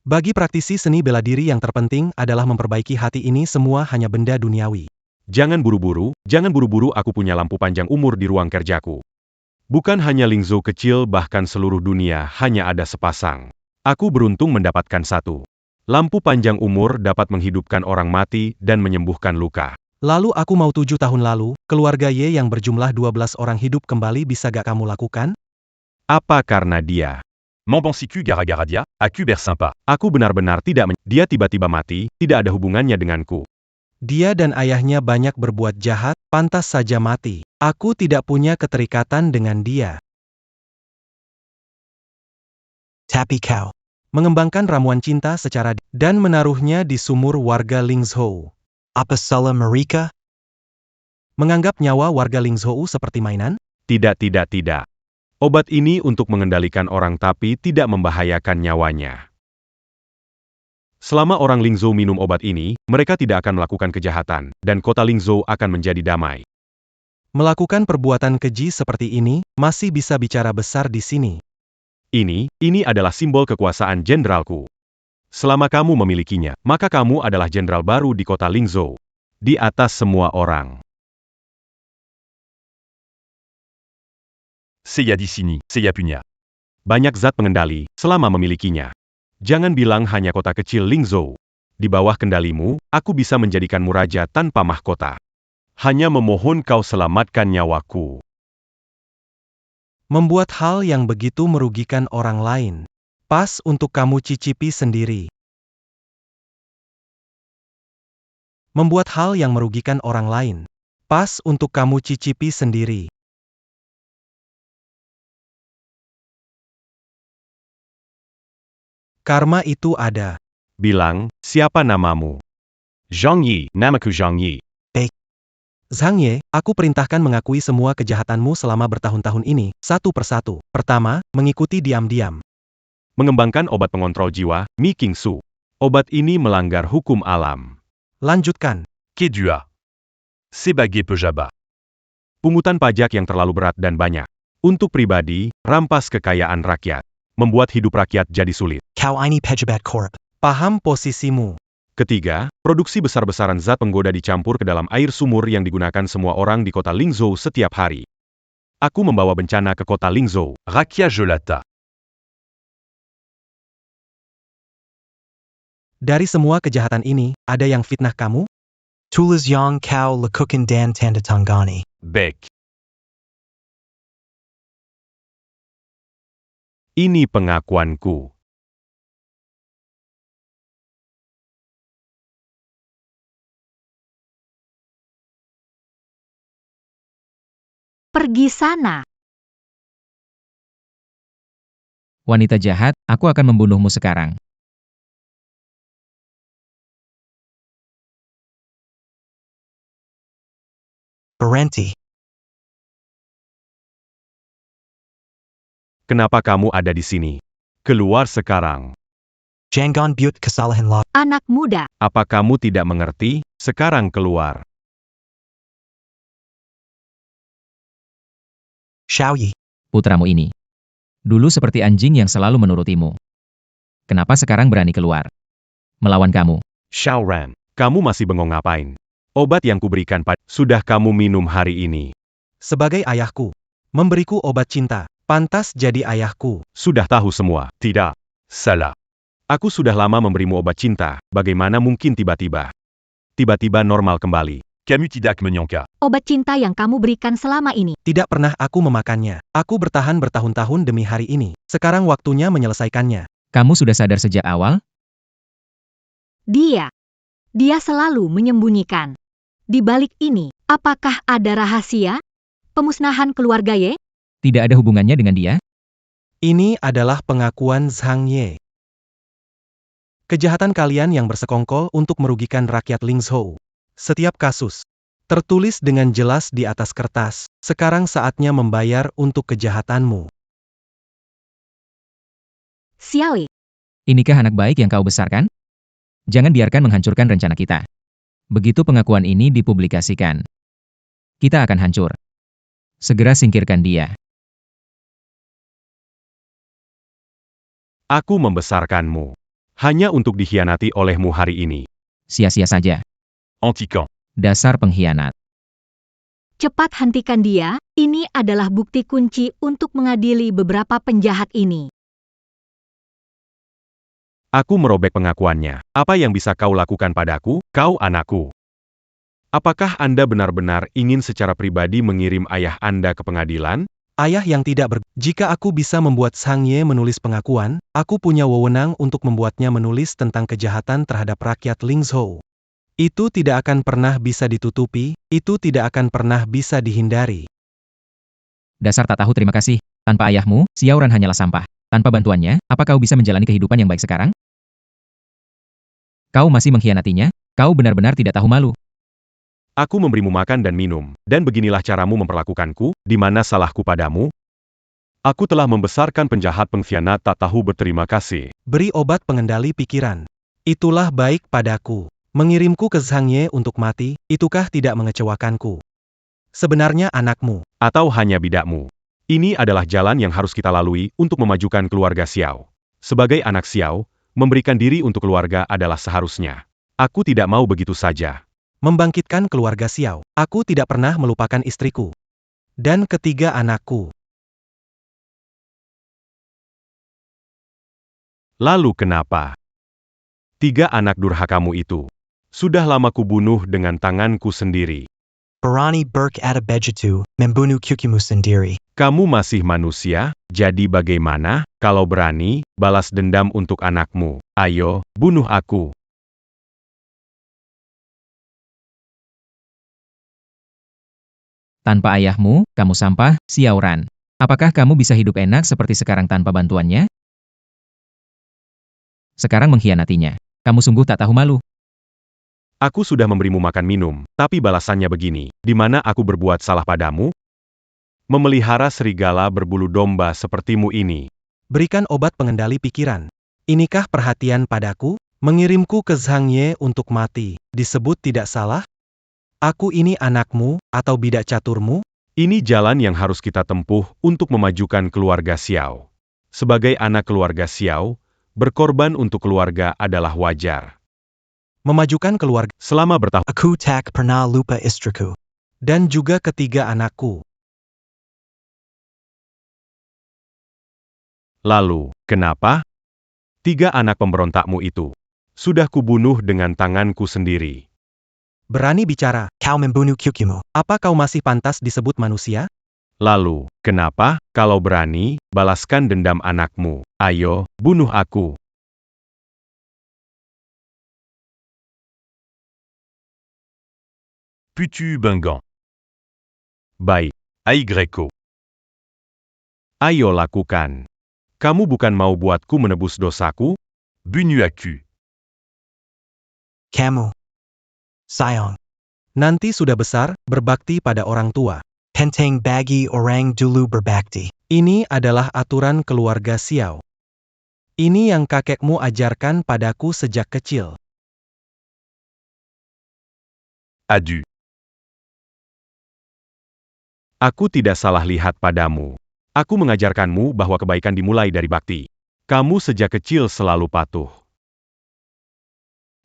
Bagi praktisi seni bela diri yang terpenting adalah memperbaiki hati. Ini semua hanya benda duniawi. Jangan buru-buru, aku punya lampu panjang umur di ruang kerjaku. Bukan hanya Lingzhou kecil, bahkan seluruh dunia hanya ada sepasang. Aku beruntung mendapatkan satu. Lampu panjang umur dapat menghidupkan orang mati dan menyembuhkan luka. Lalu aku mau 7 tahun lalu, keluarga Ye yang berjumlah 12 orang hidup kembali. Bisa gak kamu lakukan? Apa karena dia? Mambansiku Gara-Gara-Dia, Aku Bersimpa. Aku benar-benar tidak dia tiba-tiba mati, tidak ada hubungannya denganku. Dia dan ayahnya banyak berbuat jahat, pantas saja mati. Aku tidak punya keterikatan dengan dia. Tapi kau. Mengembangkan ramuan cinta secara dan menaruhnya di sumur warga Lingzhou. Apa salah mereka? Menganggap nyawa warga Lingzhou seperti mainan? Tidak. Obat ini untuk mengendalikan orang tapi tidak membahayakan nyawanya. Selama orang Lingzhou minum obat ini, mereka tidak akan melakukan kejahatan, dan kota Lingzhou akan menjadi damai. Melakukan perbuatan keji seperti ini, masih bisa bicara besar di sini. Ini adalah simbol kekuasaan jenderalku. Selama kamu memilikinya, maka kamu adalah jenderal baru di kota Lingzhou. Di atas semua orang. Seiya di sini, Seiya punya. Banyak zat pengendali, selama memilikinya. Jangan bilang hanya kota kecil Lingzhou. Di bawah kendalimu, aku bisa menjadikanmu raja tanpa mahkota. Hanya memohon kau selamatkan nyawaku. Membuat hal yang begitu merugikan orang lain. Pas untuk kamu cicipi sendiri. Membuat hal yang merugikan orang lain. Pas untuk kamu cicipi sendiri. Karma itu ada. Bilang, siapa namamu? Zhang Yi, namaku Zhang Yi. Zhang Ye, aku perintahkan mengakui semua kejahatanmu selama bertahun-tahun ini, satu persatu. Pertama, mengikuti diam-diam. Mengembangkan obat pengontrol jiwa, Mi King Su. Obat ini melanggar hukum alam. Lanjutkan. Kedua. Sebage pejabat. Pungutan pajak yang terlalu berat dan banyak. Untuk pribadi, rampas kekayaan rakyat. Membuat hidup rakyat jadi sulit. Kau ini pejabat korup. Paham posisimu. Ketiga, produksi besar-besaran zat penggoda dicampur ke dalam air sumur yang digunakan semua orang di kota Lingzhou setiap hari. Aku membawa bencana ke kota Lingzhou. Rakia Gelata. Dari semua kejahatan ini, ada yang fitnah kamu? Tulis yang kau lakukan dan tanda tangani. Bek. Ini pengakuanku. Pergi sana. Wanita jahat, aku akan membunuhmu sekarang. Berhenti. Kenapa kamu ada di sini? Keluar sekarang. Jangan buat kesalahan lagi. Anak muda, Apa kamu tidak mengerti? Sekarang keluar. Xiao Yi. Putramu ini. Dulu seperti anjing yang selalu menurutimu. Kenapa sekarang berani keluar? Melawan kamu. Xiao Ran, kamu masih bengong ngapain? Obat yang kuberikan sudah kamu minum hari ini. Sebagai ayahku. Memberiku obat cinta. Pantas jadi ayahku. Sudah tahu semua, tidak? Salah. Aku sudah lama memberimu obat cinta, bagaimana mungkin tiba-tiba normal kembali? Kamu tidak menyangka. obat cinta yang kamu berikan selama ini. Tidak pernah aku memakannya. Aku bertahan bertahun-tahun demi hari ini. Sekarang waktunya menyelesaikannya. Kamu sudah sadar sejak awal? Dia selalu menyembunyikan. Di balik ini, apakah ada rahasia? Pemusnahan keluarga Ye? Tidak ada hubungannya dengan dia? Ini adalah pengakuan Zhang Ye. Kejahatan kalian yang bersekongkol untuk merugikan rakyat Lingzhou. Setiap kasus tertulis dengan jelas di atas kertas. Sekarang saatnya membayar untuk kejahatanmu. Xiao Yi, Inikah anak baik yang kau besarkan? Jangan biarkan menghancurkan rencana kita. Begitu pengakuan ini dipublikasikan, kita akan hancur. Segera singkirkan dia. Aku membesarkanmu. Hanya untuk dikhianati olehmu hari ini. Sia-sia saja. Antiquant. Dasar pengkhianat. cepat hentikan dia, ini adalah bukti kunci untuk mengadili beberapa penjahat ini. Aku merobek pengakuannya. Apa yang bisa kau lakukan padaku, kau anakku? Apakah Anda benar-benar ingin secara pribadi mengirim ayah Anda ke pengadilan? Ayah yang tidak Jika aku bisa membuat Zhang Ye menulis pengakuan, aku punya wewenang untuk membuatnya menulis tentang kejahatan terhadap rakyat Lingzhou. Itu tidak akan pernah bisa ditutupi, itu tidak akan pernah bisa dihindari. Dasar tak tahu terima kasih. Tanpa ayahmu, Xiao Ran hanyalah sampah. Tanpa bantuannya, apa kau bisa menjalani kehidupan yang baik sekarang? Kau masih mengkhianatinya? Kau benar-benar tidak tahu malu. Aku memberimu makan dan minum, dan beginilah caramu memperlakukanku, di mana salahku padamu? Aku telah membesarkan penjahat pengkhianat tak tahu berterima kasih. Beri obat pengendali pikiran. Itulah baik padaku. Mengirimku ke Zhang Ye untuk mati, itukah tidak mengecewakanku? Sebenarnya anakmu. Atau hanya bidakmu. Ini adalah jalan yang harus kita lalui untuk memajukan keluarga Xiao. Sebagai anak Xiao, memberikan diri untuk keluarga adalah seharusnya. Aku tidak mau begitu saja. Membangkitkan keluarga Xiao. Aku tidak pernah melupakan istriku. Dan ketiga anakku. Lalu kenapa? 3 anak durhakamu itu. Sudah lama kubunuh dengan tanganku sendiri. Barani Burke Adebejitu, Membunuh Kukimu Sendiri. Kamu masih manusia, jadi bagaimana, kalau berani, balas dendam untuk anakmu. Ayo, bunuh aku. Tanpa ayahmu, kamu sampah, Xiaoran. Apakah kamu bisa hidup enak seperti sekarang tanpa bantuannya? Sekarang mengkhianatinya. Kamu sungguh tak tahu malu. Aku sudah memberimu makan minum, tapi balasannya begini. Di mana aku berbuat salah padamu? Memelihara serigala berbulu domba sepertimu ini. Berikan obat pengendali pikiran. Inikah perhatian padaku? Mengirimku ke Zhangye untuk mati, disebut tidak salah? Aku ini anakmu, atau bidak caturmu? Ini jalan yang harus kita tempuh untuk memajukan keluarga Xiao. Sebagai anak keluarga Xiao, berkorban untuk keluarga adalah wajar. Memajukan keluarga Selama bertahun Aku tak pernah lupa istriku. dan juga ketiga anakku. Lalu, kenapa? 3 anak pemberontakmu itu. Sudah kubunuh dengan tanganku sendiri. Berani bicara, Kau membunuh Kukimu. apa kau masih pantas disebut manusia? Lalu, kenapa, kalau berani, balaskan dendam anakmu. Ayo, bunuh aku. Putu Bengan. Baik, Aigreco. ayo lakukan. Kamu bukan mau buatku menebus dosaku? Bunuaku. Kamu. Sayang. Nanti sudah besar, berbakti pada orang tua. Penting bagi orang dulu berbakti. Ini adalah aturan keluarga Xiao. Ini yang kakekmu ajarkan padaku sejak kecil. Adu. Aku tidak salah lihat padamu. Aku mengajarkanmu bahwa kebaikan dimulai dari bakti. Kamu sejak kecil selalu patuh.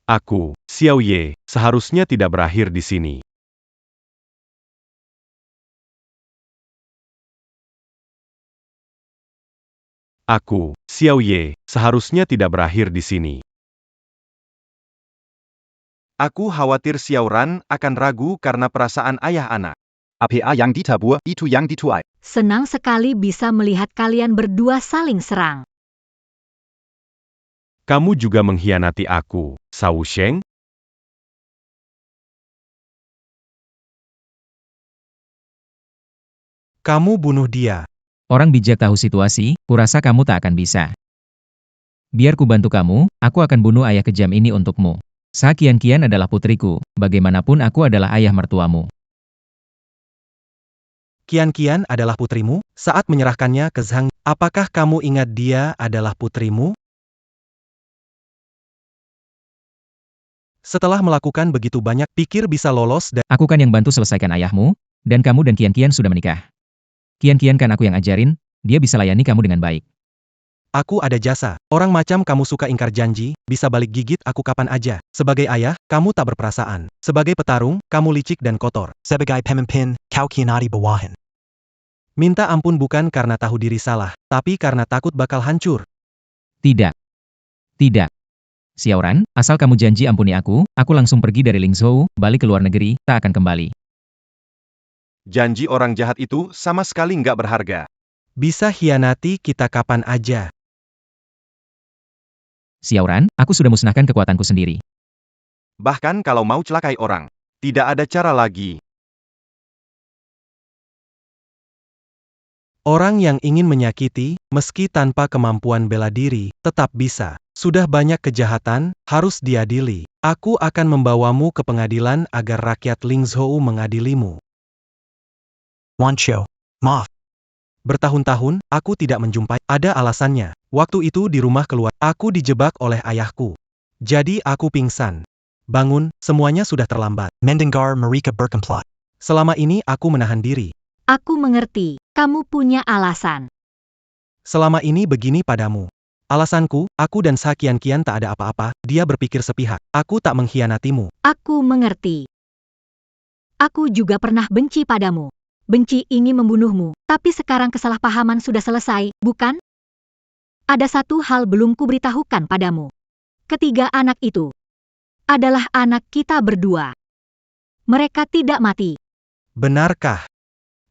Aku, Xiao Ye, seharusnya tidak berakhir di sini. Aku, Xiao Ye, seharusnya tidak berakhir di sini. Aku khawatir Xiaoran akan ragu karena perasaan ayah anak. APA yang ditabur, itu yang dituai. Senang sekali bisa melihat kalian berdua saling serang. Kamu juga mengkhianati aku, Shao Sheng. Kamu bunuh dia. Orang bijak tahu situasi, kurasa kamu tak akan bisa. Biar ku bantu kamu, aku akan bunuh ayah kejam ini untukmu. Sa Qianqian adalah putriku, bagaimanapun aku adalah ayah mertuamu. Qianqian adalah putrimu, saat menyerahkannya ke Zhang, apakah kamu ingat dia adalah putrimu? Setelah melakukan begitu banyak, pikir bisa lolos dan Aku kan yang bantu selesaikan ayahmu, dan kamu dan Qianqian sudah menikah. Qianqian kan aku yang ajarin, dia bisa layani kamu dengan baik. aku ada jasa. Orang macam kamu suka ingkar janji, bisa balik gigit aku kapan aja. Sebagai ayah, kamu tak berperasaan. Sebagai petarung, kamu licik dan kotor. Sebagai pemimpin, kau kianati bawahan. Minta ampun bukan karena tahu diri salah, tapi karena takut bakal hancur. Tidak. Tidak. Xiaoran, asal kamu janji ampuni aku langsung pergi dari Lingzhou, balik ke luar negeri, tak akan kembali. Janji orang jahat itu sama sekali nggak berharga. Bisa hianati kita kapan aja. Xiaoran, aku sudah musnahkan kekuatanku sendiri. Bahkan kalau mau celakai orang, tidak ada cara lagi. Orang yang ingin menyakiti, meski tanpa kemampuan bela diri, tetap bisa. Sudah banyak kejahatan, harus diadili. Aku akan membawamu ke pengadilan agar rakyat Lingzhou mengadilimu. Wancho. Maaf. Bertahun-tahun, aku tidak menjumpai. Ada alasannya. Waktu itu di rumah keluar, aku dijebak oleh ayahku. Jadi aku pingsan. Bangun, semuanya sudah terlambat. Mendengar mereka berkomplot. Selama ini aku menahan diri. Aku mengerti, kamu punya alasan. Selama ini begini padamu. Alasanku, aku dan Sa Qianqian tak ada apa-apa, dia berpikir sepihak. Aku tak mengkhianatimu. Aku mengerti. Aku juga pernah benci padamu. Benci ingin membunuhmu, tapi sekarang kesalahpahaman sudah selesai, bukan? Ada satu hal belum kuberitahukan padamu. Ketiga anak itu adalah anak kita berdua. Mereka tidak mati. Benarkah?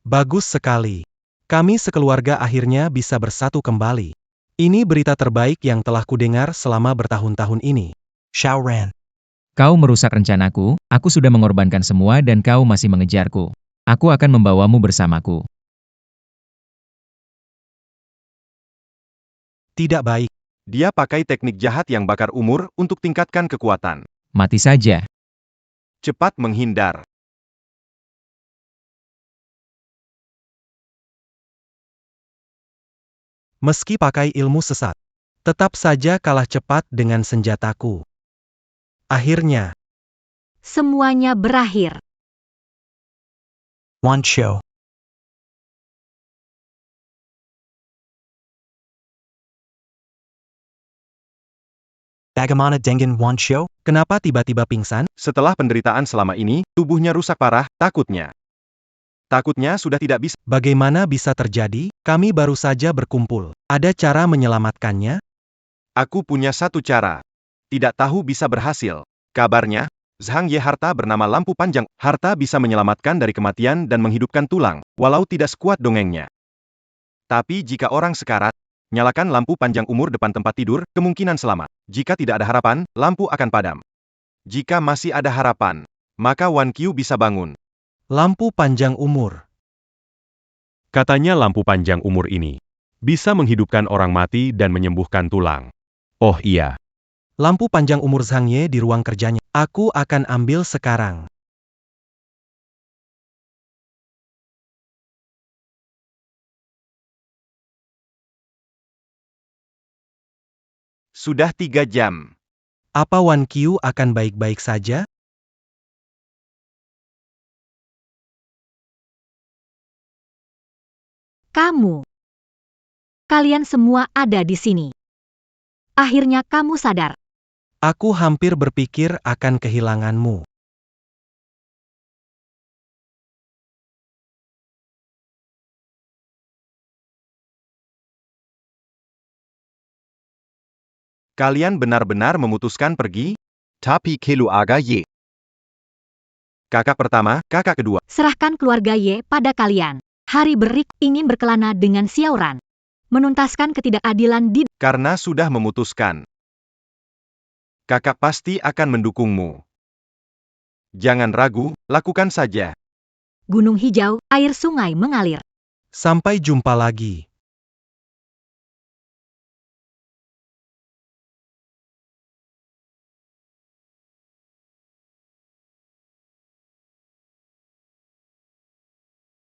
Bagus sekali. Kami sekeluarga akhirnya bisa bersatu kembali. Ini berita terbaik yang telah kudengar selama bertahun-tahun ini. Xiao Ran. Kau merusak rencanaku, aku sudah mengorbankan semua dan kau masih mengejarku. Aku akan membawamu bersamaku. Tidak baik. Dia pakai teknik jahat yang bakar umur untuk tingkatkan kekuatan. Mati saja. Cepat menghindar. Meski pakai ilmu sesat, tetap saja kalah cepat dengan senjataku. Akhirnya, Semuanya berakhir. Wan Qiu. Bagaimana dengan Wan Qiu? kenapa tiba-tiba pingsan? Setelah penderitaan selama ini, tubuhnya rusak parah, takutnya. Takutnya sudah tidak bisa. Bagaimana bisa terjadi? Kami baru saja berkumpul. Ada cara menyelamatkannya? Aku punya satu cara. Tidak tahu bisa berhasil. Kabarnya, Zhang Ye harta bernama lampu panjang. Harta bisa menyelamatkan dari kematian dan menghidupkan tulang, walau tidak sekuat dongengnya. Tapi jika orang sekarat, nyalakan lampu panjang umur depan tempat tidur, kemungkinan selamat. Jika tidak ada harapan, lampu akan padam. Jika masih ada harapan, maka Wan Qiu bisa bangun. Lampu panjang umur. Katanya lampu panjang umur ini bisa menghidupkan orang mati dan menyembuhkan tulang. Oh iya, Lampu panjang umur Zhang Ye di ruang kerjanya. Aku akan ambil sekarang. Sudah 3 jam. Apa Wan Qiu akan baik-baik saja? Kalian semua ada di sini. Akhirnya kamu sadar. Aku hampir berpikir akan kehilanganmu. Kalian benar-benar memutuskan pergi? Tapi Keluarga Ye. Kakak pertama, kakak kedua. Serahkan keluarga Ye pada kalian. Hari Berik ingin berkelana dengan Xiaoran. Menuntaskan ketidakadilan di... Karena sudah memutuskan. Kakak pasti akan mendukungmu. Jangan ragu, lakukan saja. Gunung hijau, air sungai mengalir. Sampai jumpa lagi.